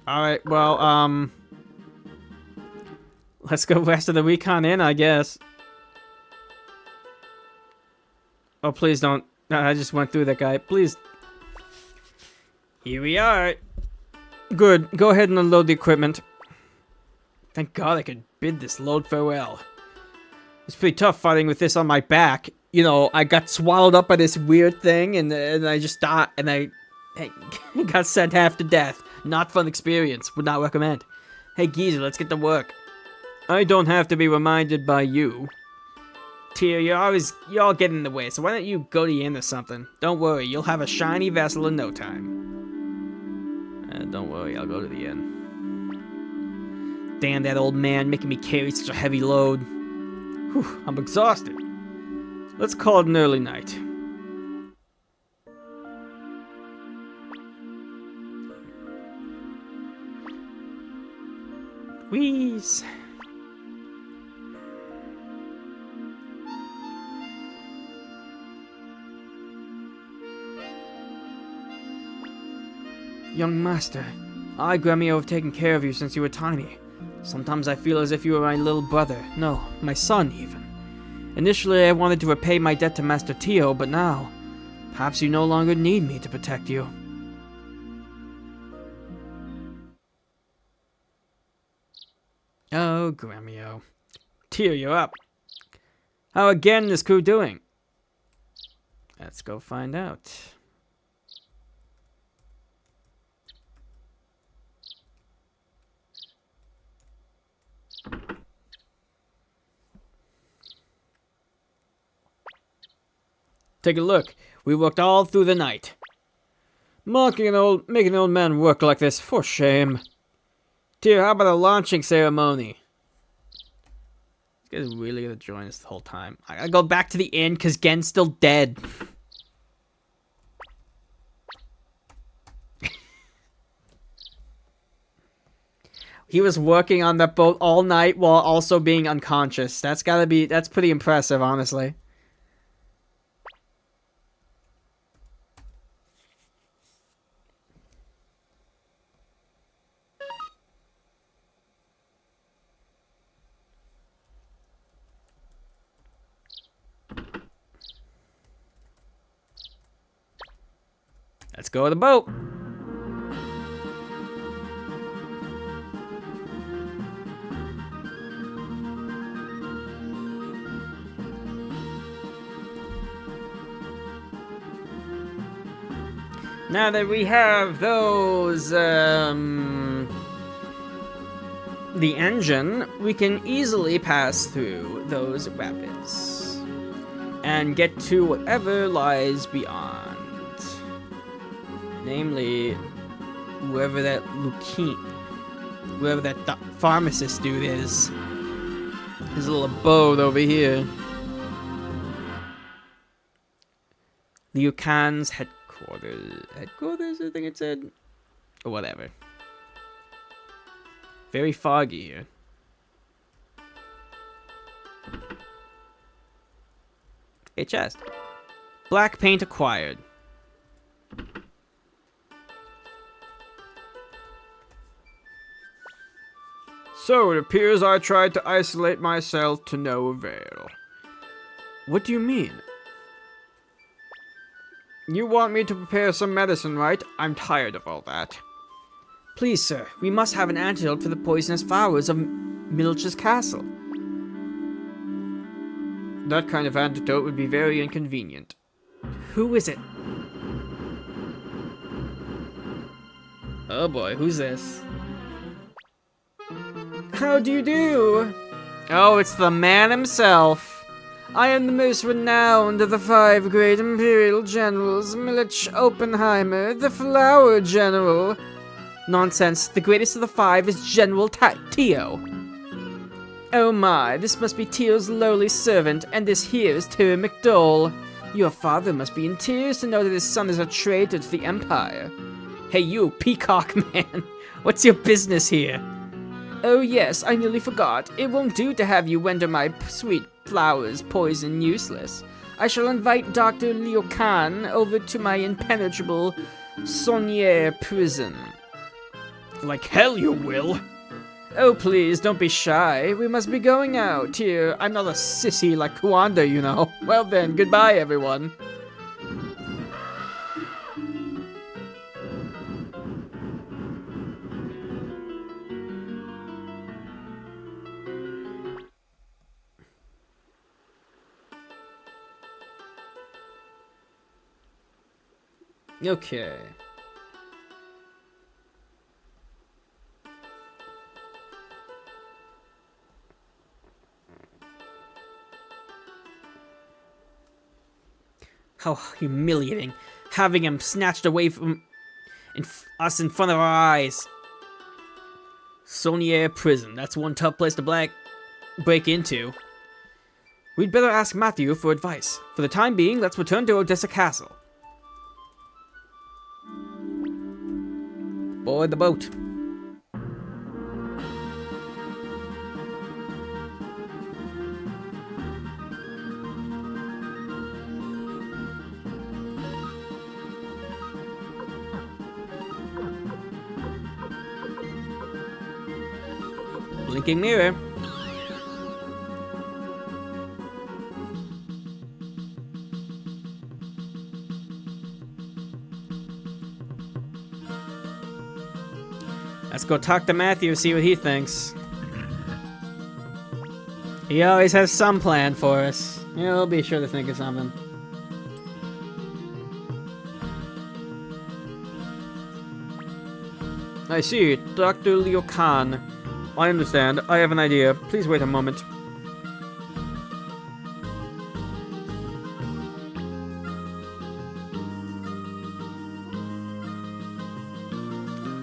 Alright, well, let's go rest of the recon in, I guess. Oh, please don't. I just went through that guy. Please. Here we are. Good. Go ahead and unload the equipment. Thank God I could bid this load farewell. It's pretty tough fighting with this on my back. You know, I got swallowed up by this weird thing, and I just died, and I got sent half to death. Not fun experience. Would not recommend. Hey, Geezer, let's get to work. I don't have to be reminded by you. Tyr, you all get in the way, so why don't you go to the inn or something? Don't worry, you'll have a shiny vessel in no time. Don't worry, I'll go to the inn. Damn that old man making me carry such a heavy load. Whew, I'm exhausted. Let's call it an early night. Wheeze. Young master, I, Gremio, have taken care of you since you were tiny. Sometimes I feel as if you were my little brother. No, my son, even. Initially, I wanted to repay my debt to Master Tio, but now, perhaps you no longer need me to protect you. Oh, Gremio. Tio, you're up. How again is crew doing? Let's go find out. Take a look. We worked all through the night. Making an old man work like this, for shame. Dear, how about a launching ceremony? This guy's really gonna join us the whole time. I gotta go back to the inn because Gen's still dead. He was working on that boat all night while also being unconscious. That's pretty impressive, honestly. Let's go to the boat. Now that we have those, the engine, we can easily pass through those rapids and get to whatever lies beyond. Namely, whoever that pharmacist dude is. His little abode over here. Liu Kang's headquarters, I think it said? Or whatever. Very foggy here. A chest. Black paint acquired. So it appears I tried to isolate myself to no avail. What do you mean? You want me to prepare some medicine, right? I'm tired of all that. Please, sir, we must have an antidote for the poisonous flowers of Milch's castle. That kind of antidote would be very inconvenient. Who is it? Oh boy, who's this? How do you do? Oh, it's the man himself. I am the most renowned of the 5 great imperial generals, Milch Oppenheimer, the Flower General. Nonsense, the greatest of the 5 is General Tio. Oh my, this must be Tio's lowly servant, and this here is Tio McDowell. Your father must be in tears to know that his son is a traitor to the Empire. Hey you, peacock man, what's your business here? Oh yes, I nearly forgot. It won't do to have you render my sweet flowers poison useless. I shall invite Dr. Leo Khan over to my impenetrable Saunier prison. Like hell you will. Oh please, don't be shy. We must be going out here. I'm not a sissy like Kwanda, you know. Well then, goodbye everyone. Okay. How humiliating, having him snatched away from us in front of our eyes. Saunier prison, that's one tough place to break into. We'd better ask Matthew for advice. For the time being, let's return to Odessa Castle. Board the boat. Blinking mirror. Let's go talk to Matthew, see what he thinks. He always has some plan for us. He'll be sure to think of something. I see, Dr. Leo Khan. I understand. I have an idea. Please wait a moment.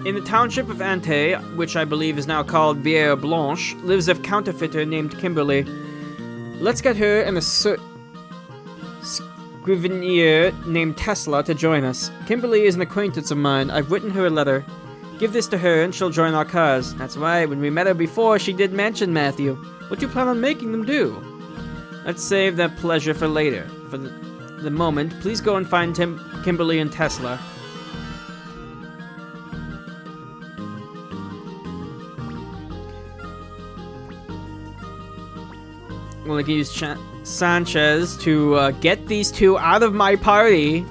In the township of Ante, which I believe is now called Vieille Blanche, lives a counterfeiter named Kimberly. Let's get her and a scrivener named Tesla to join us. Kimberly is an acquaintance of mine. I've written her a letter. Give this to her and she'll join our cause. That's right, when we met her before, she did mention Matthew. What do you plan on making them do? Let's save that pleasure for later. For the moment, please go and find Kimberly and Tesla. Well, I can use Sanchez to get these two out of my party.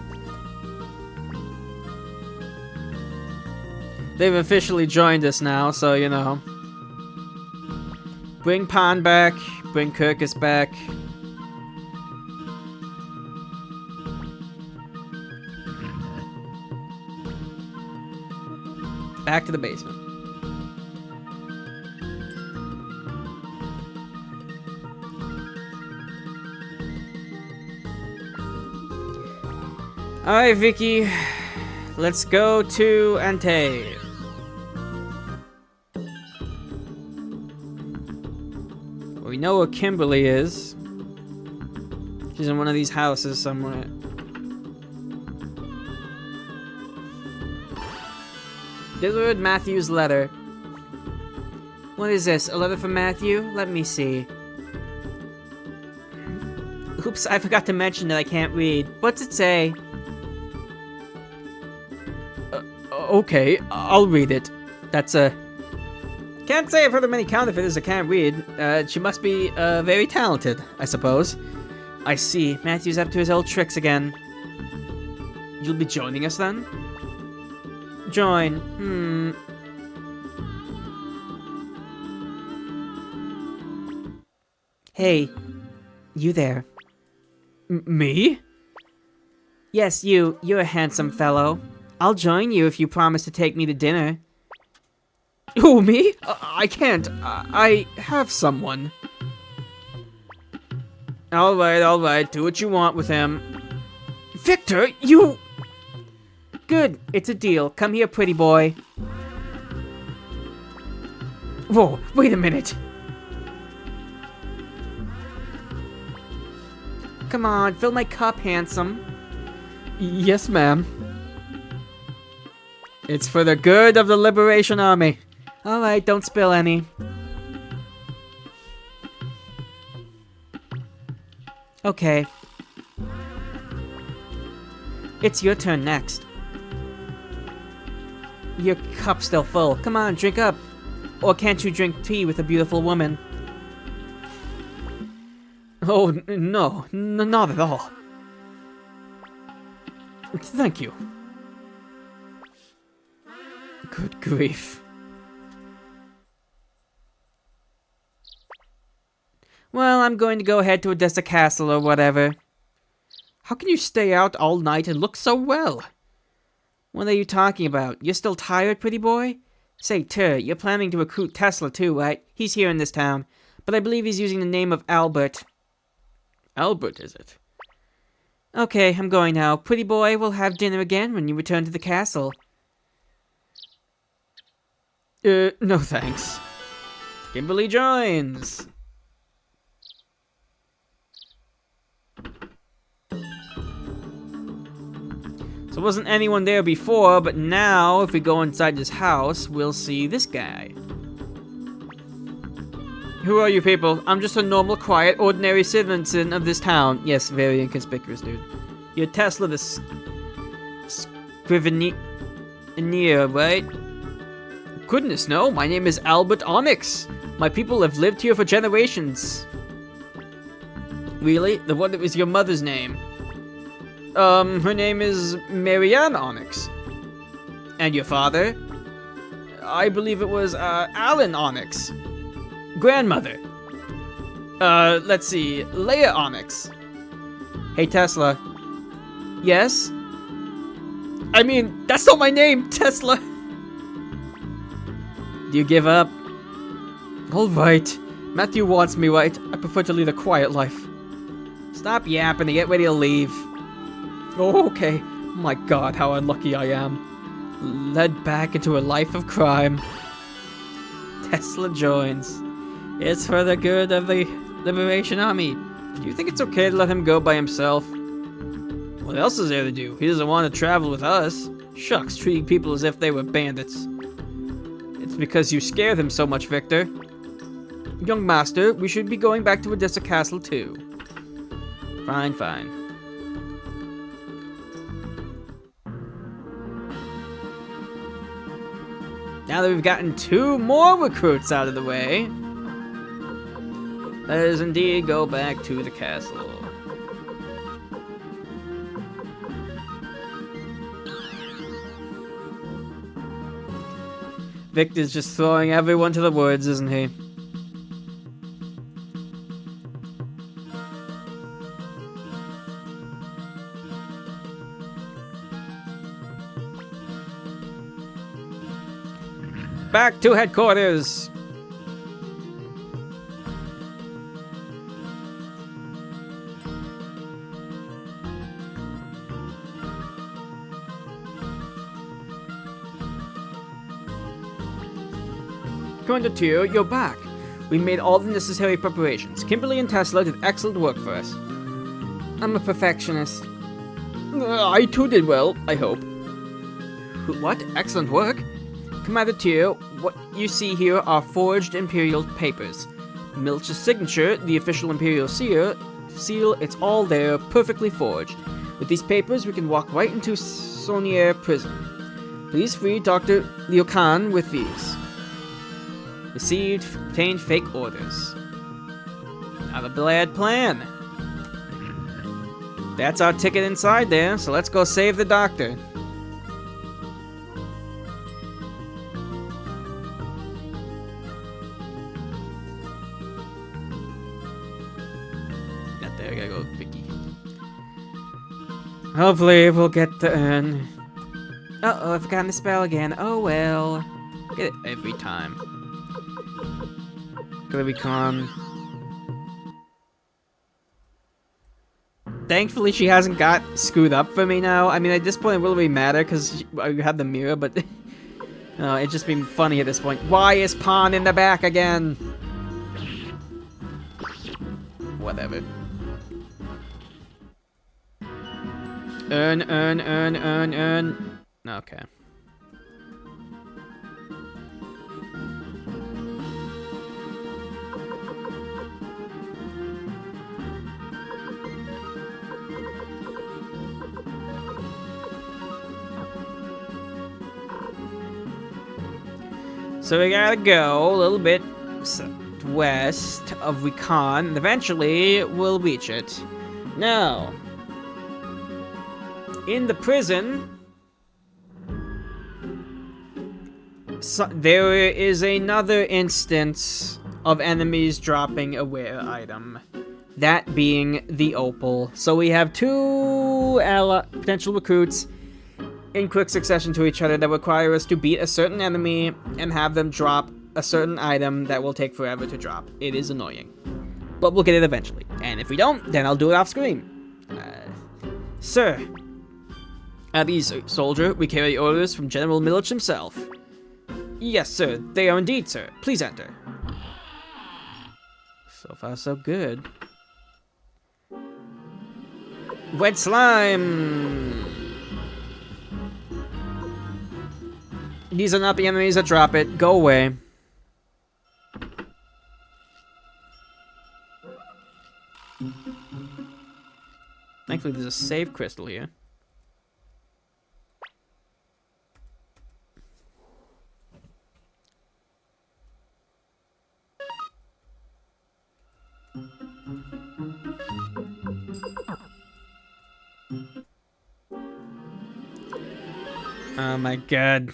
They've officially joined us now, so you know. Bring Pan back, bring Kirkus back. Back to the basement. Alright, Vicky. Let's go to Ante. We know where Kimberly is. She's in one of these houses somewhere. Delivered Matthew's letter. What is this? A letter from Matthew? Let me see. Oops, I forgot to mention that I can't read. What's it say? Okay, I'll read it. That's a... Can't say I've heard of many counterfeiters that can't read. She must be very talented, I suppose. I see. Matthew's up to his old tricks again. You'll be joining us then? Join. Hey, you there. Me? Yes, you. You're a handsome fellow. I'll join you if you promise to take me to dinner. Who, me? I can't. I have someone. Alright. Do what you want with him. Victor, you... Good. It's a deal. Come here, pretty boy. Whoa, wait a minute. Come on, fill my cup, handsome. Yes, ma'am. It's for the good of the Liberation Army. Alright, don't spill any. Okay. It's your turn next. Your cup's still full. Come on, drink up. Or can't you drink tea with a beautiful woman? Oh, no. Not at all. Thank you. Good grief. Well, I'm going to go head to Odessa Castle or whatever. How can you stay out all night and look so well? What are you talking about? You're still tired, pretty boy? Say, you're planning to recruit Tesla too, right? He's here in this town, but I believe he's using the name of Albert. Albert, is it? Okay, I'm going now. Pretty boy, we'll have dinner again when you return to the castle. No thanks. Kimberly joins. So wasn't anyone there before, but now, if we go inside this house, we'll see this guy. Who are you people? I'm just a normal, quiet, ordinary citizen of this town. Yes, very inconspicuous, dude. You're Tesla the Scrivener, right? Goodness, no. My name is Albert Onyx. My people have lived here for generations. Really? Then what was your mother's name? Her name is Marianne Onyx. And your father? I believe it was, Alan Onyx. Grandmother. Let's see. Leia Onyx. Hey, Tesla. Yes? I mean, that's not my name, Tesla. Do you give up? Alright. Matthew wants me, right? I prefer to lead a quiet life. Stop yapping and get ready to leave. Oh, okay. My god, how unlucky I am. Led back into a life of crime. Tesla joins. It's for the good of the Liberation Army. Do you think it's okay to let him go by himself? What else is there to do? He doesn't want to travel with us. Shucks, treating people as if they were bandits. It's because you scare them so much, Victor. Young master, we should be going back to Odessa Castle too. Fine. Now that we've gotten 2 more recruits out of the way, let us indeed go back to the castle. Victor's just throwing everyone to the woods, isn't he? Back to headquarters! Commander Tio, you're back. We made all the necessary preparations. Kimberly and Tesla did excellent work for us. I'm a perfectionist. I too did well, I hope. What? Excellent work? Commander Tio, what you see here are forged Imperial papers. Milch's signature, the official Imperial seal, it's all there, perfectly forged. With these papers, we can walk right into Saunier prison. Please free Dr. Liukan with these. Received, obtained fake orders. Not a bad plan. That's our ticket inside there, so let's go save the doctor. Not there, I gotta go with Vicky. Hopefully we'll get the urn. Uh-oh, I've forgotten the spell again. Oh well. Get it every time. Gotta be calm. Thankfully, she hasn't got screwed up for me now. I mean, at this point, it will really matter because you have the mirror, but it's just been funny at this point. Why is Pawn in the back again? Whatever. Earn. Okay. So we gotta go a little bit west of Recon, and eventually we'll reach it. Now, in the prison, there is another instance of enemies dropping a rare item. That being the opal. So we have two potential recruits in quick succession to each other that require us to beat a certain enemy and have them drop a certain item that will take forever to drop. It is annoying. But we'll get it eventually. And if we don't, then I'll do it off screen. Sir. At ease, soldier. We carry orders from General Milich himself. Yes, sir. They are indeed, sir. Please enter. So far, so good. Wet slime! These are not the enemies that drop it. Go away. Thankfully, there's a save crystal here. Oh my god.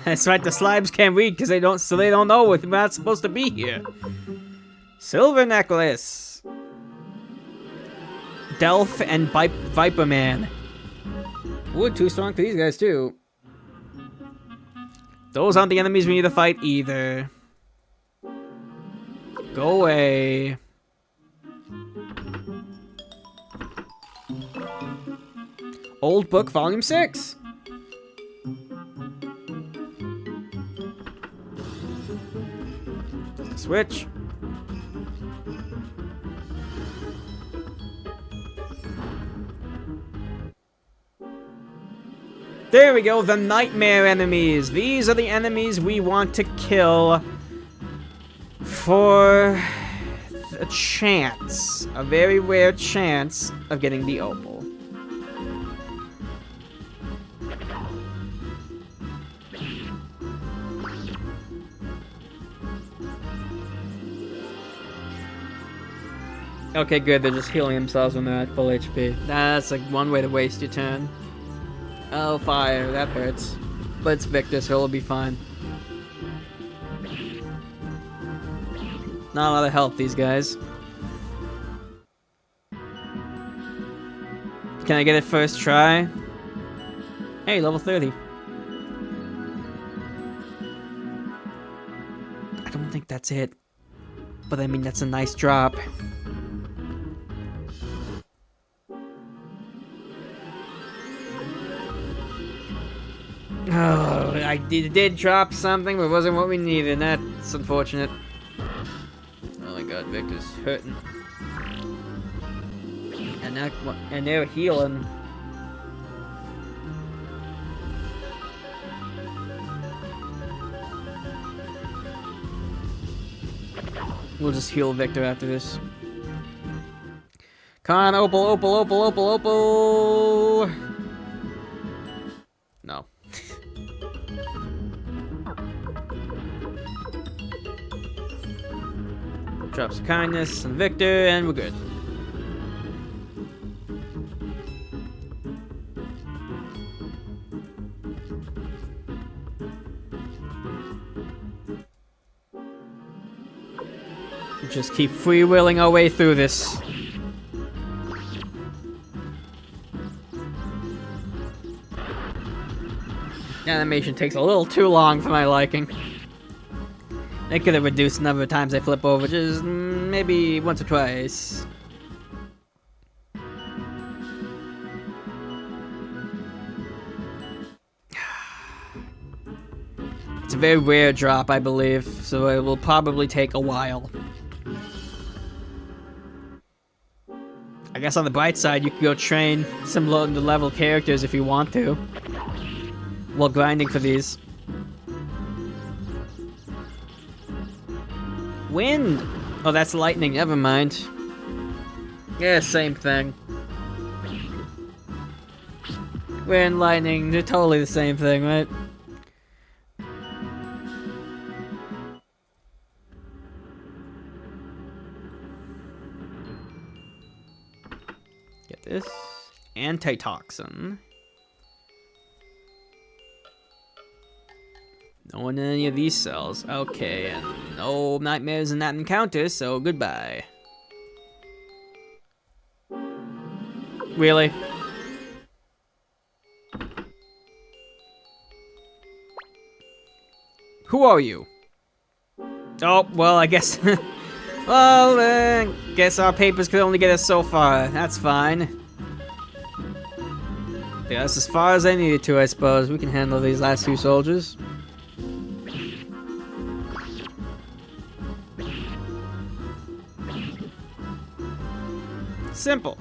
That's right, the slimes can't read because they don't know we're not supposed to be here. Silver necklace. Delph and Viper Man. We're too strong for these guys too. Those aren't the enemies we need to fight either. Go away. Old Book, Volume 6. Switch. There we go, the nightmare enemies. These are the enemies we want to kill for a chance, a very rare chance of getting the opal. Okay, good. They're just healing themselves when they're at full HP. That's like one way to waste your turn. Oh, fire. That hurts. But it's Victor, so he'll be fine. Not a lot of health, these guys. Can I get it first try? Hey, level 30. I don't think that's it. But I mean, that's a nice drop. Oh, I did drop something, but it wasn't what we needed. That's unfortunate. Oh my god, Victor's hurting. And they're healing. We'll just heal Victor after this. Come on, opal. No. Drops of kindness on Victor, and we're good. just keep freewheeling our way through this. Animation takes a little too long for my liking. They could have reduced the number of times I flip over, just maybe once or twice. It's a very rare drop, I believe, so it will probably take a while. I guess on the bright side, you could go train some low-level characters if you want to, while grinding for these. Wind! Oh, that's lightning, never mind. Yeah, same thing. Wind, lightning, they're totally the same thing, right? Get this. Antitoxin. No one in any of these cells. Okay, and no nightmares in that encounter, so goodbye. Really? Who are you? Oh, well, I guess... well, guess our papers could only get us so far. That's fine. Yeah, that's as far as I needed to, I suppose. We can handle these last two soldiers. Simple.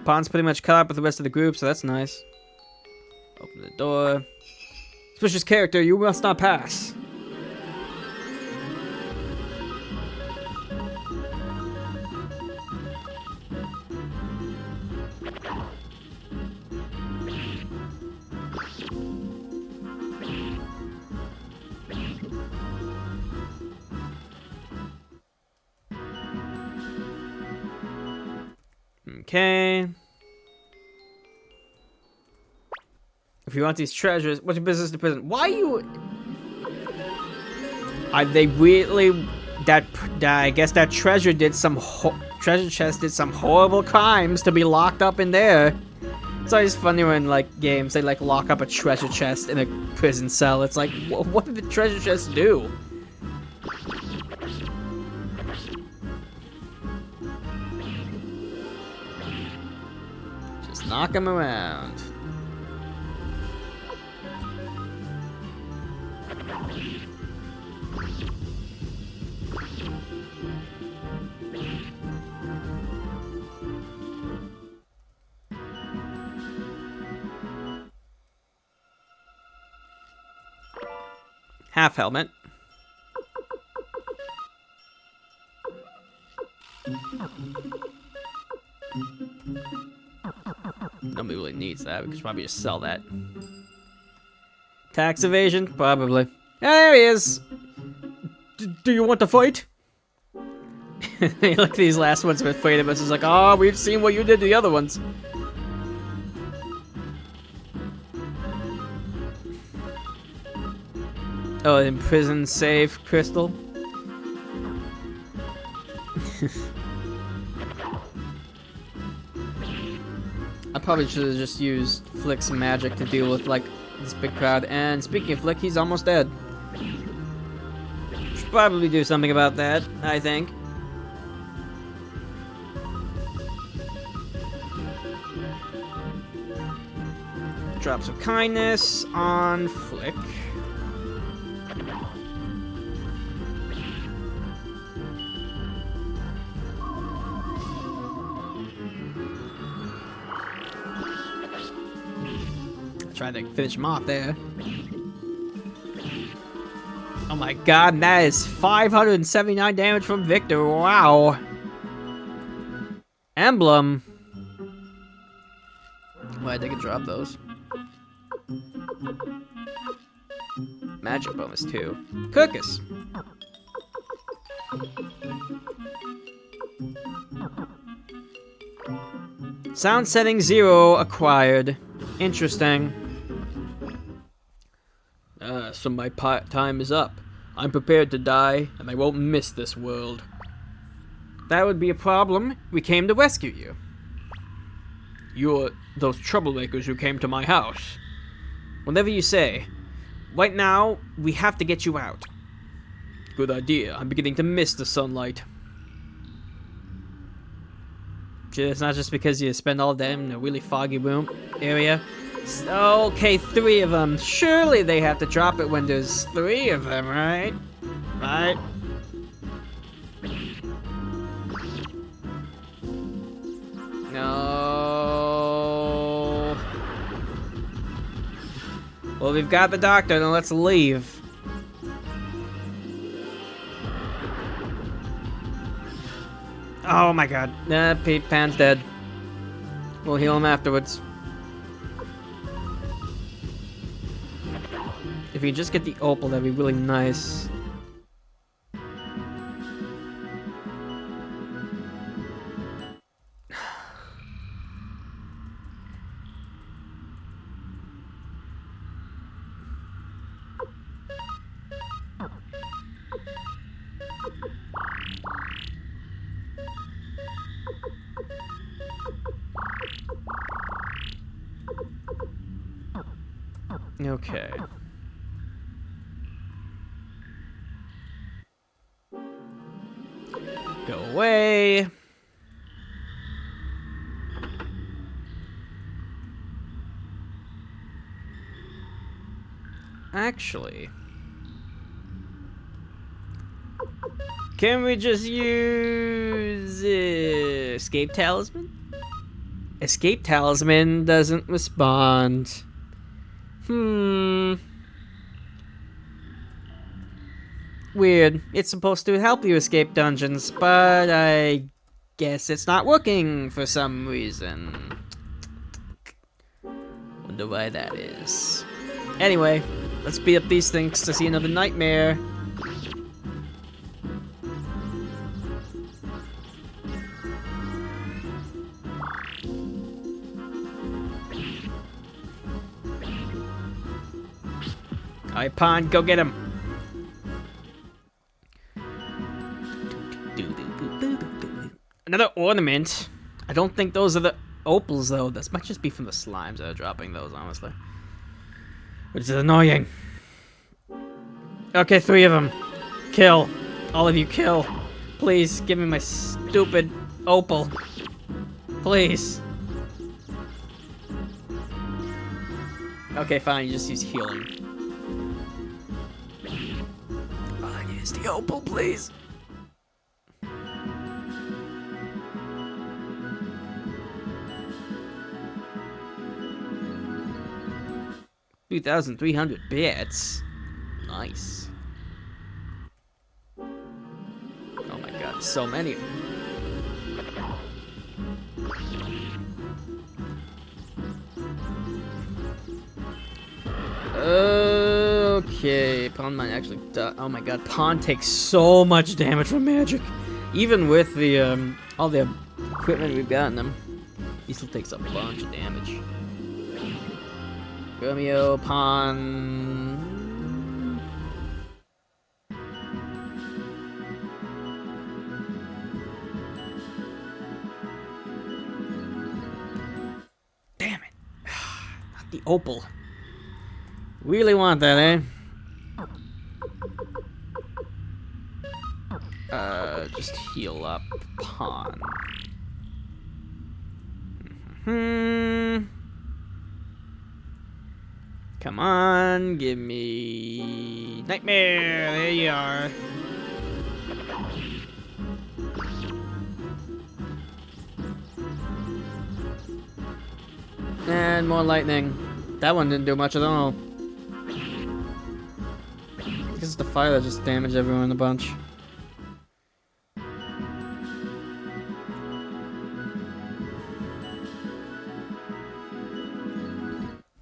Pond's pretty much caught up with the rest of the group, so that's nice. Open the door. Suspicious character, you must not pass. Okay. If you want these treasures, what's your business to prison? Why you? Are they really? That I guess that treasure did some treasure chest did some horrible crimes to be locked up in there. It's always funny when like games they like lock up a treasure chest in a prison cell. It's like, what did the treasure chest do? Knock him around. Half helmet. Nobody really needs that. We could probably just sell that. Tax evasion? Probably. Yeah, there he is! Do you want to fight? Look at these last ones with afraid of us. It's like, oh, we've seen what you did to the other ones. Oh, in prison save crystal. I probably should have just used Flick's magic to deal with, like, this big crowd. And speaking of Flick, he's almost dead. Should probably do something about that, I think. Drops of kindness on Flick. Tried to finish him off there. Oh my god, that is 579 damage from Victor. Wow. Emblem. Why did I drop those? Magic bonus too. Cookus. Sound setting 0 acquired. Interesting. So my time is up. I'm prepared to die, and I won't miss this world. That would be a problem. We came to rescue you. You're those troublemakers who came to my house. Whatever you say. Right now, we have to get you out. Good idea. I'm beginning to miss the sunlight. It's not just because you spend all day in a really foggy room area. Okay, 3 of them. Surely they have to drop it when there's 3 of them, right? Right? No. Well, we've got the doctor, then let's leave. Oh my god. Pete Pan's dead. We'll heal him afterwards. If we just get the opal, that'd be really nice. Okay. Go away. Actually, can we just use escape talisman? Escape talisman doesn't respond. Weird. It's supposed to help you escape dungeons, but I guess it's not working for some reason. Wonder why that is. Anyway, let's beat up these things to see another nightmare. Alright, Pond, go get him. Another ornament. I don't think those are the opals, though. This might just be from the slimes that are dropping those, honestly. Which is annoying. Okay, 3 of them. Kill. All of you kill. Please, give me my stupid opal. Please. Okay, fine, you just use healing. All I need is the opal, please. $2,300 bits. Nice. Oh my god, so many of them. Okay, Pawn might actually die. Oh my god, Pawn takes so much damage from magic. Even with the all the equipment we've gotten him, he still takes a bunch of damage. Romeo, Pawn. Damn it. Not the opal. Really want that, eh? Just heal up Pawn. Come on, give me nightmare. There you are. And more lightning. That one didn't do much at all. I guess it's the fire that just damaged everyone a bunch.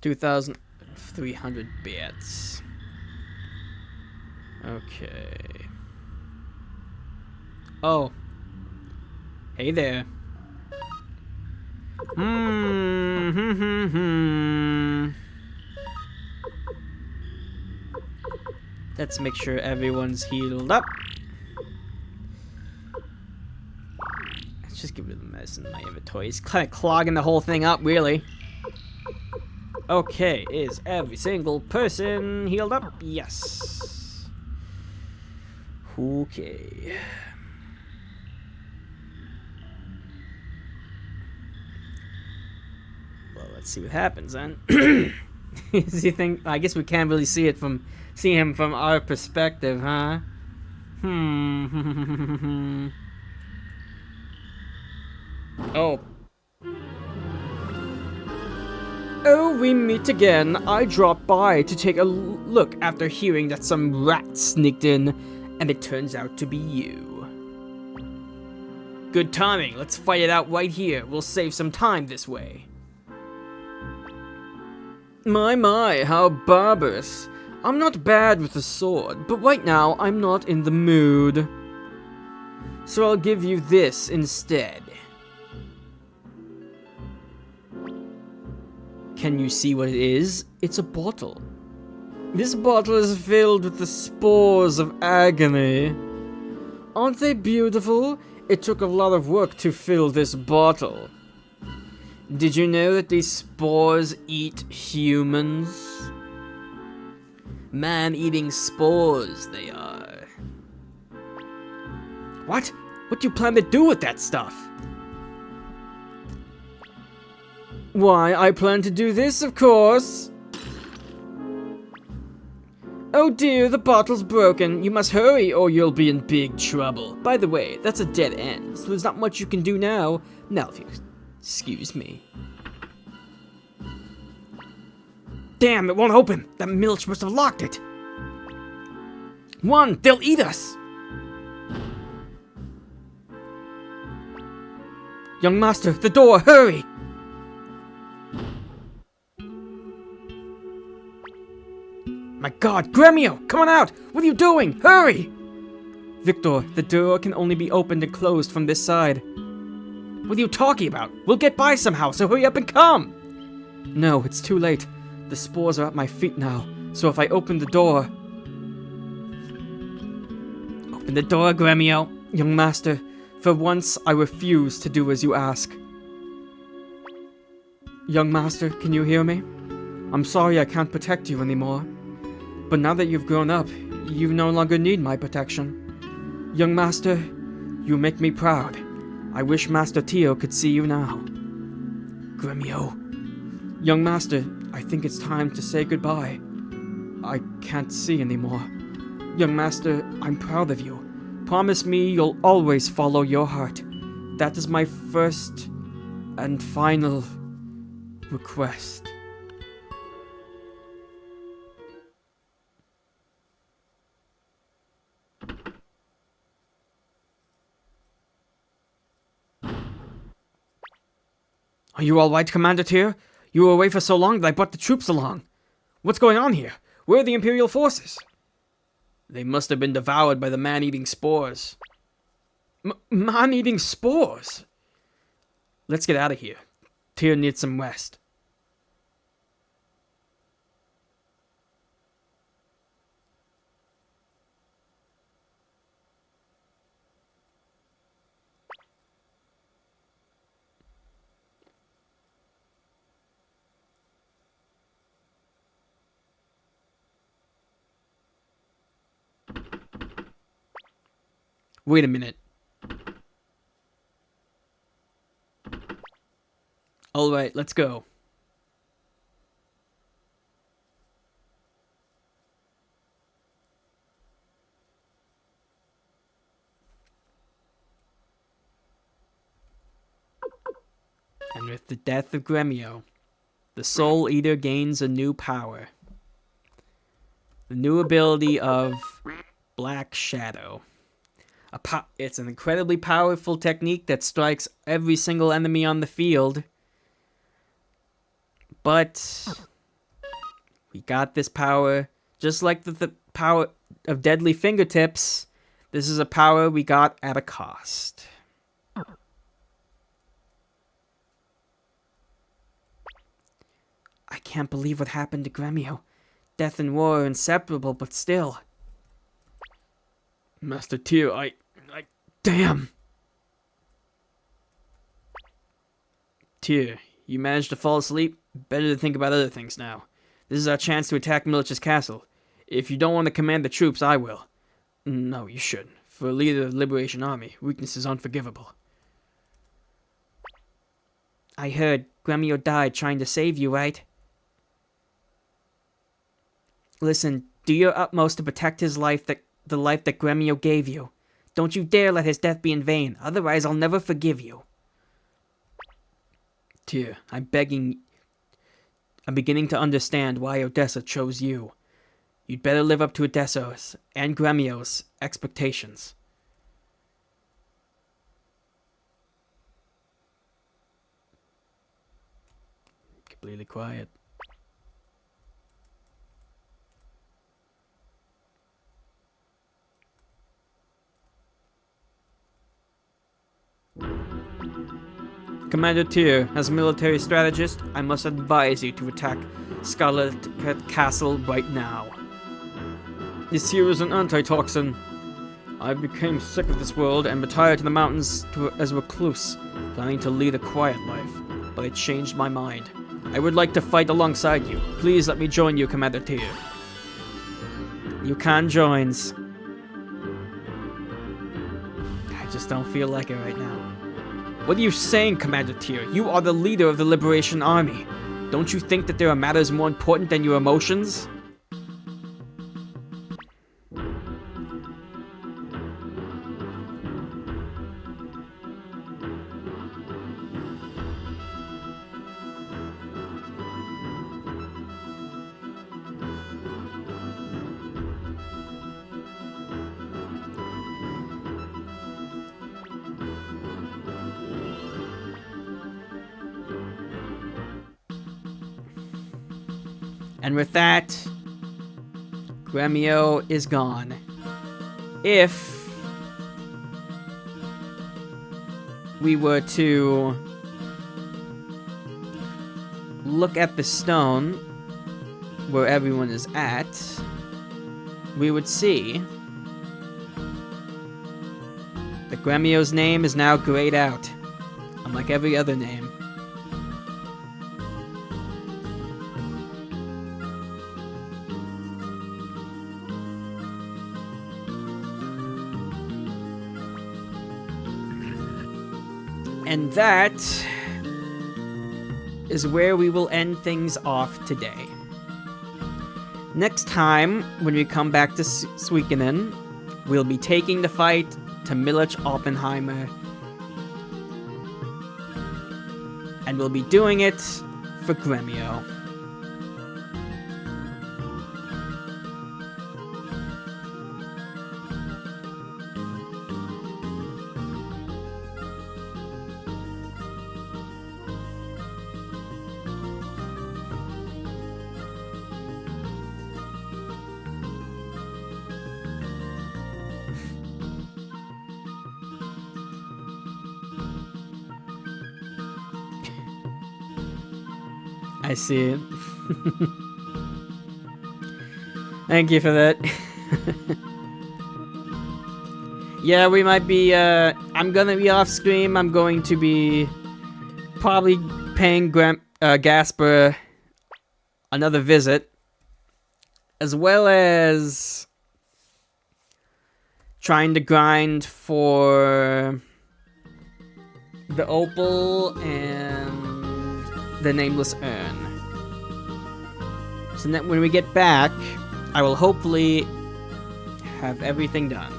$2,300 bits. Okay. Oh. Hey there. Let's make sure everyone's healed up. Let's just get rid of the medicine in my inventory. It's kind of clogging the whole thing up, really. Okay, is every single person healed up? Yes. Okay. Well, let's see what happens then. Does he think? I guess we can't really see him from our perspective, huh? Oh. Oh, we meet again. I dropped by to take a look after hearing that some rat sneaked in, and it turns out to be you. Good timing. Let's fight it out right here. We'll save some time this way. My, how barbarous. I'm not bad with a sword, but right now I'm not in the mood. So I'll give you this instead. Can you see what it is? It's a bottle. This bottle is filled with the spores of agony. Aren't they beautiful? It took a lot of work to fill this bottle. Did you know that these spores eat humans? Man-eating spores, they are. What? What do you plan to do with that stuff? Why, I plan to do this, of course. Oh dear, the bottle's broken. You must hurry or you'll be in big trouble. By the way, that's a dead end, so there's not much you can do now. Now, if you excuse me. Damn, it won't open. That Milch must have locked it. One, they'll eat us. Young master, the door, hurry. My god, Gremio, come on out! What are you doing? Hurry! Victor, the door can only be opened and closed from this side. What are you talking about? We'll get by somehow, so hurry up and come! No, it's too late. The spores are at my feet now, so if I open the door... Open the door, Gremio. Young master, for once I refuse to do as you ask. Young master, can you hear me? I'm sorry I can't protect you anymore. But now that you've grown up, you no longer need my protection. Young master, you make me proud. I wish Master Tio could see you now. Gremio. Young master, I think it's time to say goodbye. I can't see anymore. Young master, I'm proud of you. Promise me you'll always follow your heart. That is my first and final request. Are you all right, Commander Tyr? You were away for so long that I brought the troops along. What's going on here? Where are the Imperial forces? They must have been devoured by the man-eating spores. Man-eating spores? Let's get out of here. Tyr needs some rest. Wait a minute. Alright, let's go. And with the death of Gremio, the Soul Eater gains a new power. The new ability of Black Shadow. It's an incredibly powerful technique that strikes every single enemy on the field. But we got this power, just like the power of Deadly Fingertips. This is a power we got at a cost. I can't believe what happened to Gremio. Death and war are inseparable, but still. Master Tyr, damn! Tyr, you managed to fall asleep? Better to think about other things now. This is our chance to attack Milich's castle. If you don't want to command the troops, I will. No, you shouldn't. For a leader of the Liberation Army, weakness is unforgivable. I heard Gremio died trying to save you, right? Listen, do your utmost to protect his life, the life that Gremio gave you. Don't you dare let his death be in vain, otherwise I'll never forgive you. Tyr, I'm beginning to understand why Odessa chose you. You'd better live up to Odessa's and Gremio's expectations. Completely quiet. Commander Tyr, as a military strategist, I must advise you to attack Scarlet Castle right now. This here is an antitoxin. I became sick of this world and retired to the mountains as a recluse, planning to lead a quiet life, but I changed my mind. I would like to fight alongside you. Please let me join you, Commander Tyr. You can joins. I just don't feel like it right now. What are you saying, Commander Tyr? You are the leader of the Liberation Army. Don't you think that there are matters more important than your emotions? And with that, Gremio is gone. If we were to look at the stone where everyone is at, we would see that Gremio's name is now grayed out, unlike every other name. And that is where we will end things off today. Next time, when we come back to Suikoden, we'll be taking the fight to Milich Oppenheimer. And we'll be doing it for Gremio. I see it. Thank you for that. Yeah, we might be, I'm gonna be off stream. I'm going to be probably paying Gasper another visit, as well as trying to grind for the opal and the nameless urn. So that when we get back, I will hopefully have everything done.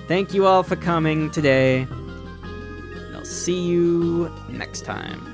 Thank you all for coming today, and I'll see you next time.